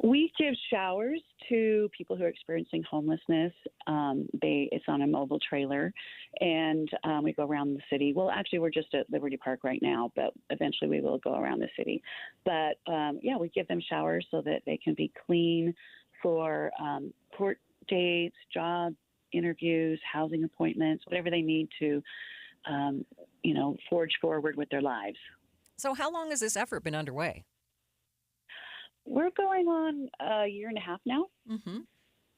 Speaker 16: We give showers to people who are experiencing homelessness. It's on a mobile trailer, and we go around the city. Well, actually, we're just at Liberty Park right now, but eventually we will go around the city. But, we give them showers so that they can be clean for court dates, job interviews, housing appointments, whatever they need to, forge forward with their lives.
Speaker 3: So how long has this effort been underway?
Speaker 16: We're going on a year and a half now.
Speaker 3: Mm-hmm.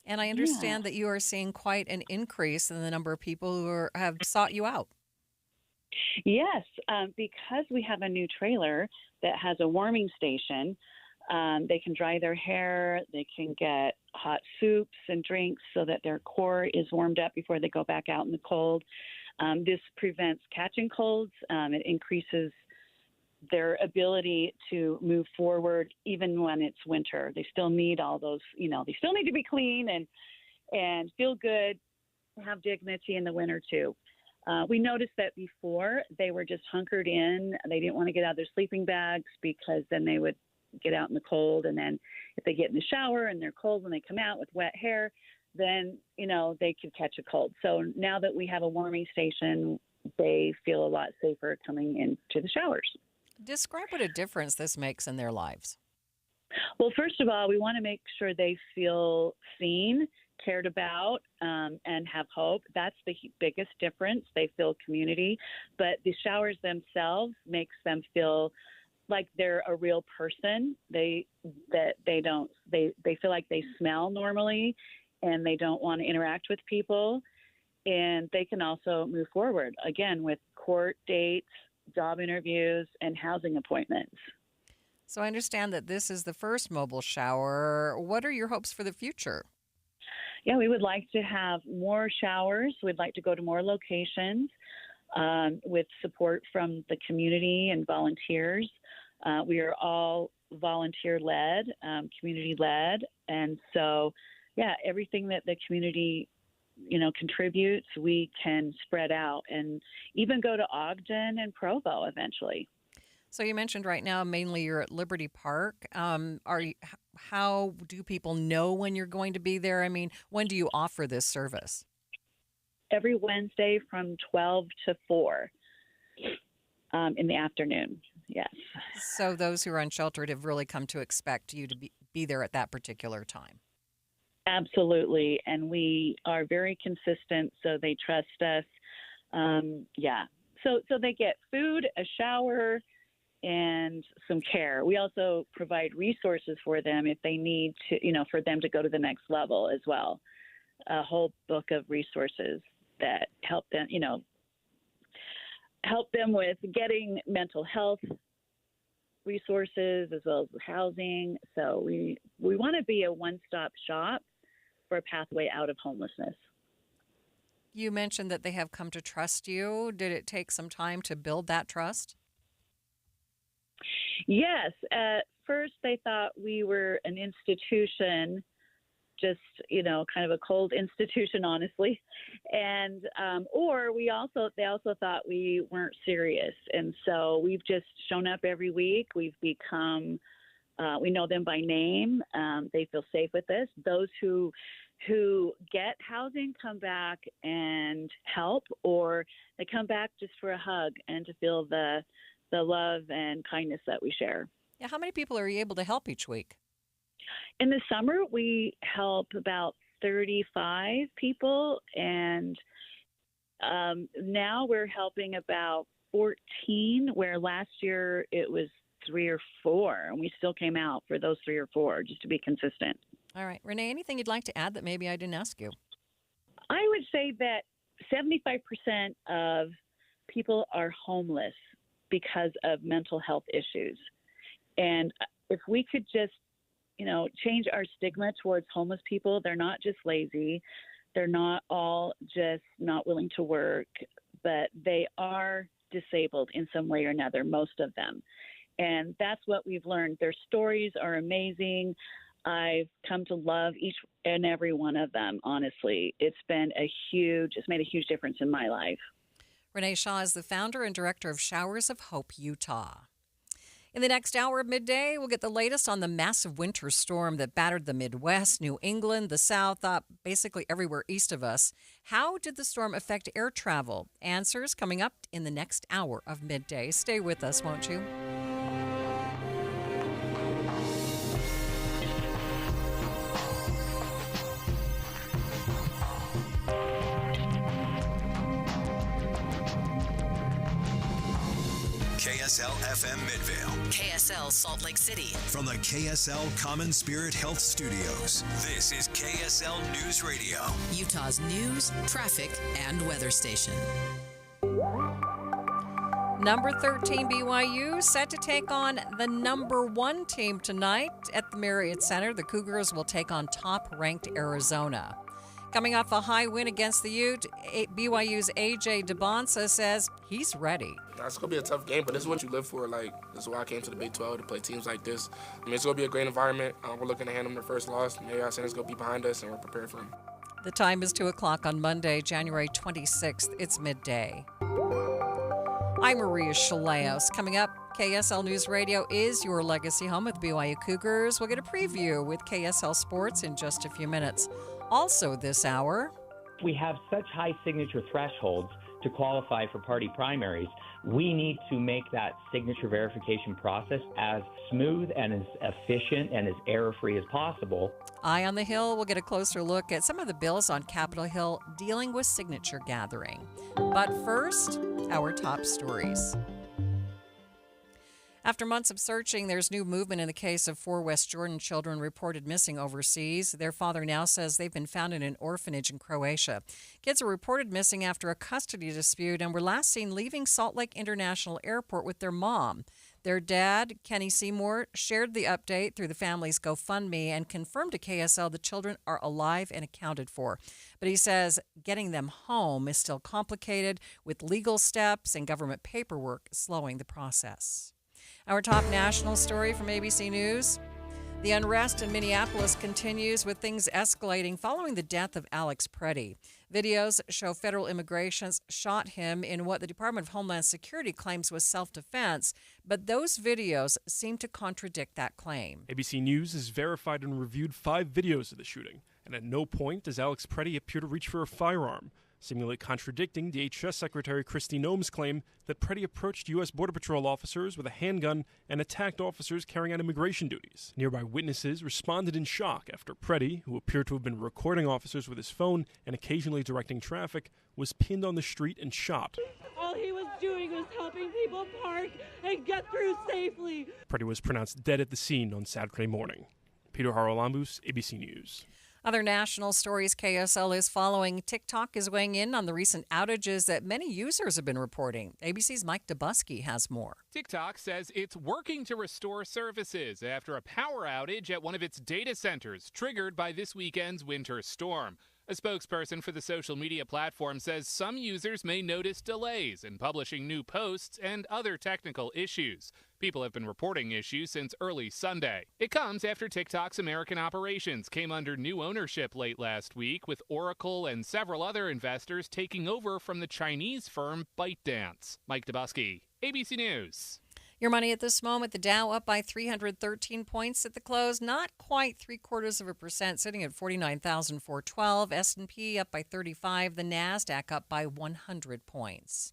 Speaker 3: And I understand that you are seeing quite an increase in the number of people who have sought you out.
Speaker 16: Yes, because we have a new trailer that has a warming station, they can dry their hair, they can get hot soups and drinks so that their core is warmed up before they go back out in the cold. This prevents catching colds. It increases their ability to move forward even when it's winter. They still need all those, they still need to be clean and feel good, have dignity in the winter too. We noticed that before they were just hunkered in. They didn't want to get out of their sleeping bags because then they would get out in the cold. And then if they get in the shower and they're cold when they come out with wet hair, then, they could catch a cold. So now that we have a warming station, they feel a lot safer coming into the showers.
Speaker 3: Describe what a difference this makes in their lives.
Speaker 16: Well, first of all, we want to make sure they feel seen, cared about, and have hope. That's the biggest difference. They feel community, but the showers themselves makes them feel like they're a real person. They feel like they smell normally, and they don't want to interact with people, and they can also move forward again with court dates, job interviews, and housing appointments.
Speaker 3: So I understand that this is the first mobile shower. What are your hopes for the future?
Speaker 16: Yeah, we would like to have more showers. We'd like to go to more locations with support from the community and volunteers. We are all volunteer-led, community-led. And so, everything that the community contributes, we can spread out and even go to Ogden and Provo eventually.
Speaker 3: So you mentioned right now mainly you're at Liberty Park. How do people know when you're going to be there? I mean, when do you offer this service?
Speaker 16: Every Wednesday from 12 to 4 in the afternoon, yes.
Speaker 3: So those who are unsheltered have really come to expect you to be there at that particular time.
Speaker 16: Absolutely, and we are very consistent, so they trust us. So they get food, a shower, and some care. We also provide resources for them if they need to, for them to go to the next level as well. A whole book of resources that help them with getting mental health resources as well as housing. So we want to be a one-stop shop for a pathway out of homelessness.
Speaker 3: You mentioned that they have come to trust you. Did it take some time to build that trust?
Speaker 16: Yes. At first, they thought we were an institution, just, kind of a cold institution, honestly. And, they also thought we weren't serious. And so we've just shown up every week. We've become, we know them by name. They feel safe with us. Those who get housing come back and help, or they come back just for a hug and to feel the love and kindness that we share.
Speaker 3: Yeah, how many people are you able to help each week?
Speaker 16: In the summer, we help about 35 people, and now we're helping about 14, where last year it was 3 or 4, and we still came out for those 3 or 4 just to be consistent.
Speaker 3: All right. Renee, anything you'd like to add that maybe I didn't ask you?
Speaker 16: I would say that 75% of people are homeless because of mental health issues. And if we could just, change our stigma towards homeless people, they're not just lazy. They're not all just not willing to work, but they are disabled in some way or another, most of them. And that's what we've learned. Their stories are amazing. I've come to love each and every one of them, honestly. It's made a huge difference in my life.
Speaker 3: Renee Shaw is the founder and director of Showers of Hope, Utah. In the next hour of Midday, we'll get the latest on the massive winter storm that battered the Midwest, New England, the South, basically everywhere east of us. How did the storm affect air travel? Answers coming up in the next hour of Midday. Stay with us, won't you?
Speaker 5: KSL FM Midvale.
Speaker 19: KSL Salt Lake City.
Speaker 5: From the KSL Common Spirit Health Studios, this is KSL News Radio.
Speaker 19: Utah's news, traffic, and weather station.
Speaker 3: Number 13 BYU set to take on the number 1 team tonight at the Marriott Center. The Cougars will take on top-ranked Arizona. Coming off a high win against the Ute, BYU's A.J. DeBonsa says he's ready.
Speaker 20: It's going to be a tough game, but this is what you live for. This is why I came to the Big 12, to play teams like this. It's going to be a great environment. We're looking to hand them their first loss. Marriott Center's going to be behind us, and we're prepared for them.
Speaker 3: The time is 2 o'clock on Monday, January 26th. It's midday. I'm Maria Shilaos. Coming up, KSL News Radio is your legacy home with BYU Cougars. We'll get a preview with KSL Sports in just a few minutes. Also this hour,
Speaker 21: we have such high signature thresholds to qualify for party primaries. We need to make that signature verification process as smooth and as efficient and as error-free as possible.
Speaker 3: Eye on the Hill will get a closer look at some of the bills on Capitol Hill dealing with signature gathering. But first, our top stories. After months of searching, there's new movement in the case of 4 West Jordan children reported missing overseas. Their father now says they've been found in an orphanage in Croatia. Kids were reported missing after a custody dispute and were last seen leaving Salt Lake International Airport with their mom. Their dad, Kenny Seymour, shared the update through the family's GoFundMe and confirmed to KSL the children are alive and accounted for. But he says getting them home is still complicated, with legal steps and government paperwork slowing the process. Our top national story from ABC News. The unrest in Minneapolis continues, with things escalating following the death of Alex Preddy. Videos show federal immigration shot him in what the Department of Homeland Security claims was self-defense, but those videos seem to contradict that claim.
Speaker 23: ABC News has verified and reviewed 5 videos of the shooting, and at no point does Alex Preddy appear to reach for a firearm, seemingly contradicting DHS Secretary Kristi Noem's claim that Preddy approached U.S. Border Patrol officers with a handgun and attacked officers carrying out immigration duties. Nearby witnesses responded in shock after Preddy, who appeared to have been recording officers with his phone and occasionally directing traffic, was pinned on the street and shot.
Speaker 24: All he was doing was helping people park and get through safely.
Speaker 23: Preddy was pronounced dead at the scene on Saturday morning. Peter Haralambous, ABC News.
Speaker 3: Other national stories KSL is following. TikTok is weighing in on the recent outages that many users have been reporting. ABC's Mike Dubusky has more.
Speaker 1: TikTok says it's working to restore services after a power outage at one of its data centers triggered by this weekend's winter storm. A spokesperson for the social media platform says some users may notice delays in publishing new posts and other technical issues. People have been reporting issues since early Sunday. It comes after TikTok's American operations came under new ownership late last week, with Oracle and several other investors taking over from the Chinese firm ByteDance. Mike Dubusky, ABC News.
Speaker 3: Your money at this moment, the Dow up by 313 points at the close, not quite 0.75%, sitting at 49,412. S&P up by 35, the NASDAQ up by 100 points.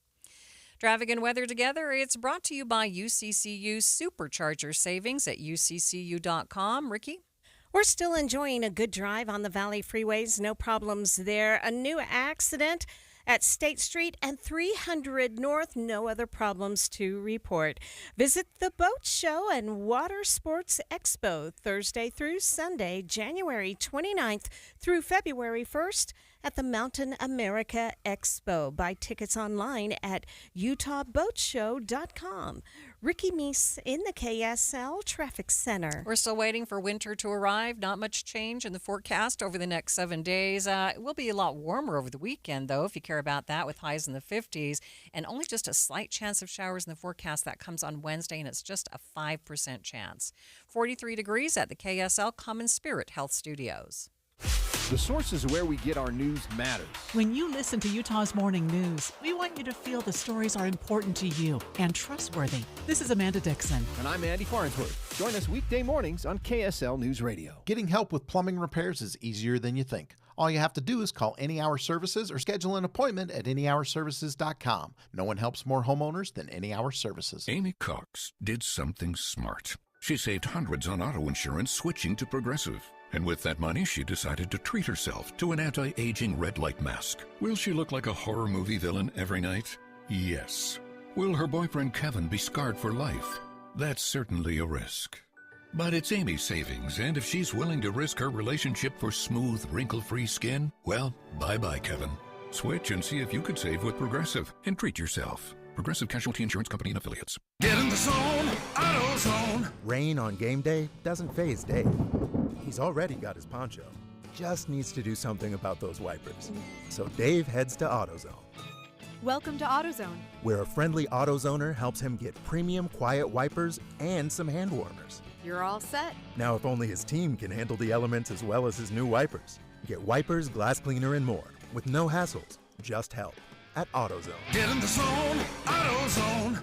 Speaker 3: Traffic and weather together, it's brought to you by UCCU Supercharger Savings at uccu.com. Ricky?
Speaker 6: We're still enjoying a good drive on the Valley freeways. No problems there. A new accident at State Street and 300 North. No other problems to report. Visit the Boat Show and Water Sports Expo Thursday through Sunday, January 29th through February 1st at the Mountain America Expo. Buy tickets online at utahboatshow.com. Ricky Meese in the KSL Traffic Center.
Speaker 3: We're still waiting for winter to arrive. Not much change in the forecast over the next 7 days. It will be a lot warmer over the weekend, though, if you care about that, with highs in the 50s. And only just a slight chance of showers in the forecast. That comes on Wednesday, and it's just a 5% chance. 43 degrees at the KSL Common Spirit Health Studios.
Speaker 2: The sources where we get our news matters.
Speaker 13: When you listen to Utah's Morning News, we want you to feel the stories are important to you and trustworthy. This is Amanda Dixon.
Speaker 2: And I'm Andy Farnsworth. Join us weekday mornings on KSL News Radio.
Speaker 14: Getting help with plumbing repairs is easier than you think. All you have to do is call Any Hour Services or schedule an appointment at anyhourservices.com. No one helps more homeowners than Any Hour Services.
Speaker 15: Amy Cox did something smart. She saved hundreds on auto insurance switching to Progressive. And with that money, she decided to treat herself to an anti-aging red light mask. Will she look like a horror movie villain every night? Yes. Will her boyfriend Kevin be scarred for life? That's certainly a risk. But it's Amy's savings, and if she's willing to risk her relationship for smooth, wrinkle-free skin, well, bye-bye, Kevin. Switch and see if you could save with Progressive and treat yourself. Progressive Casualty Insurance Company and Affiliates.
Speaker 26: Get in the zone, AutoZone.
Speaker 27: Rain on game day doesn't faze Dave. He's already got his poncho. Just needs to do something about those wipers. So Dave heads to AutoZone.
Speaker 28: Welcome to AutoZone,
Speaker 27: where a friendly AutoZoner helps him get premium quiet wipers and some hand warmers.
Speaker 28: You're all set.
Speaker 27: Now, if only his team can handle the elements as well as his new wipers. Get wipers, glass cleaner, and more with no hassles, just help at AutoZone.
Speaker 26: Get in the zone, AutoZone.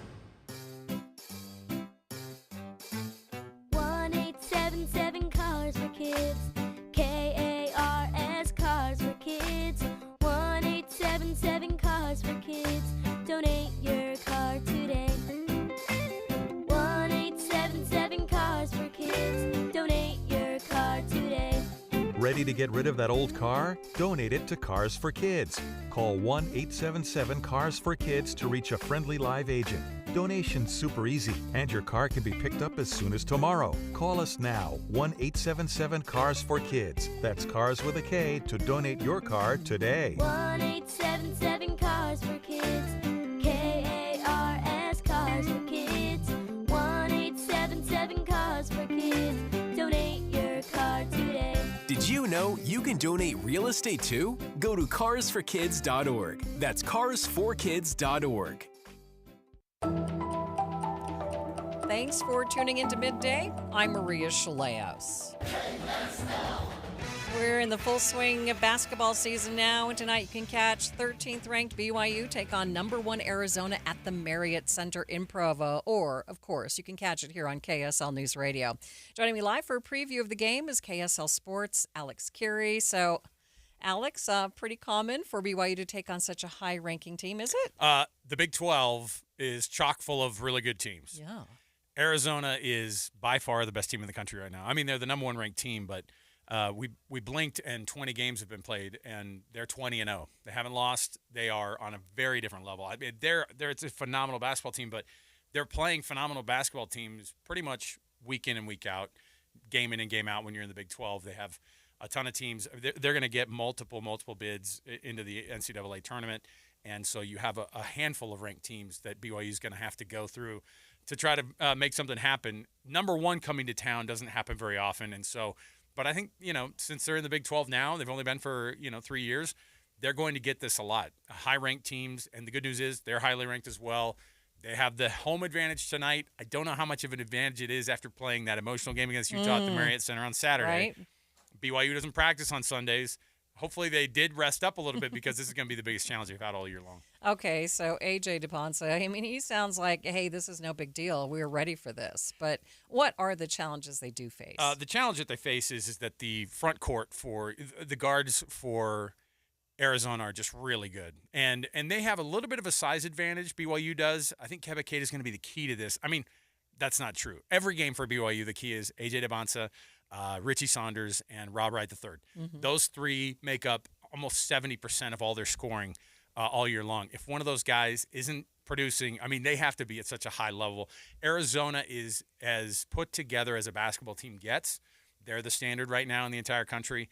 Speaker 25: 1877 Cars for Kids. KARS Cars for Kids. 1877 Cars for Kids. Donate your car today. 1877 Cars for Kids. Donate your car today.
Speaker 29: Ready to get rid of that old car? Donate it to Cars for Kids. Call 1-877-CARS-FOR-KIDS to reach a friendly live agent. Donation's super easy, and your car can be picked up as soon as tomorrow. Call us now, 1-877-CARS-FOR-KIDS. That's Cars with a K to donate your car today.
Speaker 25: 1877 Cars for Kids. KARS Cars for Kids. 1877 Cars for Kids. Donate your car today.
Speaker 30: Did you know you can donate real estate too? Go to carsforkids.org. That's carsforkids.org.
Speaker 3: Thanks for tuning into Midday. I'm Maria Shilaos. We're in the full swing of basketball season now, and tonight you can catch 13th ranked BYU take on number 1 Arizona at the Marriott Center in Provo, or, of course, you can catch it here on KSL News Radio. Joining me live for a preview of the game is KSL Sports' Alex Curie. So, Alex, pretty common for BYU to take on such a high-ranking team, is it?
Speaker 31: The Big 12 is chock full of really good teams.
Speaker 3: Yeah.
Speaker 31: Arizona is by far the best team in the country right now. I mean, they're the number 1 ranked team, but we blinked and 20 games have been played, and they're 20-0. They haven't lost. They are on a very different level. I mean, it's a phenomenal basketball team, but they're playing phenomenal basketball teams pretty much week in and week out, game in and game out when you're in the Big 12. They have a ton of teams. They're going to get multiple bids into the NCAA tournament. And so you have a handful of ranked teams that BYU is going to have to go through to try to make something happen. Number one coming to town doesn't happen very often. And so, but I think, since they're in the Big 12 now, they've only been for, 3 years, they're going to get this a lot. High-ranked teams, and the good news is they're highly ranked as well. They have the home advantage tonight. I don't know how much of an advantage it is after playing that emotional game against Utah at the Marriott Center on Saturday.
Speaker 3: Right.
Speaker 31: BYU doesn't practice on Sundays. Hopefully they did rest up a little bit because this is going to be the biggest challenge they've had all year long.
Speaker 3: Okay, so A.J. DePonce, he sounds like, hey, this is no big deal. We're ready for this. But what are the challenges they do face?
Speaker 31: The challenge that they face is that the front court for the guards for Arizona are just really good. And they have a little bit of a size advantage, BYU does. I think Keba Keita is going to be the key to this. That's not true. Every game for BYU, the key is A.J. DePonce, Richie Saunders, and Rob Wright III.
Speaker 3: Mm-hmm.
Speaker 31: Those three make up almost 70% of all their scoring all year long. If one of those guys isn't producing, they have to be at such a high level. Arizona is as put together as a basketball team gets. They're the standard right now in the entire country,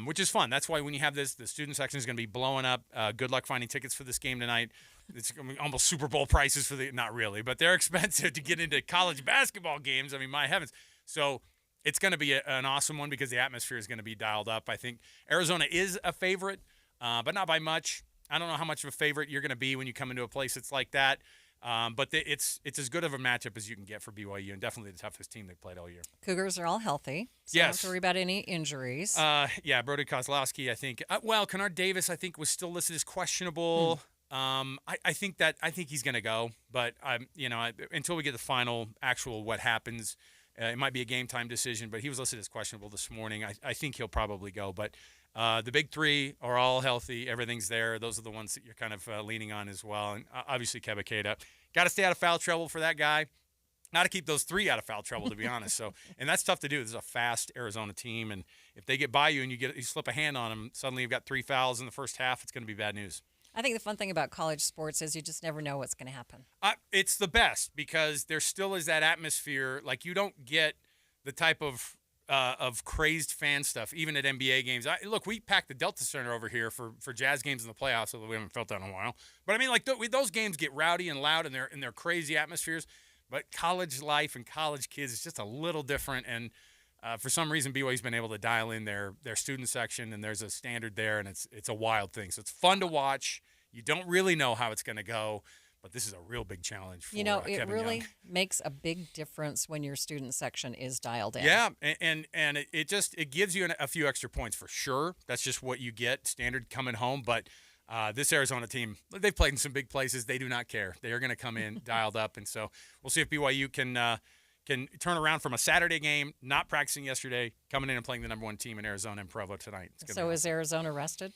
Speaker 31: which is fun. That's why when you have this, the student section is going to be blowing up. Good luck finding tickets for this game tonight. It's almost Super Bowl prices not really, but they're expensive to get into college basketball games. My heavens. So it's going to be an awesome one because the atmosphere is going to be dialed up. I think Arizona is a favorite, but not by much. I don't know how much of a favorite you're going to be when you come into a place that's like that. But it's as good of a matchup as you can get for BYU, and definitely the toughest team they've played all year.
Speaker 3: Cougars are all healthy, so
Speaker 31: yes.
Speaker 3: don't have to worry about any injuries.
Speaker 31: Brody Kozlowski, I think. Kennard Davis, I think, was still listed as questionable. I think he's going to go, but until we get the final actual what happens, it might be a game time decision. But he was listed as questionable this morning. I think he'll probably go, but. The big three are all healthy. Everything's there. Those are the ones that you're kind of leaning on as well. And obviously, Keba Keita. Got to stay out of foul trouble for that guy. Got to keep those three out of foul trouble, to be honest. And that's tough to do. This is a fast Arizona team, and if they get by you and you slip a hand on them, suddenly you've got 3 fouls in the first half. It's going to be bad news.
Speaker 3: I think the fun thing about college sports is you just never know what's going to happen.
Speaker 31: It's the best because there still is that atmosphere. Like, you don't get the type of crazed fan stuff, even at NBA games. Look, we packed the Delta Center over here for Jazz games in the playoffs, although we haven't felt that in a while. But those games get rowdy and loud, and they're crazy atmospheres. But college life and college kids is just a little different. And for some reason, BYU's been able to dial in their student section, and there's a standard there, and it's a wild thing. So it's fun to watch. You don't really know how it's going to go. But this is a real big challenge for
Speaker 3: it
Speaker 31: Kevin
Speaker 3: really
Speaker 31: Young.
Speaker 3: makes a big difference when your student section is dialed in.
Speaker 31: Yeah, and it gives you a few extra points for sure. That's just what you get standard coming home. But this Arizona team, they've played in some big places. They do not care. They are going to come in dialed up, and so we'll see if BYU can turn around from a Saturday game, not practicing yesterday, coming in and playing the number one team in Arizona and Provo tonight.
Speaker 3: So is Arizona rested?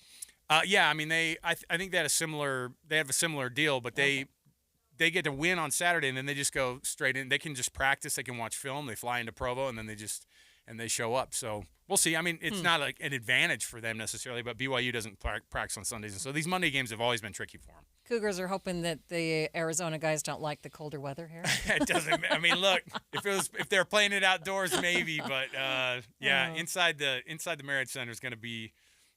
Speaker 31: Yeah, I think they have a similar deal, but they get to win on Saturday, and then they just go straight in. They can just practice. They can watch film. They fly into Provo, and then they show up. So we'll see. It's not like an advantage for them necessarily, but BYU doesn't practice on Sundays. And so these Monday games have always been tricky for them.
Speaker 3: Cougars are hoping that the Arizona guys don't like the colder weather here.
Speaker 31: It doesn't. Look, if they're playing it outdoors, maybe, but inside the Marriott Center is going to be.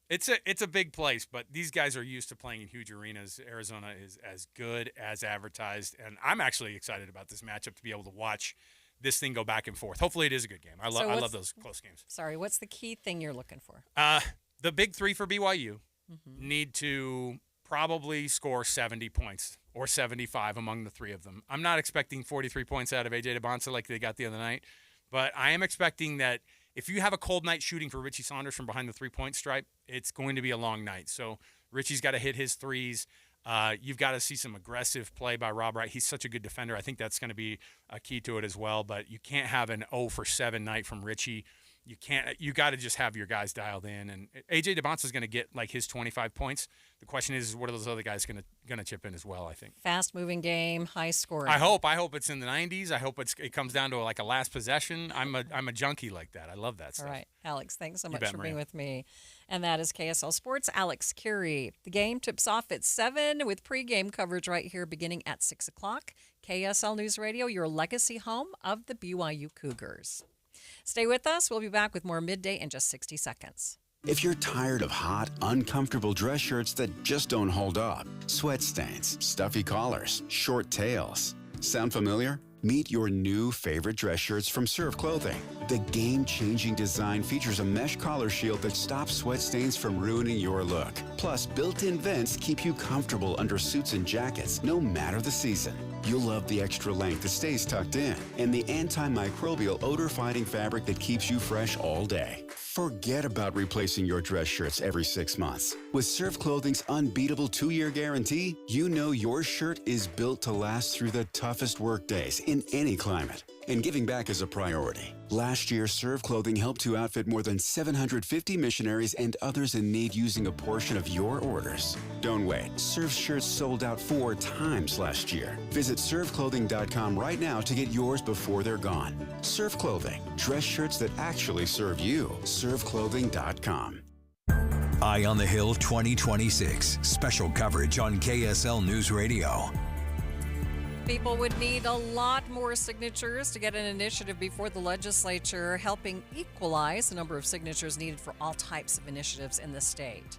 Speaker 31: It's a big place, but these guys are used to playing in huge arenas. Arizona is as good as advertised, and I'm actually excited about this matchup to be able to watch this thing go back and forth. Hopefully it is a good game. I love those close games.
Speaker 3: Sorry, what's the key thing you're looking for?
Speaker 31: The big three for BYU need to probably score 70 points or 75 among the three of them. I'm not expecting 43 points out of A.J. DePonce like they got the other night, but I am expecting that if you have a cold night shooting for Richie Saunders from behind the three-point stripe, it's going to be a long night. So Richie's got to hit his threes. You've got to see some aggressive play by Rob Wright. He's such a good defender. I think that's going to be a key to it as well. But you can't have an 0-for-7 night from Richie. You got to just have your guys dialed in. And A.J. DePonce is going to get like his 25 points. The question is what are those other guys going to chip in as well, I think.
Speaker 3: Fast-moving game, high scoring.
Speaker 31: I hope it's in the 90s. I hope it comes down to like a last possession. I'm a junkie like that. I love that stuff.
Speaker 3: All right, Alex, thanks so much for being with me. And that is KSL Sports' Alex Curie. The game tips off at 7 with pregame coverage right here beginning at 6 o'clock. KSL News Radio, your legacy home of the BYU Cougars. Stay with us. We'll be back with more Midday in just 60 seconds.
Speaker 4: If you're tired of hot, uncomfortable dress shirts that just don't hold up, sweat stains, stuffy collars, short tails, sound familiar? Meet your new favorite dress shirts from Serve Clothing. The game-changing design features a mesh collar shield that stops sweat stains from ruining your look. Plus, built-in vents keep you comfortable under suits and jackets, no matter the season. You'll love the extra length that stays tucked in and the antimicrobial odor-fighting fabric that keeps you fresh all day. Forget about replacing your dress shirts every 6 months. With Serve Clothing's unbeatable 2-year guarantee, you know your shirt is built to last through the toughest work days in any climate. And giving back is a priority. Last year, Serve Clothing helped to outfit more than 750 missionaries and others in need using a portion of your orders. Don't wait. Serve shirts sold out 4 times last year. Visit serveclothing.com right now to get yours before they're gone. Serve Clothing. Dress shirts that actually serve you. serveclothing.com.
Speaker 5: Eye on the Hill 2026. Special coverage on KSL News Radio.
Speaker 3: People would need a lot more signatures to get an initiative before the legislature, helping equalize the number of signatures needed for all types of initiatives in the state.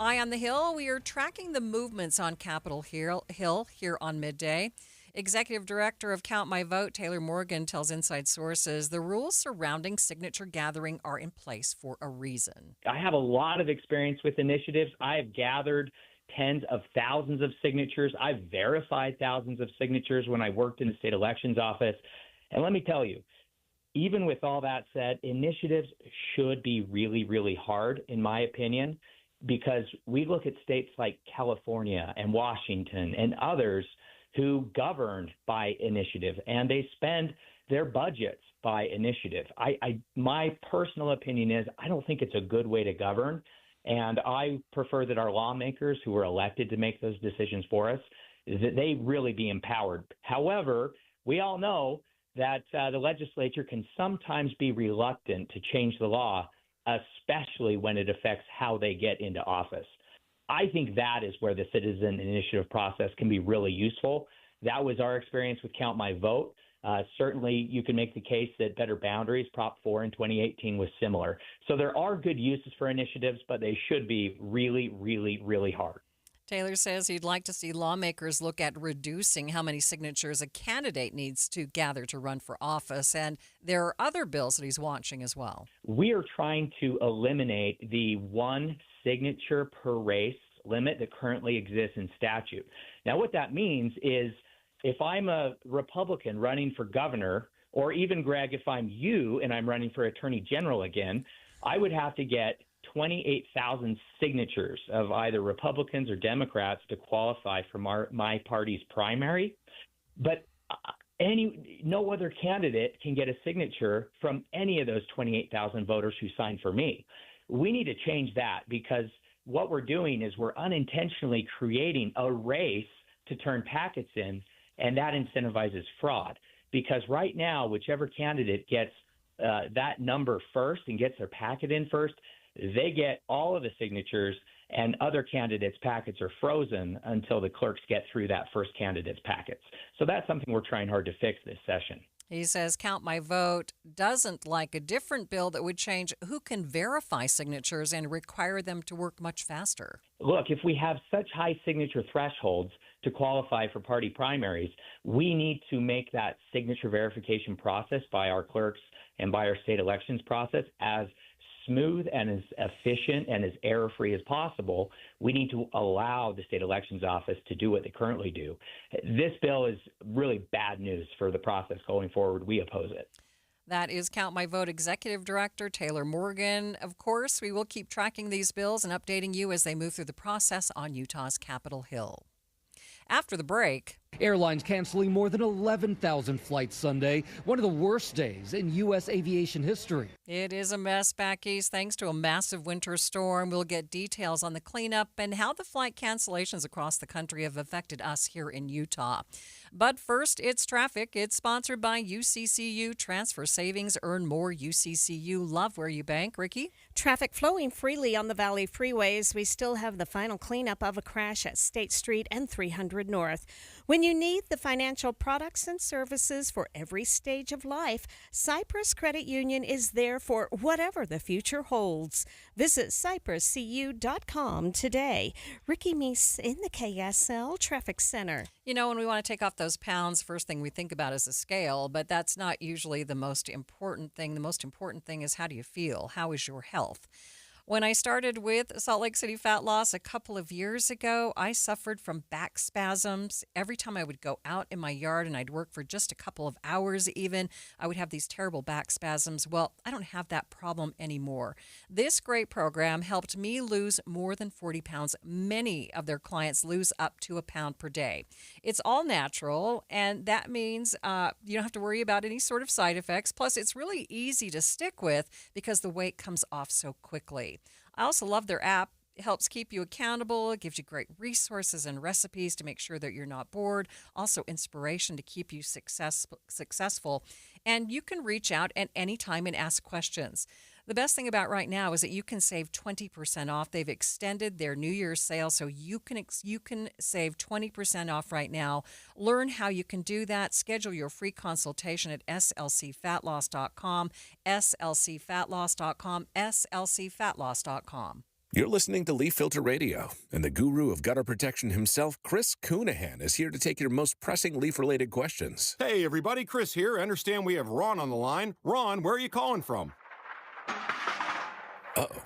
Speaker 3: Eye on the Hill, we are tracking the movements on Capitol Hill here on Midday. Executive Director of Count My Vote, Taylor Morgan, tells Inside Sources the rules surrounding signature gathering are in place for a reason.
Speaker 21: I have a lot of experience with initiatives. I have gathered tens of thousands of signatures. I've verified thousands of signatures when I worked in the state elections office. And let me tell you, even with all that said, initiatives should be really, really hard, in my opinion, because we look at states like California and Washington and others who govern by initiative, and they spend their budgets by initiative. My personal opinion is I don't think it's a good way to govern. And I prefer that our lawmakers who are elected to make those decisions for us, that they really be empowered. However, we all know that the legislature can sometimes be reluctant to change the law, especially when it affects how they get into office. I think that is where the citizen initiative process can be really useful. That was our experience with Count My Vote. Certainly, you can make the case that Better Boundaries, Prop 4 in 2018, was similar. So there are good uses for initiatives, but they should be really, really, really hard.
Speaker 3: Taylor says he'd like to see lawmakers look at reducing how many signatures a candidate needs to gather to run for office. And there are other bills that he's watching as well.
Speaker 21: We are trying to eliminate the 1 signature per race limit that currently exists in statute. Now, what that means is if I'm a Republican running for governor, or even, Greg, if I'm you and I'm running for attorney general again, I would have to get 28,000 signatures of either Republicans or Democrats to qualify for my party's primary. But no other candidate can get a signature from any of those 28,000 voters who signed for me. We need to change that, because what we're doing is we're unintentionally creating a race to turn packets in, and that incentivizes fraud. Because right now, whichever candidate gets that number first and gets their packet in first, they get all of the signatures, and other candidates' packets are frozen until the clerks get through that first candidate's packets. So that's something we're trying hard to fix this session.
Speaker 3: He says Count My Vote doesn't like a different bill that would change who can verify signatures and require them to work much faster.
Speaker 21: Look, if we have such high signature thresholds to qualify for party primaries, we need to make that signature verification process by our clerks and by our state elections process as smooth and as efficient and as error-free as possible. We need to allow the state elections office to do what they currently do. This bill is really bad news for the process going forward. We oppose it.
Speaker 3: That is Count My Vote Executive Director Taylor Morgan. Of course, we will keep tracking these bills and updating you as they move through the process on Utah's Capitol Hill. After the break,
Speaker 7: airlines canceling more than 11,000 flights Sunday, one of the worst days in U.S. aviation history.
Speaker 3: It is a mess back east thanks to a massive winter storm. We'll get details on the cleanup and how the flight cancellations across the country have affected us here in Utah. But first, it's traffic. It's sponsored by UCCU. Transfer savings, earn more. UCCU. Love where you bank. Ricky?
Speaker 6: Traffic flowing freely on the Valley freeways. We still have the final cleanup of a crash at State Street and 300 North. When you need the financial products and services for every stage of life, Cyprus Credit Union is there for whatever the future holds. Visit cypruscu.com today. Ricky Meese in the KSL Traffic Center.
Speaker 3: You know, when we want to take off those pounds, first thing we think about is a scale, but that's not usually the most important thing. The most important thing is, how do you feel? How is your health? When I started with Salt Lake City Fat Loss a couple of years ago, I suffered from back spasms. Every time I would go out in my yard and I'd work for just a couple of hours even, I would have these terrible back spasms. Well, I don't have that problem anymore. This great program helped me lose more than 40 pounds. Many of their clients lose up to a pound per day. It's all natural, and that means you don't have to worry about any sort of side effects. Plus, it's really easy to stick with because the weight comes off so quickly. I also love their app. It helps keep you accountable. It gives you great resources and recipes to make sure that you're not bored. Also inspiration to keep you successful. And you can reach out at any time and ask questions. The best thing about right now is that you can save 20% off. They've extended their New Year's sale, so you can save 20% off right now. Learn how you can do that. Schedule your free consultation at slcfatloss.com, slcfatloss.com, slcfatloss.com.
Speaker 8: You're listening to Leaf Filter Radio, and the guru of gutter protection himself, Chris Coonahan, is here to take your most pressing leaf-related questions.
Speaker 9: Hey, everybody, Chris here. I understand we have Ron on the line. Ron, where are you calling from?
Speaker 8: Uh-oh.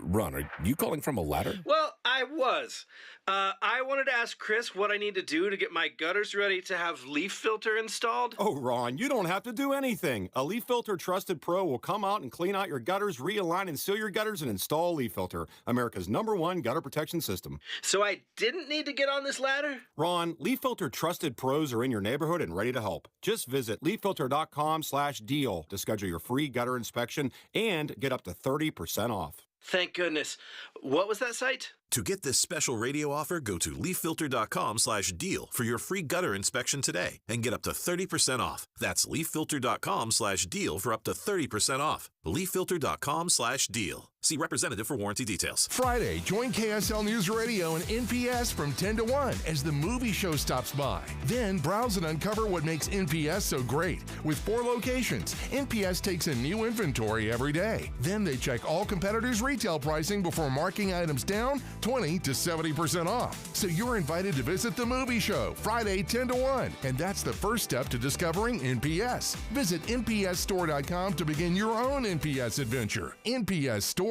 Speaker 8: Ron, are you calling from a ladder?
Speaker 10: Well, I was. I wanted to ask Chris what I need to do to get my gutters ready to have Leaf Filter installed.
Speaker 9: Oh, Ron, you don't have to do anything. A Leaf Filter Trusted Pro will come out and clean out your gutters, realign and seal your gutters, and install Leaf Filter, America's #1 gutter protection system.
Speaker 10: So I didn't need to get on this ladder?
Speaker 9: Ron, Leaf Filter Trusted Pros are in your neighborhood and ready to help. Just visit leaffilter.com/deal to schedule your free gutter inspection and get up to 30% off.
Speaker 10: Thank goodness. What was that site?
Speaker 11: To get this special radio offer, go to leaffilter.com/deal for your free gutter inspection today and get up to 30% off. That's leaffilter.com/deal for up to 30% off. leaffilter.com/deal. See representative for warranty details.
Speaker 12: Friday, join KSL News Radio and NPS from 10 to 1 as the movie show stops by. Then browse and uncover what makes NPS so great. With 4 locations, NPS takes a new inventory every day. Then they check all competitors' retail pricing before marking items down 20 to 70% off. So you're invited to visit the movie show Friday 10 to 1, and that's the first step to discovering NPS. Visit npsstore.com to begin your own NPS adventure. npsstore.com.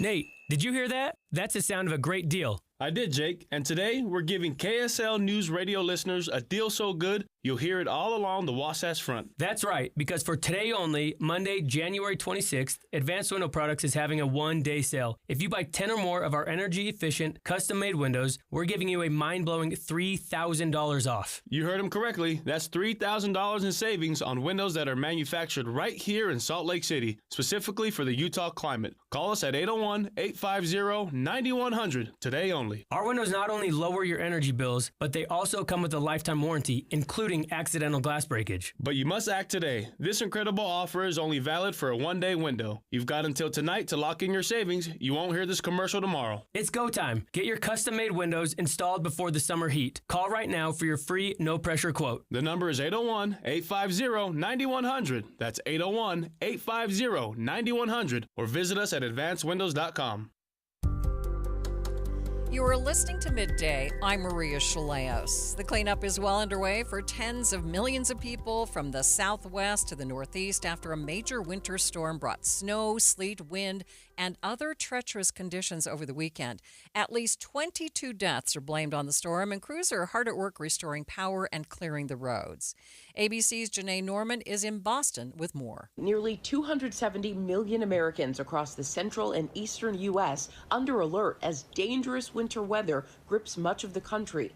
Speaker 16: Nate, did you hear that? That's the sound of a great deal.
Speaker 17: I did, Jake, and today we're giving KSL News Radio listeners a deal so good you'll hear it all along the Wasatch Front.
Speaker 16: That's right, because for today only, Monday, January 26th, Advanced Window Products is having a one-day sale. If you buy 10 or more of our energy-efficient, custom-made windows, we're giving you a mind-blowing $3,000 off.
Speaker 17: You heard him correctly. That's $3,000 in savings on windows that are manufactured right here in Salt Lake City, specifically for the Utah climate. Call us at 801-850-9100 today only.
Speaker 16: Our windows not only lower your energy bills, but they also come with a lifetime warranty, including accidental glass breakage.
Speaker 17: But you must act today. This incredible offer is only valid for a one-day window. You've got until tonight to lock in your savings. You won't hear this commercial tomorrow.
Speaker 16: It's go time. Get your custom-made windows installed before the summer heat. Call right now for your free, no-pressure quote.
Speaker 17: The number is 801-850-9100. That's 801-850-9100. Or visit us at advancedwindows.com.
Speaker 3: You are listening to Midday. I'm Maria Shilaos. The cleanup is well underway for tens of millions of people from the southwest to the northeast after a major winter storm brought snow, sleet, wind, and other treacherous conditions over the weekend. At least 22 deaths are blamed on the storm, and crews are hard at work restoring power and clearing the roads. ABC's Janae Norman is in Boston with more.
Speaker 18: Nearly 270 million Americans across the central and eastern U.S. under alert as dangerous winter weather grips much of the country.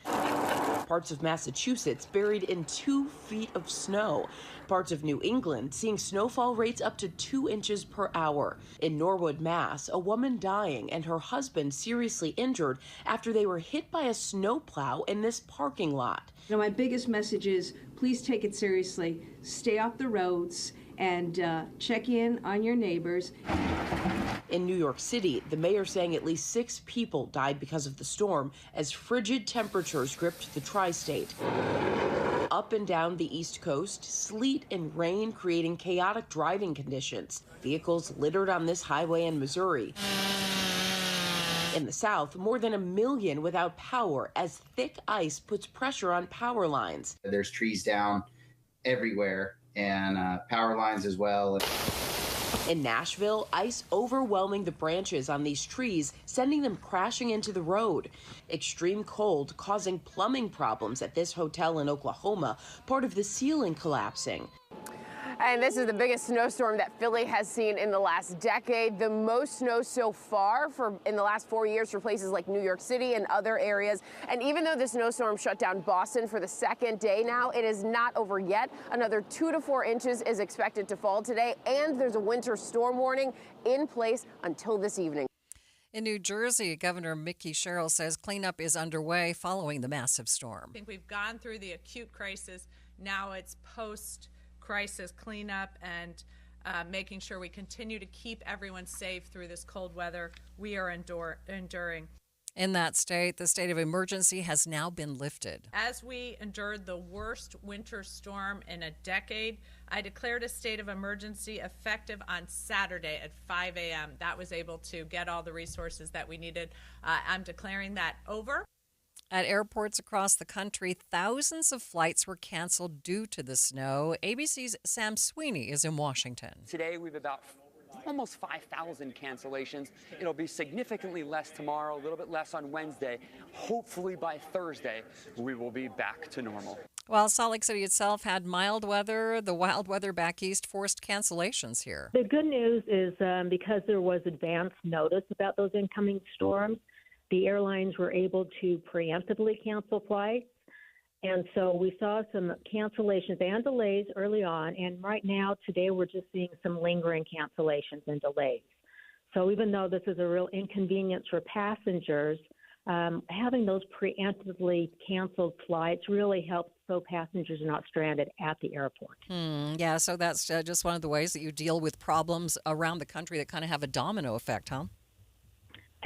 Speaker 18: Parts of Massachusetts buried in 2 feet of snow. Parts of New England seeing snowfall rates up to 2 inches per hour. In Norwood, Mass, a woman dying and her husband seriously injured after they were hit by a snowplow in this parking lot.
Speaker 19: My biggest message is please take it seriously. Stay off the roads and check in on your neighbors.
Speaker 18: In New York City, the mayor saying at least 6 people died because of the storm as frigid temperatures gripped the tri-state. Up and down the East Coast, sleet and rain creating chaotic driving conditions. Vehicles littered on this highway in Missouri. In the South, more than 1 million without power as thick ice puts pressure on power lines.
Speaker 1: There's trees down everywhere and power lines as well.
Speaker 18: In Nashville, ice overwhelming the branches on these trees, sending them crashing into the road. Extreme cold causing plumbing problems at this hotel in Oklahoma, part of the ceiling collapsing.
Speaker 2: And this is the biggest snowstorm that Philly has seen in the last decade. The most snow so far in the last 4 years for places like New York City and other areas. And even though the snowstorm shut down Boston for the second day now, it is not over yet. Another 2 to 4 inches is expected to fall today, and there's a winter storm warning in place until this evening.
Speaker 3: In New Jersey, Governor Mickey Sherrill says cleanup is underway following the massive storm.
Speaker 13: I think we've gone through the acute crisis. Now it's post-crisis cleanup and making sure we continue to keep everyone safe through this cold weather we are enduring.
Speaker 3: In that state, the state of emergency has now been lifted.
Speaker 13: As we endured the worst winter storm in a decade, I declared a state of emergency effective on Saturday at 5 a.m. That was able to get all the resources that we needed. I'm declaring that over.
Speaker 3: At airports across the country, thousands of flights were canceled due to the snow. ABC's Sam Sweeney is in Washington.
Speaker 14: Today, we've about almost 5,000 cancellations. It'll be significantly less tomorrow, a little bit less on Wednesday. Hopefully by Thursday, we will be back to normal.
Speaker 3: While Salt Lake City itself had mild weather, the wild weather back east forced cancellations here.
Speaker 15: The good news is because there was advance notice about those incoming storms, the airlines were able to preemptively cancel flights. And so we saw some cancellations and delays early on. And right now, today, we're just seeing some lingering cancellations and delays. So even though this is a real inconvenience for passengers, having those preemptively canceled flights really helps so passengers are not stranded at the airport.
Speaker 3: Yeah, so that's just one of the ways that you deal with problems around the country that kind of have a domino effect, huh?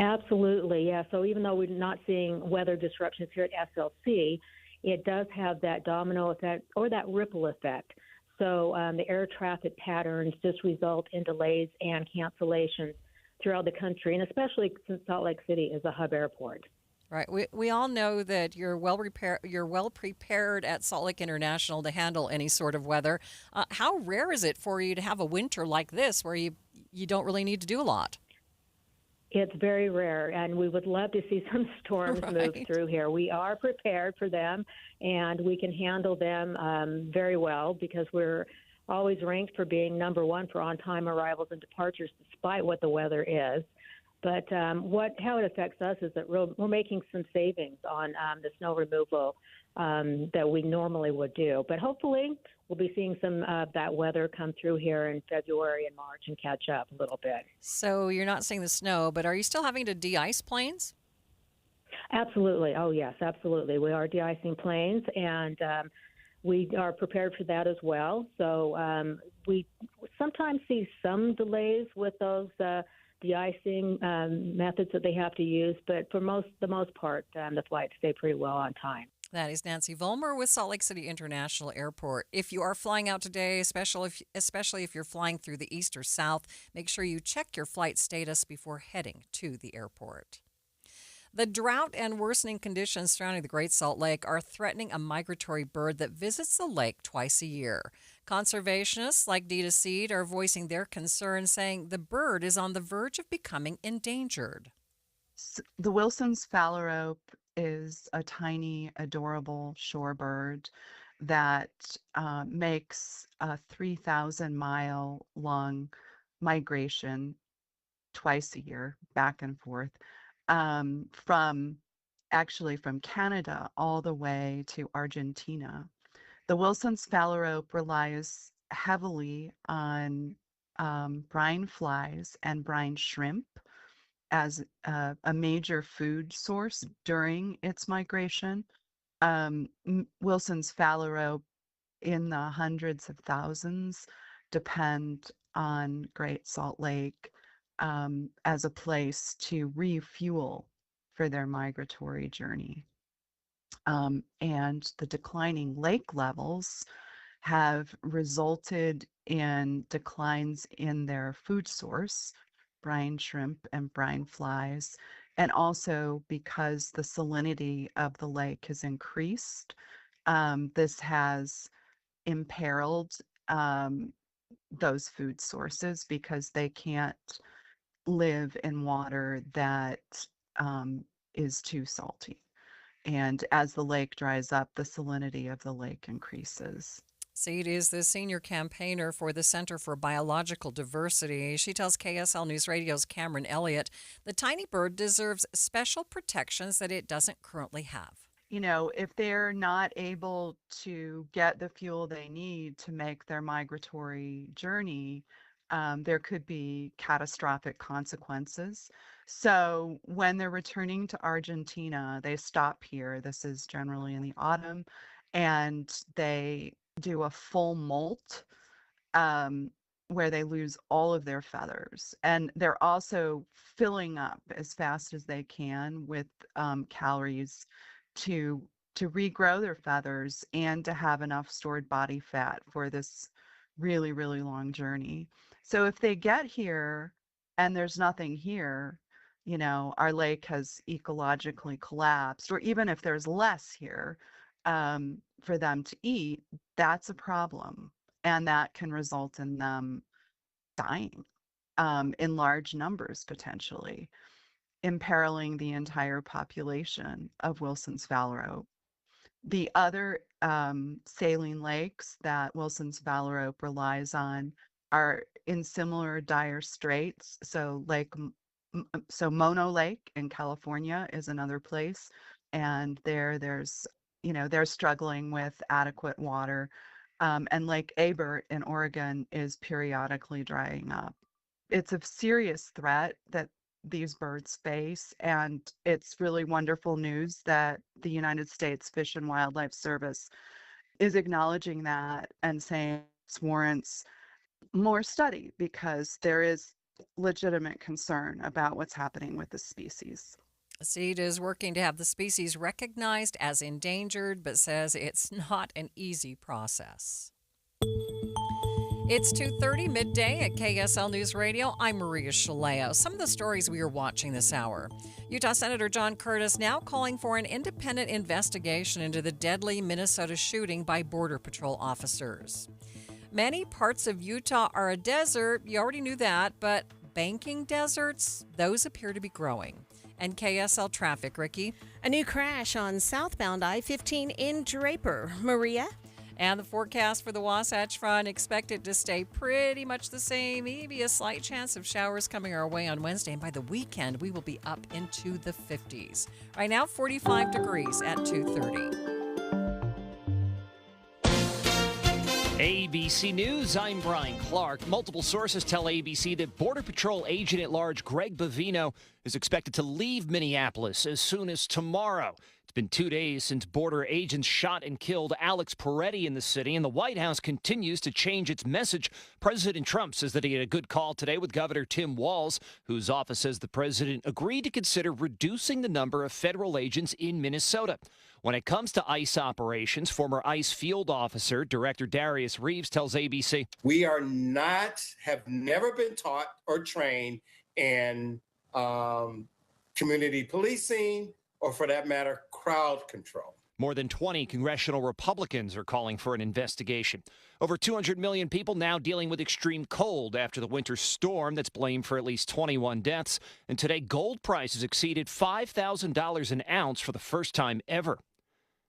Speaker 15: Absolutely, yeah. So even though we're not seeing weather disruptions here at SLC, it does have that domino effect or that ripple effect. So the air traffic patterns just result in delays and cancellations throughout the country, and especially since Salt Lake City is a hub airport.
Speaker 3: Right. We all know that you're well prepared at Salt Lake International to handle any sort of weather. How rare is it for you to have a winter like this where you don't really need to do a lot?
Speaker 15: It's very rare, and we would love to see some storms move through here. We are prepared for them, and we can handle them very well because we're always ranked for being number one for on-time arrivals and departures despite what the weather is. But how it affects us is that we're making some savings on the snow removal that we normally would do. But hopefully we'll be seeing some of that weather come through here in February and March and catch up a little bit.
Speaker 3: So you're not seeing the snow, but are you still having to de-ice planes?
Speaker 15: Absolutely. Oh, yes, absolutely. We are de-icing planes, and we are prepared for that as well. So we sometimes see some delays with those de-icing methods that they have to use, but for the most part, the flights stay pretty well on time.
Speaker 3: That is Nancy Vollmer with Salt Lake City International Airport. If you are flying out today, especially if you're flying through the east or south, make sure you check your flight status before heading to the airport. The drought and worsening conditions surrounding the Great Salt Lake are threatening a migratory bird that visits the lake twice a year. Conservationists like Dita Seed are voicing their concerns, saying the bird is on the verge of becoming endangered.
Speaker 20: The Wilson's phalarope is a tiny, adorable shorebird that makes a 3,000-mile long migration twice a year, back and forth, from Canada all the way to Argentina. The Wilson's phalarope relies heavily on brine flies and brine shrimp as a major food source during its migration. Wilson's phalarope in the hundreds of thousands depend on Great Salt Lake as a place to refuel for their migratory journey. And the declining lake levels have resulted in declines in their food source, brine shrimp and brine flies, and also because the salinity of the lake has increased, this has imperiled those food sources because they can't live in water that is too salty. And as the lake dries up, the salinity of the lake increases.
Speaker 3: Seed is the senior campaigner for the Center for Biological Diversity. She tells KSL News Radio's Cameron Elliott the tiny bird deserves special protections that it doesn't currently have.
Speaker 20: You know, if they're not able to get the fuel they need to make their migratory journey, there could be catastrophic consequences. So when they're returning to Argentina, they stop here. This is generally in the autumn, and they do a full molt where they lose all of their feathers. And they're also filling up as fast as they can with calories to regrow their feathers and to have enough stored body fat for this really, really long journey. So if they get here and there's nothing here, you know, our lake has ecologically collapsed, or even if there's less here for them to eat, that's a problem. And that can result in them dying in large numbers potentially, imperiling the entire population of Wilson's phalarope. The other saline lakes that Wilson's phalarope relies on are in similar dire straits. So Mono Lake in California is another place, and there's they're struggling with adequate water, and Lake Abert in Oregon is periodically drying up. It's a serious threat that these birds face, and it's really wonderful news that the United States Fish and Wildlife Service is acknowledging that and saying this warrants more study because there is legitimate concern about what's happening with the species.
Speaker 3: Seed is working to have the species recognized as endangered, but says it's not an easy process. It's 2:30 midday at KSL News Radio. I'm Maria Shilaos. Some of the stories we are watching this hour. Utah Senator John Curtis now calling for an independent investigation into the deadly Minnesota shooting by Border Patrol officers. Many parts of Utah are a desert. You already knew that, but banking deserts, those appear to be growing. And KSL traffic, Ricky.
Speaker 6: A new crash on southbound I-15 in Draper. Maria?
Speaker 3: And the forecast for the Wasatch Front, expected to stay pretty much the same. Maybe a slight chance of showers coming our way on Wednesday. And by the weekend, we will be up into the 50s. Right now, 45 degrees at 2:30.
Speaker 4: ABC News, I'm Brian Clark. Multiple sources tell ABC that Border Patrol agent-at-large Greg Bavino is expected to leave Minneapolis as soon as tomorrow. It's been 2 days since border agents shot and killed Alex Peretti in the city, and the White House continues to change its message. President Trump says that he had a good call today with Governor Tim Walz, whose office says the president agreed to consider reducing the number of federal agents in Minnesota. When it comes to ICE operations, former ICE field officer Director Darius Reeves tells ABC,
Speaker 22: "We have never been taught or trained in community policing, or for that matter, crowd control."
Speaker 4: More than 20 congressional Republicans are calling for an investigation. Over 200 million people now dealing with extreme cold after the winter storm that's blamed for at least 21 deaths. And today, gold prices exceeded $5,000 an ounce for the first time ever.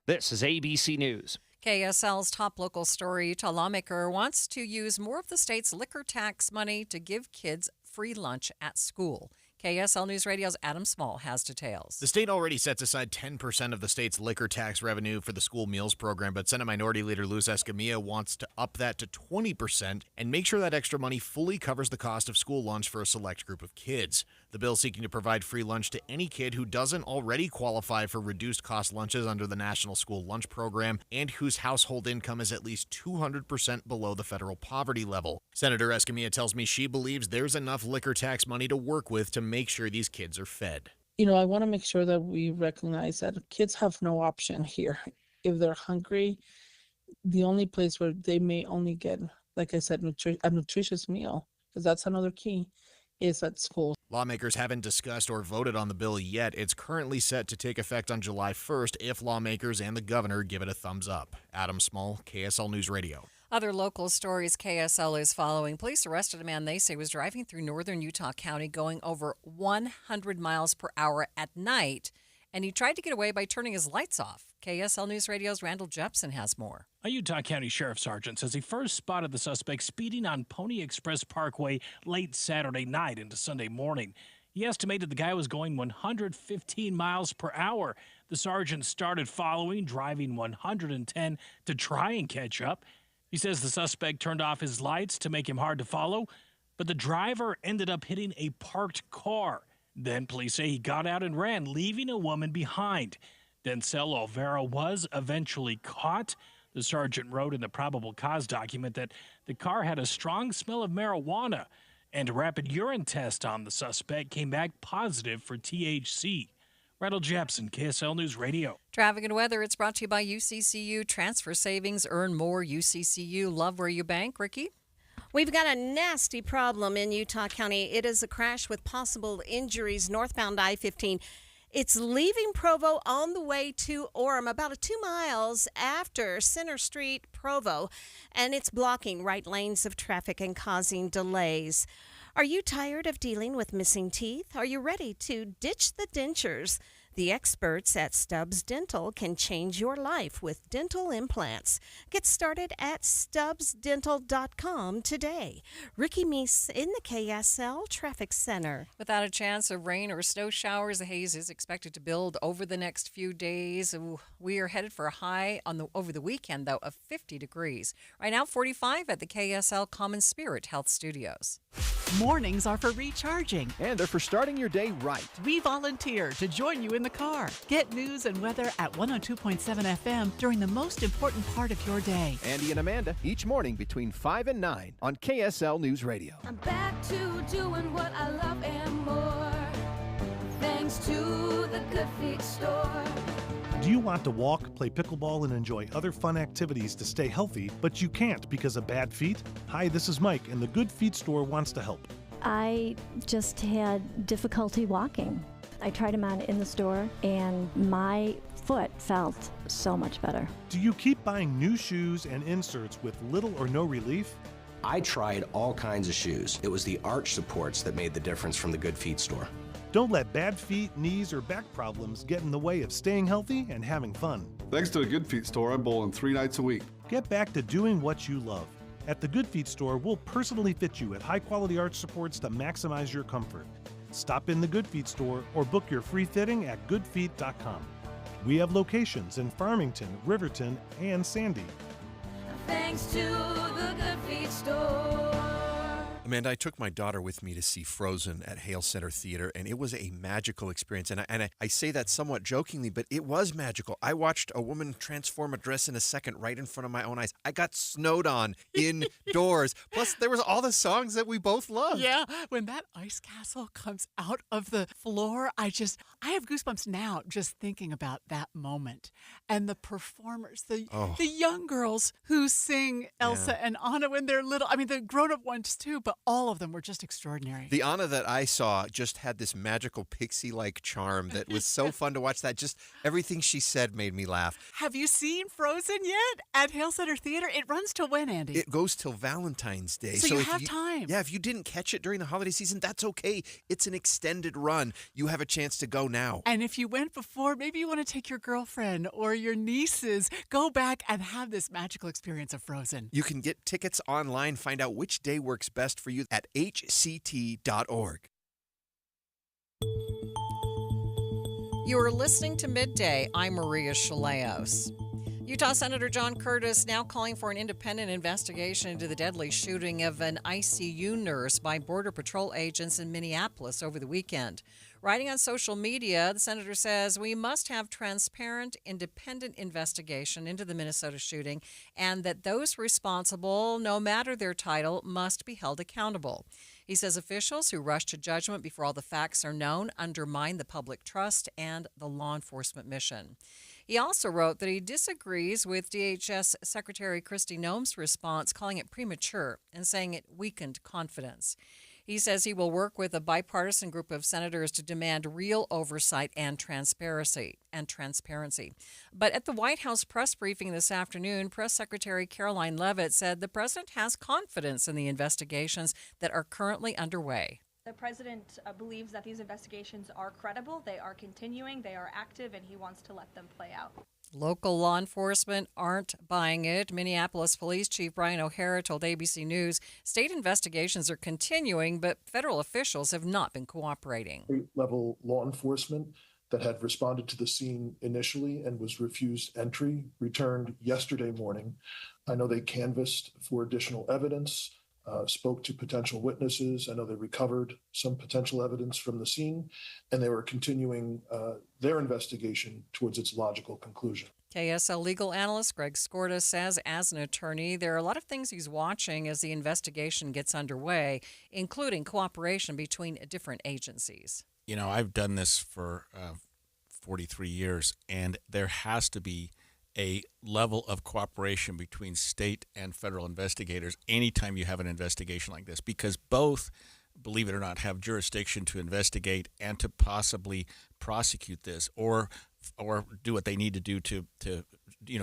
Speaker 4: This is ABC News.
Speaker 3: KSL's top local story. Utah lawmaker wants to use more of the state's liquor tax money to give kids free lunch at school. KSL News Radio's Adam Small has details.
Speaker 5: The state already sets aside 10% of the state's liquor tax revenue for the school meals program, but Senate Minority Leader Luz Escamilla wants to up that to 20% and make sure that extra money fully covers the cost of school lunch for a select group of kids. The bill seeking to provide free lunch to any kid who doesn't already qualify for reduced cost lunches under the National School Lunch Program and whose household income is at least 200% below the federal poverty level. Senator Escamilla tells me she believes there's enough liquor tax money to work with to make sure these kids are fed.
Speaker 21: I want to make sure that we recognize that kids have no option here. If they're hungry, the only place where they may only get, like I said, a nutritious meal, because that's another key, is at school.
Speaker 5: Lawmakers haven't discussed or voted on the bill yet. It's currently set to take effect on July 1st if lawmakers and the governor give it a thumbs up. Adam Small, KSL News Radio.
Speaker 3: Other local stories KSL is following. Police arrested a man they say was driving through northern Utah County going over 100 miles per hour at night, and he tried to get away by turning his lights off. KSL News Radio's Randall Jepson has more.
Speaker 23: A Utah County Sheriff's Sergeant says he first spotted the suspect speeding on Pony Express Parkway late Saturday night into Sunday morning. He estimated the guy was going 115 miles per hour. The sergeant started following, driving 110 to try and catch up. He says the suspect turned off his lights to make him hard to follow, but the driver ended up hitting a parked car. Then police say he got out and ran, leaving a woman behind. Denzel Olvera was eventually caught. The sergeant wrote in the probable cause document that the car had a strong smell of marijuana, and a rapid urine test on the suspect came back positive for THC. Randall Jepson, KSL News Radio.
Speaker 3: Traffic and weather, it's brought to you by UCCU. Transfer savings, earn more. UCCU, love where you bank. Ricky?
Speaker 6: We've got a nasty problem in Utah County. It is a crash with possible injuries northbound I-15. It's leaving Provo on the way to Orem, about 2 miles after Center Street, Provo, and it's blocking right lanes of traffic and causing delays. Are you tired of dealing with missing teeth? Are you ready to ditch the dentures? The experts at Stubbs Dental can change your life with dental implants. Get started at stubbsdental.com today. Ricky Meese in the KSL Traffic Center.
Speaker 3: Without a chance of rain or snow showers, the haze is expected to build over the next few days. We are headed for a high over the weekend, though, of 50 degrees. Right now, 45 at the KSL Common Spirit Health Studios.
Speaker 24: Mornings are for recharging.
Speaker 25: And they're for starting your day right.
Speaker 24: We volunteer to join you in the car. Get news and weather at 102.7 FM during the most important part of your day.
Speaker 25: Andy and Amanda, each morning between 5 and 9 on KSL News Radio.
Speaker 26: I'm back to doing what I love and more, thanks to the Good Feet store.
Speaker 27: Do you want to walk, play pickleball, and enjoy other fun activities to stay healthy, but you can't because of bad feet? Hi, this is Mike, and the Good Feet store wants to help.
Speaker 28: I just had difficulty walking. I tried them on in the store, and my foot felt so much better.
Speaker 27: Do you keep buying new shoes and inserts with little or no relief?
Speaker 29: I tried all kinds of shoes. It was the arch supports that made the difference from the Good Feet store.
Speaker 27: Don't let bad feet, knees, or back problems get in the way of staying healthy and having fun.
Speaker 30: Thanks to the Good Feet store, I'm bowling 3 nights a week.
Speaker 27: Get back to doing what you love. At the Good Feet store, we'll personally fit you at high-quality arch supports to maximize your comfort. Stop in the Good Feet store or book your free fitting at goodfeet.com. We have locations in Farmington, Riverton, and Sandy.
Speaker 26: Thanks to the Good Feet store.
Speaker 30: Amanda, I took my daughter with me to see Frozen at Hale Center Theater, and it was a magical experience. And I say that somewhat jokingly, but it was magical. I watched a woman transform a dress in a second right in front of my own eyes. I got snowed on indoors. Plus, there was all the songs that we both loved.
Speaker 24: Yeah, when that ice castle comes out of the floor, I have goosebumps now just thinking about that moment. And the performers, the young girls who sing Elsa and Anna when they're little. I mean, the grown-up ones too, but all of them were just extraordinary.
Speaker 30: The Anna that I saw just had this magical pixie-like charm that was so fun to watch. That just everything she said made me laugh.
Speaker 24: Have you seen Frozen yet at Hale Center Theater? It runs till when, Andy?
Speaker 30: It goes till Valentine's Day.
Speaker 24: So you have time.
Speaker 30: Yeah, if you didn't catch it during the holiday season, that's okay. It's an extended run. You have a chance to go now.
Speaker 24: And if you went before, maybe you want to take your girlfriend or your nieces. Go back and have this magical experience of Frozen.
Speaker 30: You can get tickets online. Find out which day works best for you at hct.org.
Speaker 3: You are listening to Midday. I'm Maria Shilaos. Utah Senator John Curtis now calling for an independent investigation into the deadly shooting of an ICU nurse by Border Patrol agents in Minneapolis over the weekend. Writing on social media, the senator says we must have transparent, independent investigation into the Minnesota shooting and that those responsible, no matter their title, must be held accountable. He says officials who rush to judgment before all the facts are known undermine the public trust and the law enforcement mission. He also wrote that he disagrees with DHS Secretary Kristi Noem's response, calling it premature and saying it weakened confidence. He says he will work with a bipartisan group of senators to demand real oversight and transparency. But at the White House press briefing this afternoon, Press Secretary Caroline Leavitt said the president has confidence in the investigations that are currently underway.
Speaker 1: The president believes that these investigations are credible, they are continuing, they are active, and he wants to let them play out.
Speaker 3: Local law enforcement aren't buying it. Minneapolis Police Chief Brian O'Hara told ABC News state investigations are continuing, but federal officials have not been cooperating.
Speaker 7: State-level law enforcement that had responded to the scene initially and was refused entry returned yesterday morning. I know they canvassed for additional evidence, spoke to potential witnesses. I know they recovered some potential evidence from the scene, and they were continuing their investigation towards its logical conclusion.
Speaker 3: KSL legal analyst Greg Skorda says as an attorney, there are a lot of things he's watching as the investigation gets underway, including cooperation between different agencies.
Speaker 8: You know, I've done this for 43 years, and there has to be a level of cooperation between state and federal investigators anytime you have an investigation like this, because both, believe it or not, have jurisdiction to investigate and to possibly prosecute this or do what they need to do to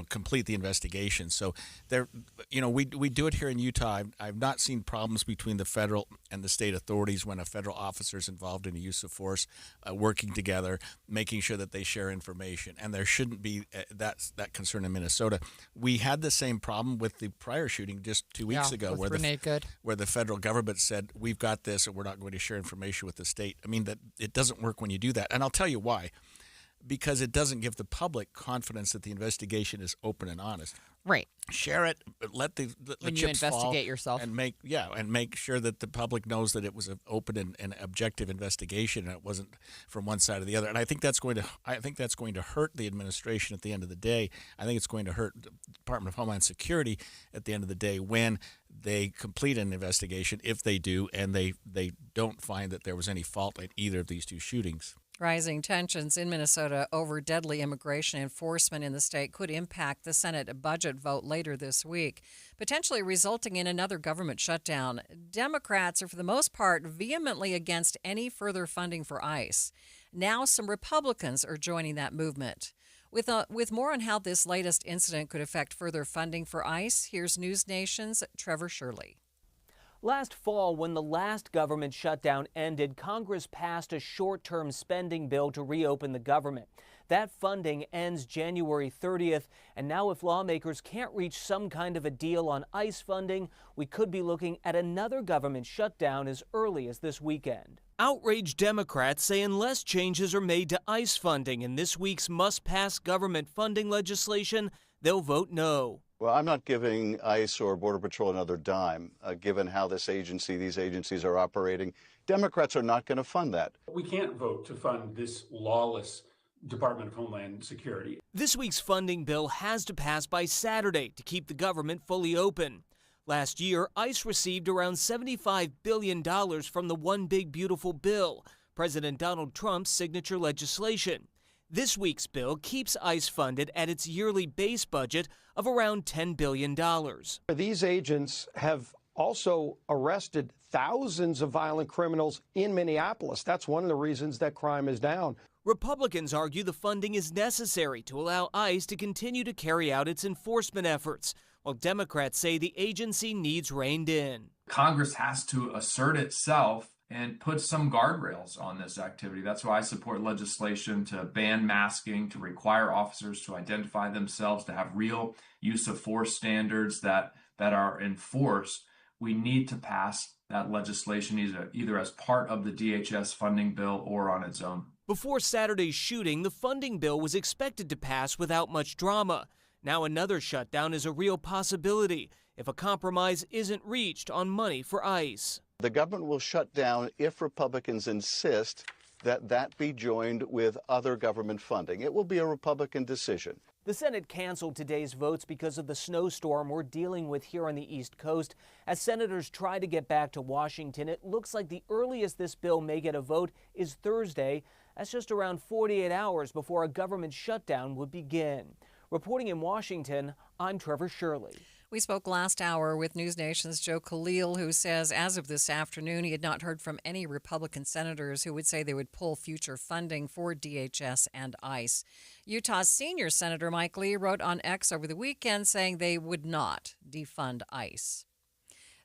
Speaker 8: complete the investigation. So there, we do it here in Utah. I've not seen problems between the federal and the state authorities when a federal officer is involved in a use of force, working together, making sure that they share information. And there shouldn't be that concern in Minnesota. We had the same problem with the prior shooting just 2 weeks ago, where the federal government said, we've got this and we're not going to share information with the state. I mean, that it doesn't work when you do that. And I'll tell you why. Because it doesn't give the public confidence that the investigation is open and honest.
Speaker 9: Right.
Speaker 8: Share it, let the
Speaker 9: when
Speaker 8: chips
Speaker 9: you investigate
Speaker 8: fall
Speaker 9: yourself,
Speaker 8: and make sure that the public knows that it was an open and objective investigation, and it wasn't from one side or the other. And I think that's going to hurt the administration at the end of the day. I think it's going to hurt the Department of Homeland Security at the end of the day when they complete an investigation, if they do, and they don't find that there was any fault in either of these two shootings.
Speaker 3: Rising tensions in Minnesota over deadly immigration enforcement in the state could impact the Senate budget vote later this week, potentially resulting in another government shutdown. Democrats are, for the most part, vehemently against any further funding for ICE. Now some Republicans are joining that movement. With more on how this latest incident could affect further funding for ICE, here's News Nation's Trevor Shirley.
Speaker 10: Last fall, when the last government shutdown ended, Congress passed a short-term spending bill to reopen the government. That funding ends January 30th, and now if lawmakers can't reach some kind of a deal on ICE funding, we could be looking at another government shutdown as early as this weekend. Outraged Democrats say unless changes are made to ICE funding in this week's must-pass government funding legislation, they'll vote no.
Speaker 11: Well, I'm not giving ICE or Border Patrol another dime, given how these agencies are operating. Democrats are not going to fund that.
Speaker 12: We can't vote to fund this lawless Department of Homeland Security.
Speaker 10: This week's funding bill has to pass by Saturday to keep the government fully open. Last year, ICE received around $75 billion from the One Big Beautiful Bill, President Donald Trump's signature legislation. This week's bill keeps ICE funded at its yearly base budget of around $10 billion.
Speaker 16: These agents have also arrested thousands of violent criminals in Minneapolis. That's one of the reasons that crime is down.
Speaker 10: Republicans argue the funding is necessary to allow ICE to continue to carry out its enforcement efforts, while Democrats say the agency needs reined in.
Speaker 17: Congress has to assert itself and put some guardrails on this activity. That's why I support legislation to ban masking, to require officers to identify themselves, to have real use of force standards that are enforced. We need to pass that legislation either as part of the DHS funding bill or on its own.
Speaker 10: Before Saturday's shooting, the funding bill was expected to pass without much drama. Now another shutdown is a real possibility if a compromise isn't reached on money for ICE.
Speaker 11: The government will shut down if Republicans insist that that be joined with other government funding. It will be a Republican decision.
Speaker 10: The Senate canceled today's votes because of the snowstorm we're dealing with here on the East Coast. As senators try to get back to Washington, it looks like the earliest this bill may get a vote is Thursday. That's just around 48 hours before a government shutdown would begin. Reporting in Washington, I'm Trevor Shirley.
Speaker 3: We spoke last hour with News Nation's Joe Khalil, who says as of this afternoon, he had not heard from any Republican senators who would say they would pull future funding for DHS and ICE. Utah's senior Senator Mike Lee wrote on X over the weekend saying they would not defund ICE.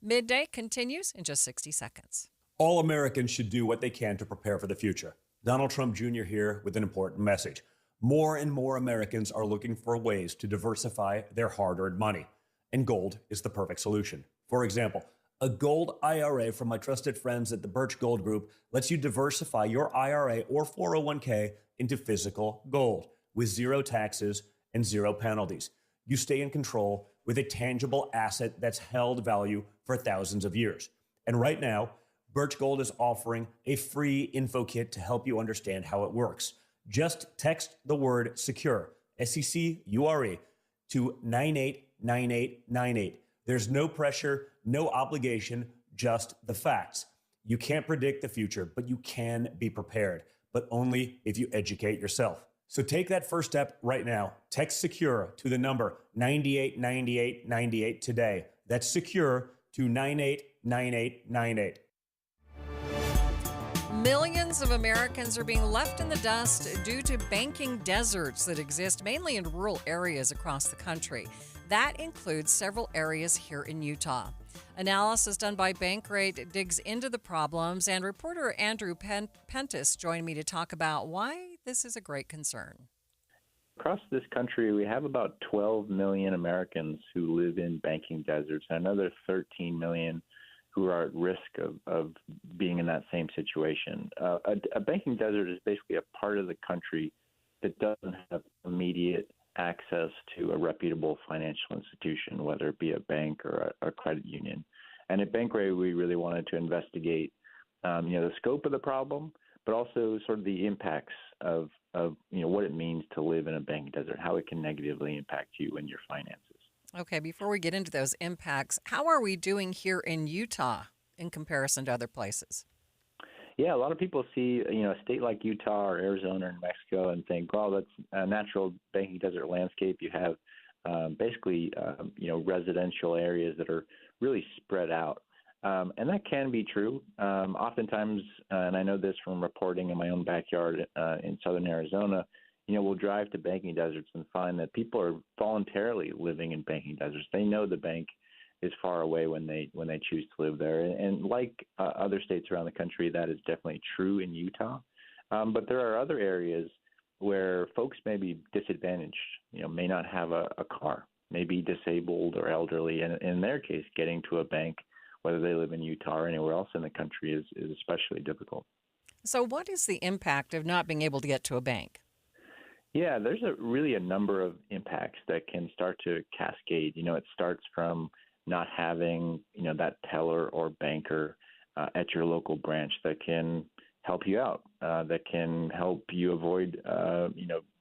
Speaker 3: Midday continues in just 60 seconds.
Speaker 2: All Americans should do what they can to prepare for the future. Donald Trump Jr. here with an important message. More and more Americans are looking for ways to diversify their hard-earned money. And gold is the perfect solution. For example, a gold IRA from my trusted friends at the Birch Gold Group lets you diversify your IRA or 401k into physical gold with zero taxes and zero penalties. You stay in control with a tangible asset that's held value for thousands of years. And right now, Birch Gold is offering a free info kit to help you understand how it works. Just text the word SECURE, SECURE, to 989898. There's no pressure, no obligation, just the facts. You can't predict the future, but you can be prepared, but only if you educate yourself. So take that first step right now. Text SECURE to the number 989898 today. That's SECURE to 989898.
Speaker 3: Millions of Americans are being left in the dust due to banking deserts that exist mainly in rural areas across the country. That includes several areas here in Utah. Analysis done by Bankrate digs into the problems, and reporter Andrew Pentis joined me to talk about why this is a great concern.
Speaker 4: Across this country, we have about 12 million Americans who live in banking deserts, and another 13 million who are at risk of being in that same situation. A banking desert is basically a part of the country that doesn't have immediate access to a reputable financial institution, whether it be a bank or a credit union. And at Bankrate, we really wanted to investigate, the scope of the problem, but also sort of the impacts of what it means to live in a banking desert, how it can negatively impact you and your finances.
Speaker 3: Okay, before we get into those impacts, how are we doing here in Utah in comparison to other places?
Speaker 4: Yeah, a lot of people see, a state like Utah or Arizona or New Mexico and think, well, that's a natural banking desert landscape. You have basically, residential areas that are really spread out. And that can be true. Oftentimes, and I know this from reporting in my own backyard in southern Arizona, we'll drive to banking deserts and find that people are voluntarily living in banking deserts. They know the bank is far away when they choose to live there. And like other states around the country, that is definitely true in Utah. But there are other areas where folks may be disadvantaged, may not have a car, may be disabled or elderly. And in their case, getting to a bank, whether they live in Utah or anywhere else in the country, is especially difficult.
Speaker 3: So what is the impact of not being able to get to a bank?
Speaker 4: Yeah, there's really a number of impacts that can start to cascade. It starts from not having, that teller or banker at your local branch that can help you out, that can help you avoid,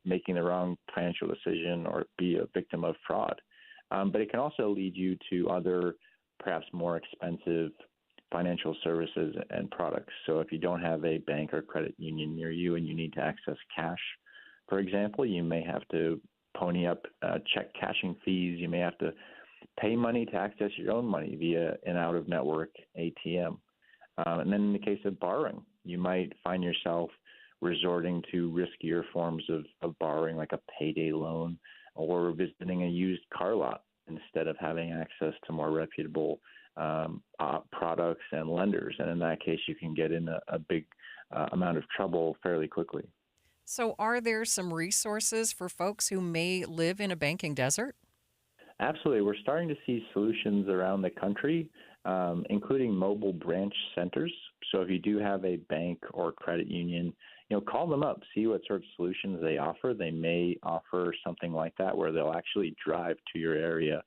Speaker 4: making the wrong financial decision or be a victim of fraud. But it can also lead you to other, perhaps more expensive financial services and products. So if you don't have a bank or credit union near you and you need to access cash, for example, you may have to pony up check cashing fees. You may have to pay money to access your own money via an out-of-network ATM. And then in the case of borrowing, you might find yourself resorting to riskier forms of borrowing, like a payday loan or visiting a used car lot instead of having access to more reputable products and lenders. And in that case, you can get in a big amount of trouble fairly quickly.
Speaker 3: So are there some resources for folks who may live in a banking desert?
Speaker 4: Absolutely. We're starting to see solutions around the country including mobile branch centers. So if you do have a bank or credit union, call them up, see what sort of solutions they offer. They may offer something like that where they'll actually drive to your area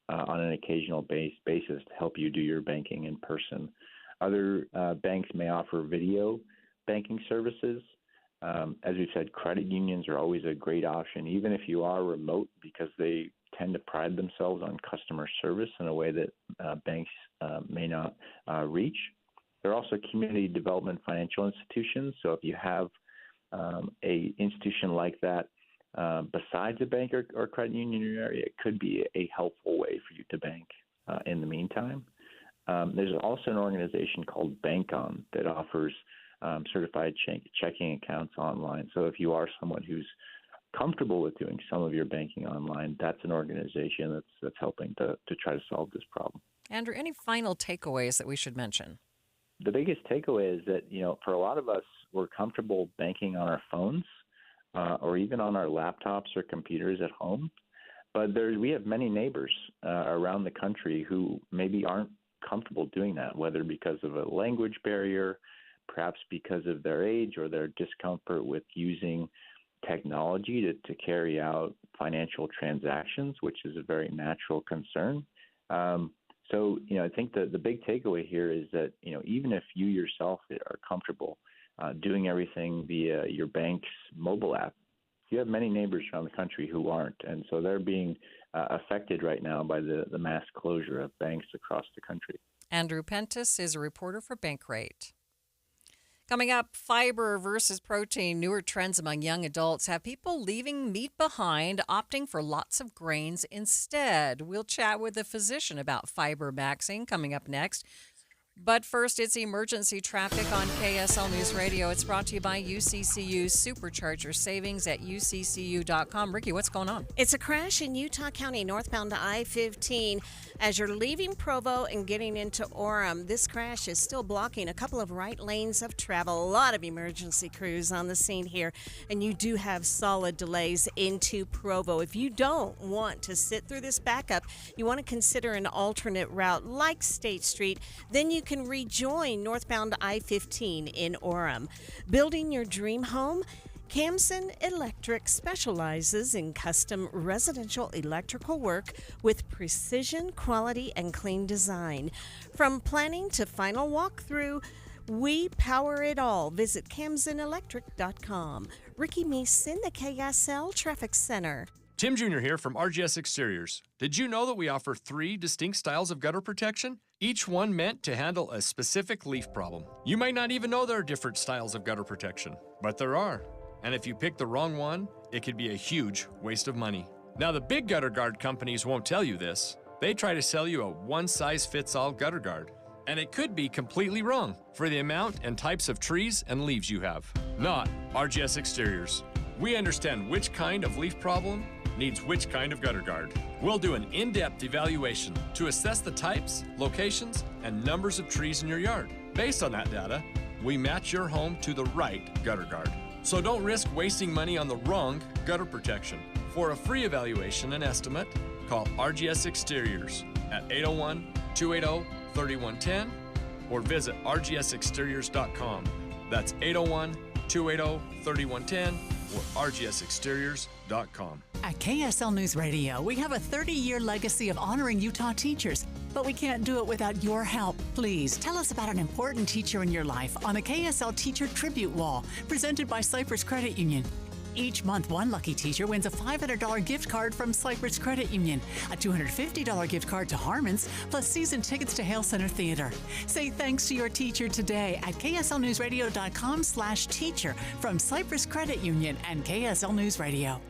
Speaker 4: on an occasional basis to help you do your banking in person. Other banks may offer video banking services. As we've said, credit unions are always a great option, even if you are remote, because they tend to pride themselves on customer service in a way that banks may not reach. There are also community development financial institutions. So if you have a institution like that besides a bank or credit union in your area, it could be a helpful way for you to bank in the meantime. There's also an organization called Bank On that offers certified checking accounts online. So if you are someone who's comfortable with doing some of your banking online, that's an organization that's helping to try to solve this problem.
Speaker 3: Andrew, any final takeaways that we should mention?
Speaker 4: The biggest takeaway is that, for a lot of us, we're comfortable banking on our phones or even on our laptops or computers at home. But we have many neighbors around the country who maybe aren't comfortable doing that, whether because of a language barrier, perhaps because of their age or their discomfort with using technology to carry out financial transactions, which is a very natural concern. So, I think the big takeaway here is that, even if you yourself are comfortable doing everything via your bank's mobile app, you have many neighbors around the country who aren't. And so they're being affected right now by the mass closure of banks across the country.
Speaker 3: Andrew Pentis is a reporter for Bankrate. Coming up, fiber versus protein. Newer trends among young adults have people leaving meat behind, opting for lots of grains instead. We'll chat with a physician about fiber maxing coming up next. But first, it's emergency traffic on KSL News Radio. It's brought to you by UCCU. Supercharge your savings at uccu.com. Ricky, what's going on?
Speaker 6: It's a crash in Utah County, northbound to I-15. As you're leaving Provo and getting into Orem, this crash is still blocking a couple of right lanes of travel. A lot of emergency crews on the scene here, and you do have solid delays into Provo. If you don't want to sit through this backup, you want to consider an alternate route like State Street, then you can rejoin northbound I-15 in Orem. Building your dream home? Camson Electric specializes in custom residential electrical work with precision, quality, and clean design. From planning to final walkthrough, we power it all. Visit CamsonElectric.com. Ricky Meese in the KSL Traffic Center.
Speaker 5: Tim Jr. here from RGS Exteriors. Did you know that we offer 3 distinct styles of gutter protection? Each one meant to handle a specific leaf problem. You might not even know there are different styles of gutter protection, but there are. And if you pick the wrong one, it could be a huge waste of money. Now, the big gutter guard companies won't tell you this. They try to sell you a one-size-fits-all gutter guard. And it could be completely wrong for the amount and types of trees and leaves you have. Not RGS Exteriors. We understand which kind of leaf problem needs which kind of gutter guard. We'll do an in-depth evaluation to assess the types, locations, and numbers of trees in your yard. Based on that data, we match your home to the right gutter guard. So don't risk wasting money on the wrong gutter protection. For a free evaluation and estimate, call RGS Exteriors at 801-280-3110 or visit rgsexteriors.com. That's 801-280-3110 or rgsexteriors.com.
Speaker 24: At KSL News Radio, we have a 30-year legacy of honoring Utah teachers, but we can't do it without your help. Please tell us about an important teacher in your life on the KSL Teacher Tribute Wall, presented by Cypress Credit Union. Each month, one lucky teacher wins a $500 gift card from Cypress Credit Union, a $250 gift card to Harmon's, plus season tickets to Hale Center Theater. Say thanks to your teacher today at kslnewsradio.com/teacher from Cypress Credit Union and KSL News Radio.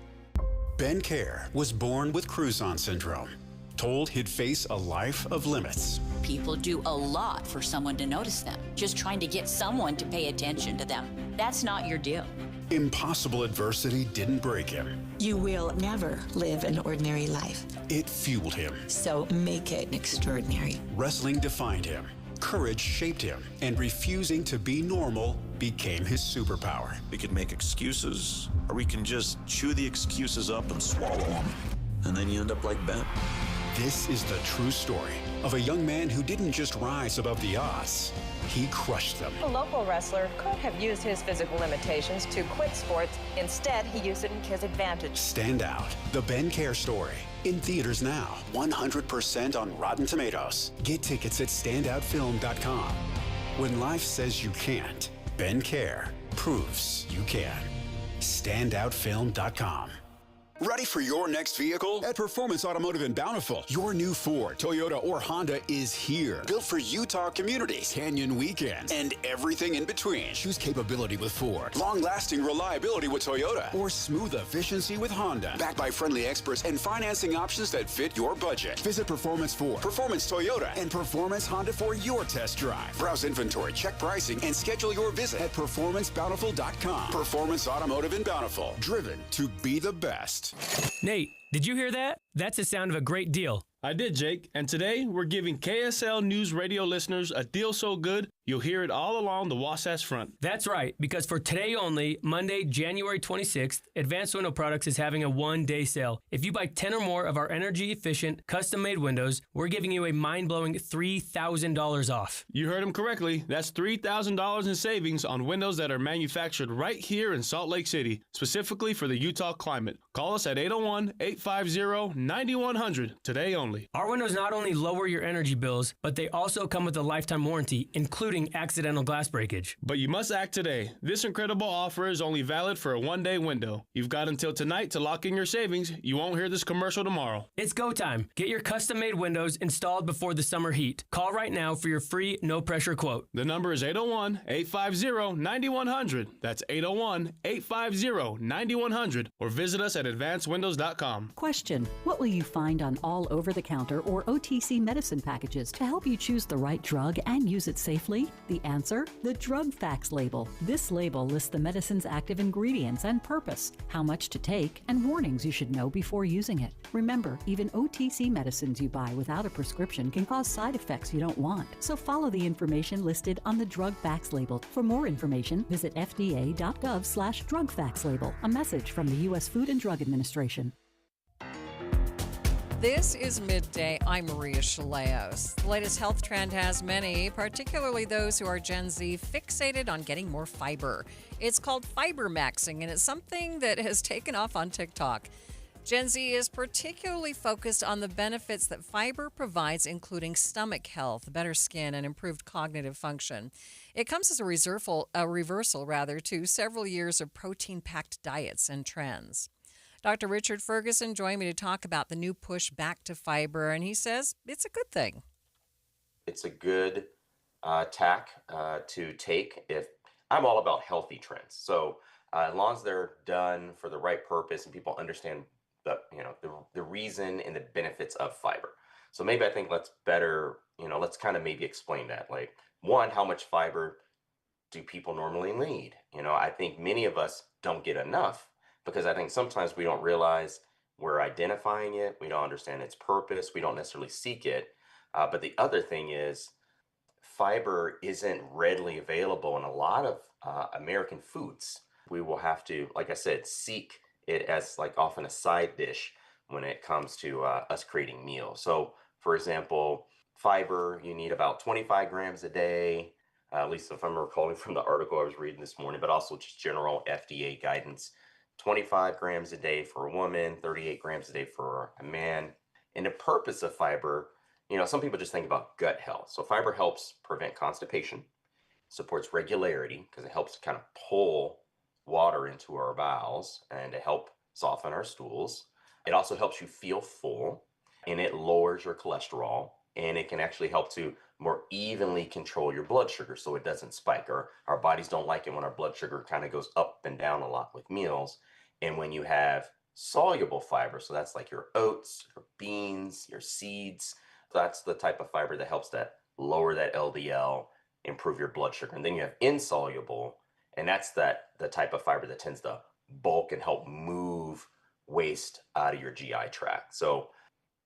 Speaker 9: Ben Kerr was born with Cruzon syndrome, told he'd face a life of limits.
Speaker 13: People do a lot for someone to notice them, just trying to get someone to pay attention to them. That's not your deal.
Speaker 9: Impossible adversity didn't break him.
Speaker 14: You will never live an ordinary life.
Speaker 9: It fueled him.
Speaker 14: So make it extraordinary.
Speaker 9: Wrestling defined him. Courage shaped him. And refusing to be normal became his superpower.
Speaker 15: We could make excuses, or we can just chew the excuses up and swallow them. And then you end up like Ben.
Speaker 9: This is the true story of a young man who didn't just rise above the odds, he crushed them.
Speaker 18: A local wrestler could have used his physical limitations to quit sports. Instead, he used it in his advantage.
Speaker 9: Stand Out, the Ben Care story. In theaters now, 100% on Rotten Tomatoes. Get tickets at standoutfilm.com. When life says you can't, Ben Care proves you can. Standoutfilm.com. Ready for your next vehicle? At Performance Automotive in Bountiful, your new Ford, Toyota, or Honda is here. Built for Utah communities, canyon weekends, and everything in between. Choose capability with Ford, long-lasting reliability with Toyota, or smooth efficiency with Honda. Backed by friendly experts and financing options that fit your budget. Visit Performance Ford, Performance Toyota, and Performance Honda for your test drive. Browse inventory, check pricing, and schedule your visit at performancebountiful.com. Performance Automotive in Bountiful, driven to be the best.
Speaker 19: Nate, did you hear that? That's the sound of a great deal.
Speaker 20: I did, Jake. And today we're giving KSL News Radio listeners a deal so good you'll hear it all along the Wasatch Front.
Speaker 19: That's right, because for today only, Monday, January 26th, Advanced Window Products is having a one-day sale. If you buy 10 or more of our energy-efficient, custom-made windows, we're giving you a mind-blowing $3,000 off.
Speaker 20: You heard him correctly. That's $3,000 in savings on windows that are manufactured right here in Salt Lake City, specifically for the Utah climate. Call us at 801-850-9100 today only.
Speaker 19: Our windows not only lower your energy bills, but they also come with a lifetime warranty, including accidental glass breakage.
Speaker 20: But you must act today. This incredible offer is only valid for a one-day window. You've got until tonight to lock in your savings. You won't hear this commercial tomorrow.
Speaker 19: It's go time. Get your custom-made windows installed before the summer heat. Call right now for your free, no-pressure quote.
Speaker 20: The number is 801-850-9100. That's 801-850-9100. Or visit us at advancedwindows.com.
Speaker 21: Question: what will you find on all over-the-counter or OTC medicine packages to help you choose the right drug and use it safely? The answer? The drug facts label. This label lists the medicine's active ingredients and purpose, how much to take, and warnings you should know before using it. Remember, even OTC medicines you buy without a prescription can cause side effects you don't want. So follow the information listed on the drug facts label. For more information, visit fda.gov/drug facts label. A message from the U.S. Food and Drug Administration.
Speaker 3: This is Midday. I'm Maria Shilaos. The latest health trend has many, particularly those who are Gen Z, fixated on getting more fiber. It's called fiber maxing, and it's something that has taken off on TikTok. Gen Z is particularly focused on the benefits that fiber provides, including stomach health, better skin, and improved cognitive function. It comes as a reversal to several years of protein-packed diets and trends. Dr. Richard Ferguson joined me to talk about the new push back to fiber, and he says it's a good thing.
Speaker 22: It's a good tack to take. If I'm all about healthy trends, so as long as they're done for the right purpose and people understand the reason and the benefits of fiber. So maybe I think let's kind of maybe explain that. Like, one, how much fiber do people normally need? I think many of us don't get enough, because I think sometimes we don't realize we're identifying it, we don't understand its purpose, we don't necessarily seek it. But the other thing is, fiber isn't readily available in a lot of American foods. We will have to, like I said, seek it as like often a side dish when it comes to us creating meals. So, for example, fiber, you need about 25 grams a day, at least if I'm recalling from the article I was reading this morning, but also just general FDA guidance. 25 grams a day for a woman, 38 grams a day for a man. And the purpose of fiber, some people just think about gut health. So fiber helps prevent constipation, supports regularity because it helps kind of pull water into our bowels and to help soften our stools. It also helps you feel full, and it lowers your cholesterol, and it can actually help to more evenly control your blood sugar so it doesn't spike. Our bodies don't like it when our blood sugar kind of goes up and down a lot with meals. And when you have soluble fiber, so that's like your oats, your beans, your seeds, that's the type of fiber that helps that lower that LDL, improve your blood sugar. And then you have insoluble, and that's the type of fiber that tends to bulk and help move waste out of your GI tract. So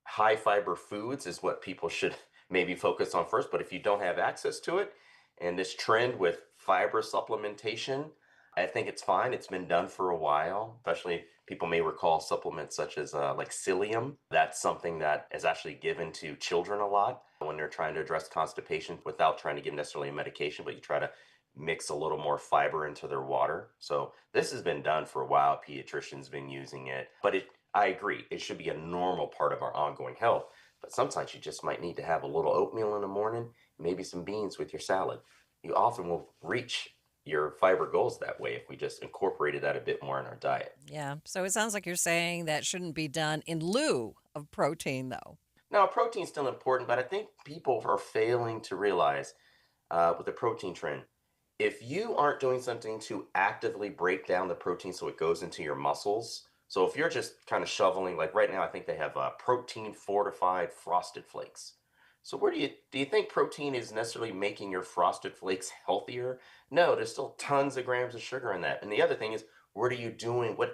Speaker 22: high fiber foods is what people should maybe focus on first. But if you don't have access to it, and this trend with fiber supplementation, I think it's fine. It's been done for a while, especially People may recall supplements such as like psyllium. That's something that is actually given to children a lot when they're trying to address constipation without trying to give necessarily a medication, but you try to mix a little more fiber into their water. So this has been done for a while. Pediatricians been using it, but I agree, it should be a normal part of our ongoing health. But sometimes you just might need to have a little oatmeal in the morning, maybe some beans with your salad. You often will reach your fiber goals that way if we just incorporated that a bit more in our diet.
Speaker 3: Yeah. So it sounds like you're saying that shouldn't be done in lieu of protein, though.
Speaker 22: Now, protein's still important, but I think people are failing to realize with the protein trend, if you aren't doing something to actively break down the protein so it goes into your muscles, so if you're just kind of shoveling, like right now, I think they have protein fortified frosted flakes. So where do you think protein is necessarily making your frosted flakes healthier? No, there's still tons of grams of sugar in that. And the other thing is, what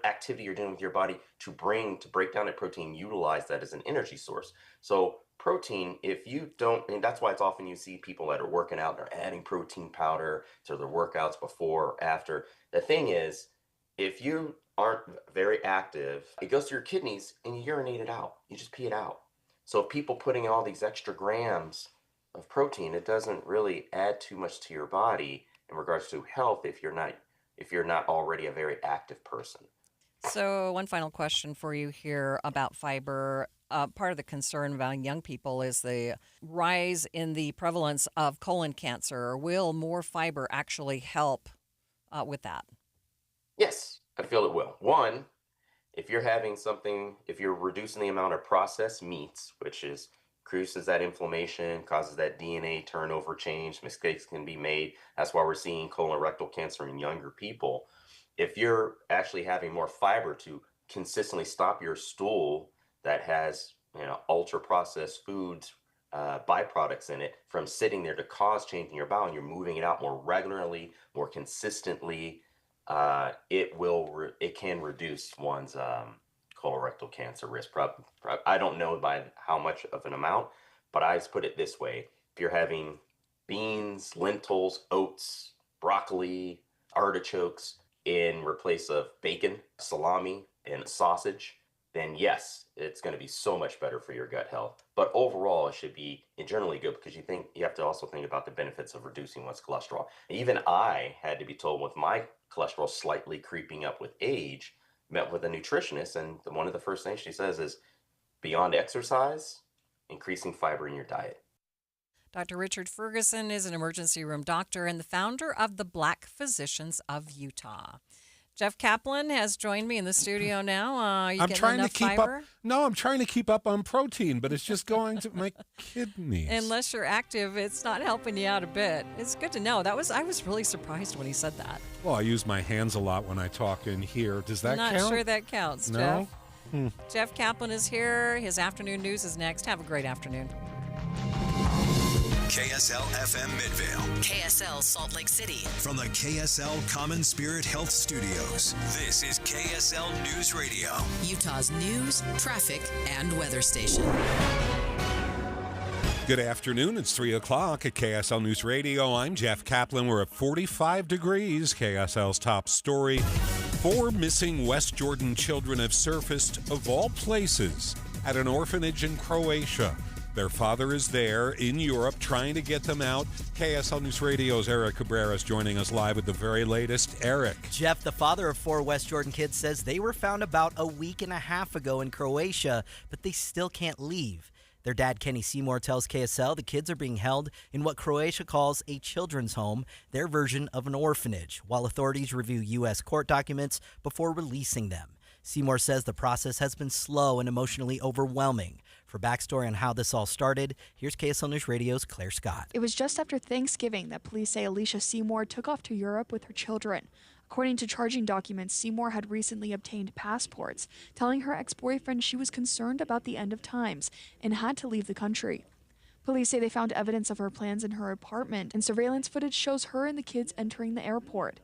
Speaker 22: activity you're doing with your body to break down that protein, utilize that as an energy source. So protein, if you don't, and that's why it's often you see people that are working out, they're adding protein powder to their workouts before or after. The thing is, if you aren't very active, it goes to your kidneys and you urinate it out. You just pee it out. So if people putting in all these extra grams of protein, it doesn't really add too much to your body in regards to health if you're not already a very active person.
Speaker 3: So one final question for you here about fiber. Part of the concern about young people is the rise in the prevalence of colon cancer. Will more fiber actually help with that?
Speaker 22: Yes, I feel it will. One, if you're reducing the amount of processed meats, which increases that inflammation, causes that DNA turnover change, mistakes can be made. That's why we're seeing colorectal cancer in younger people. If you're actually having more fiber to consistently stop your stool that has, ultra processed foods, byproducts in it from sitting there to cause change in your bowel, and you're moving it out more regularly, more consistently, it can reduce one's colorectal cancer risk. I don't know by how much of an amount, but I just put it this way. If you're having beans, lentils, oats, broccoli, artichokes in replace of bacon, salami, and sausage, then yes, it's going to be so much better for your gut health. But overall, it should be generally good because you have to also think about the benefits of reducing one's cholesterol. Even I had to be told with my cholesterol slightly creeping up with age, met with a nutritionist, and one of the first things she says is, beyond exercise, increasing fiber in your diet.
Speaker 3: Dr. Richard Ferguson is an emergency room doctor and the founder of the Black Physicians of Utah. Jeff Kaplan has joined me in the studio now.
Speaker 1: I'm trying to keep up. No, I'm trying to keep up on protein, but it's just going to my kidneys.
Speaker 3: Unless you're active, it's not helping you out a bit. It's good to know. I was really surprised when he said that.
Speaker 1: Well, I use my hands a lot when I talk in here. Does that count?
Speaker 3: I'm not sure that counts,
Speaker 1: no?
Speaker 3: Jeff. Jeff Kaplan is here. His afternoon news is next. Have a great afternoon.
Speaker 7: KSL FM Midvale.
Speaker 8: KSL Salt Lake City.
Speaker 7: From the KSL Common Spirit Health Studios, this is KSL News Radio.
Speaker 8: Utah's news, traffic, and weather station.
Speaker 1: Good afternoon. It's 3 o'clock at KSL News Radio. I'm Jeff Kaplan. We're at 45 degrees. KSL's top story. 4 missing West Jordan children have surfaced, of all places, at an orphanage in Croatia. Their father is there in Europe trying to get them out. KSL News Radio's Eric Cabrera is joining us live with the very latest. Eric.
Speaker 23: Jeff, the father of 4 West Jordan kids, says they were found about a week and a half ago in Croatia, but they still can't leave. Their dad, Kenny Seymour, tells KSL the kids are being held in what Croatia calls a children's home, their version of an orphanage, while authorities review U.S. court documents before releasing them. Seymour says the process has been slow and emotionally overwhelming. For backstory on how this all started, here's KSL News Radio's Claire Scott.
Speaker 25: It was just after Thanksgiving that police say Alicia Seymour took off to Europe with her children. According to charging documents, Seymour had recently obtained passports, telling her ex-boyfriend she was concerned about the end of times and had to leave the country. Police say they found evidence of her plans in her apartment, and surveillance footage shows her and the kids entering the airport.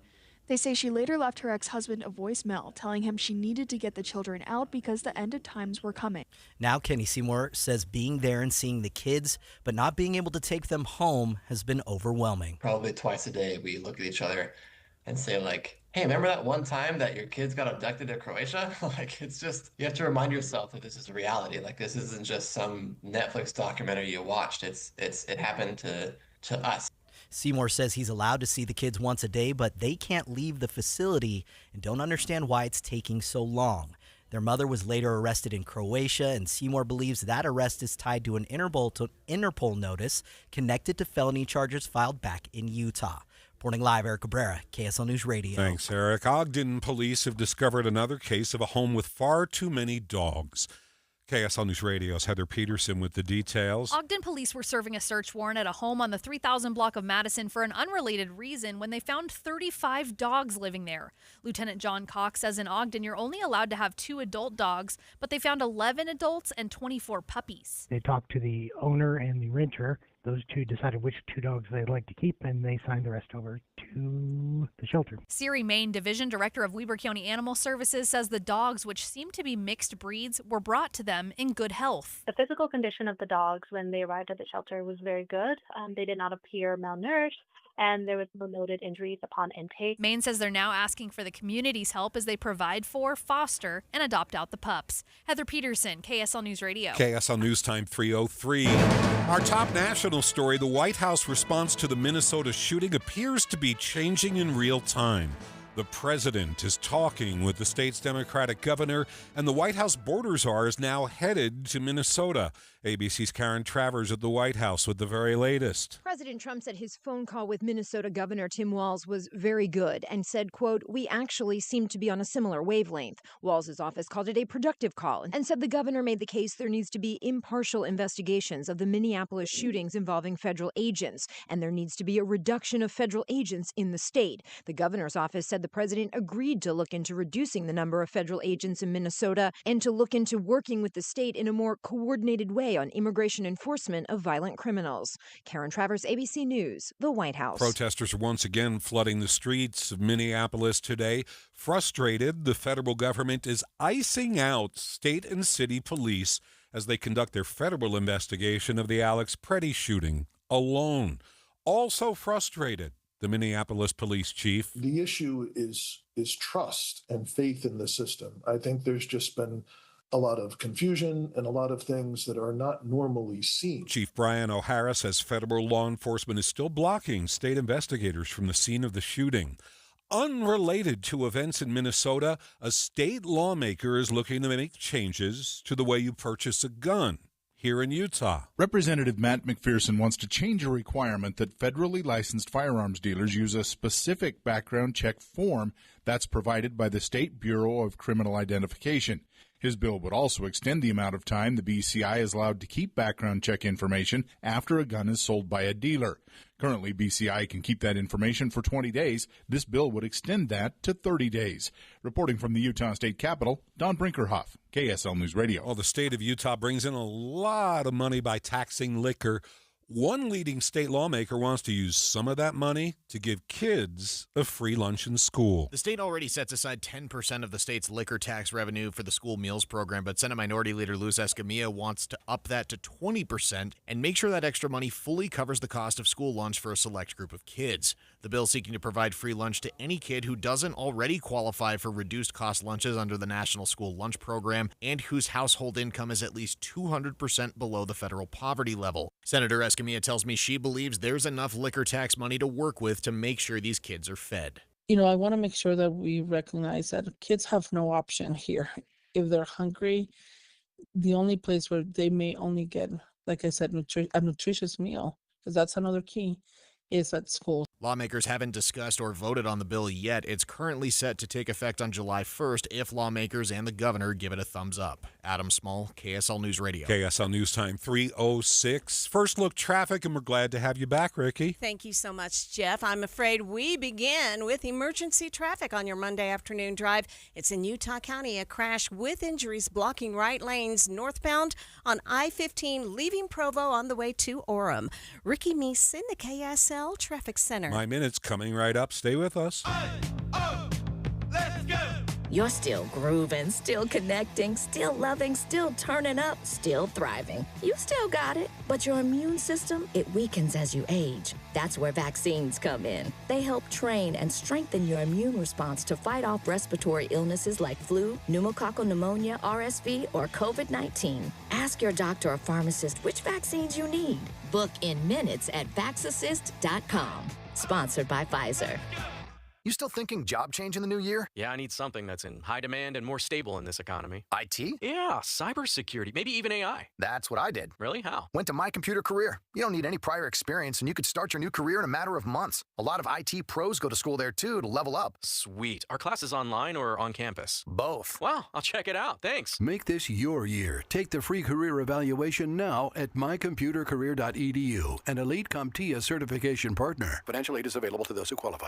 Speaker 25: They say she later left her ex-husband a voicemail telling him she needed to get the children out because the end of times were coming.
Speaker 23: Now Kenny Seymour says being there and seeing the kids, but not being able to take them home has been overwhelming.
Speaker 26: Probably twice a day we look at each other
Speaker 10: and say like, hey, remember that one time that your kids got abducted to Croatia? Like, it's just, you have to remind yourself that this is reality. Like, this isn't just some Netflix documentary you watched. It happened to us.
Speaker 23: Seymour says he's allowed to see the kids once a day, but they can't leave the facility and don't understand why it's taking so long. Their mother was later arrested in Croatia, and Seymour believes that arrest is tied to an Interpol notice connected to felony charges filed back in Utah. Reporting live, Eric Cabrera, KSL News Radio.
Speaker 1: Thanks, Eric. Ogden police have discovered another case of a home with far too many dogs. KSL News Radio's Heather Peterson with the details.
Speaker 11: Ogden police were serving a search warrant at a home on the 3000 block of Madison for an unrelated reason when they found 35 dogs living there. Lieutenant John Cox says in Ogden you're only allowed to have 2 adult dogs, but they found 11 adults and 24 puppies.
Speaker 12: They talked to the owner and the renter. Those two decided which 2 dogs they'd like to keep, and they signed the rest over to the shelter.
Speaker 11: Siri Main, Division Director of Weber County Animal Services, says the dogs, which seem to be mixed breeds, were brought to them in good health.
Speaker 16: The physical condition of the dogs when they arrived at the shelter was very good. They did not appear malnourished, and there was no noted injuries upon intake.
Speaker 11: Maine says they're now asking for the community's help as they provide for, foster, and adopt out the pups. Heather Peterson, KSL News Radio.
Speaker 1: KSL News Time 3:03. Our top national story, the White House response to the Minnesota shooting appears to be changing in real time. The president is talking with the state's Democratic governor, and the White House border czar is now headed to Minnesota. ABC's Karen Travers at the White House with the very latest.
Speaker 17: President Trump said his phone call with Minnesota Governor Tim Walz was very good and said, quote, "We actually seem to be on a similar wavelength." Walz's office called it a productive call and said the governor made the case there needs to be impartial investigations of the Minneapolis shootings involving federal agents, and there needs to be a reduction of federal agents in the state. The governor's office said the president agreed to look into reducing the number of federal agents in Minnesota and to look into working with the state in a more coordinated way on immigration enforcement of violent criminals. Karen Travers, ABC News, the White House.
Speaker 1: Protesters are once again flooding the streets of Minneapolis today. Frustrated, the federal government is icing out state and city police as they conduct their federal investigation of the Alex Preddy shooting alone. Also frustrated, the Minneapolis police chief.
Speaker 26: The issue is trust and faith in the system. I think there's just been a lot of confusion and a lot of things that are not normally seen.
Speaker 1: Chief Brian O'Hara says federal law enforcement is still blocking state investigators from the scene of the shooting. Unrelated to events in Minnesota, a state lawmaker is looking to make changes to the way you purchase a gun here in Utah.
Speaker 27: Representative Matt McPherson wants to change a requirement that federally licensed firearms dealers use a specific background check form that's provided by the State Bureau of Criminal Identification. His bill would also extend the amount of time the BCI is allowed to keep background check information after a gun is sold by a dealer. Currently, BCI can keep that information for 20 days. This bill would extend that to 30 days. Reporting from the Utah State Capitol, Don Brinkerhoff, KSL News Radio.
Speaker 1: Well, the state of Utah brings in a lot of money by taxing liquor. One leading state lawmaker wants to use some of that money to give kids a free lunch in school.
Speaker 28: The state already sets aside 10% of the state's liquor tax revenue for the school meals program, but Senate Minority Leader Luz Escamilla wants to up that to 20% and make sure that extra money fully covers the cost of school lunch for a select group of kids. The bill seeking to provide free lunch to any kid who doesn't already qualify for reduced cost lunches under the National School Lunch Program and whose household income is at least 200% below the federal poverty level. Senator Escamilla tells me she believes there's enough liquor tax money to work with to make sure these kids are fed.
Speaker 29: You know, I want to make sure that we recognize that kids have no option here. If they're hungry, the only place where they may only get, like I said, a nutritious meal, because that's another key, is at school.
Speaker 28: Lawmakers haven't discussed or voted on the bill yet. It's currently set to take effect on July 1st if lawmakers and the governor give it a thumbs up. Adam Small, KSL News Radio.
Speaker 1: KSL News Time 3:06. First look traffic, and we're glad to have you back, Ricky.
Speaker 6: Thank you so much, Jeff. I'm afraid we begin with emergency traffic on your Monday afternoon drive. It's in Utah County, a crash with injuries blocking right lanes northbound on I-15, leaving Provo on the way to Orem. Ricky Meese in the KSL Traffic Center.
Speaker 1: My minute's coming right up. Stay with us.
Speaker 30: Let's go.
Speaker 2: You're still grooving, still connecting, still loving, still turning up, still thriving. You still got it, but your immune system, it weakens as you age. That's where vaccines come in. They help train and strengthen your immune response to fight off respiratory illnesses like flu, pneumococcal pneumonia, RSV, or COVID-19. Ask your doctor or pharmacist which vaccines you need. Book in minutes at vaxassist.com. Sponsored by Pfizer.
Speaker 4: You still thinking job change in the new year?
Speaker 5: Yeah, I need something that's in high demand and more stable in this economy.
Speaker 4: IT?
Speaker 5: Yeah, cybersecurity, maybe even AI.
Speaker 4: That's what I did.
Speaker 5: Really? How?
Speaker 4: Went to My Computer Career. You don't need any prior experience, and you could start your new career in a matter of months. A lot of IT pros go to school there, too, to level up.
Speaker 5: Sweet. Are classes online or on campus?
Speaker 4: Both.
Speaker 5: Wow, I'll check it out. Thanks.
Speaker 9: Make this your year. Take the free career evaluation now at mycomputercareer.edu, an elite CompTIA certification partner.
Speaker 4: Financial aid is available to those who qualify.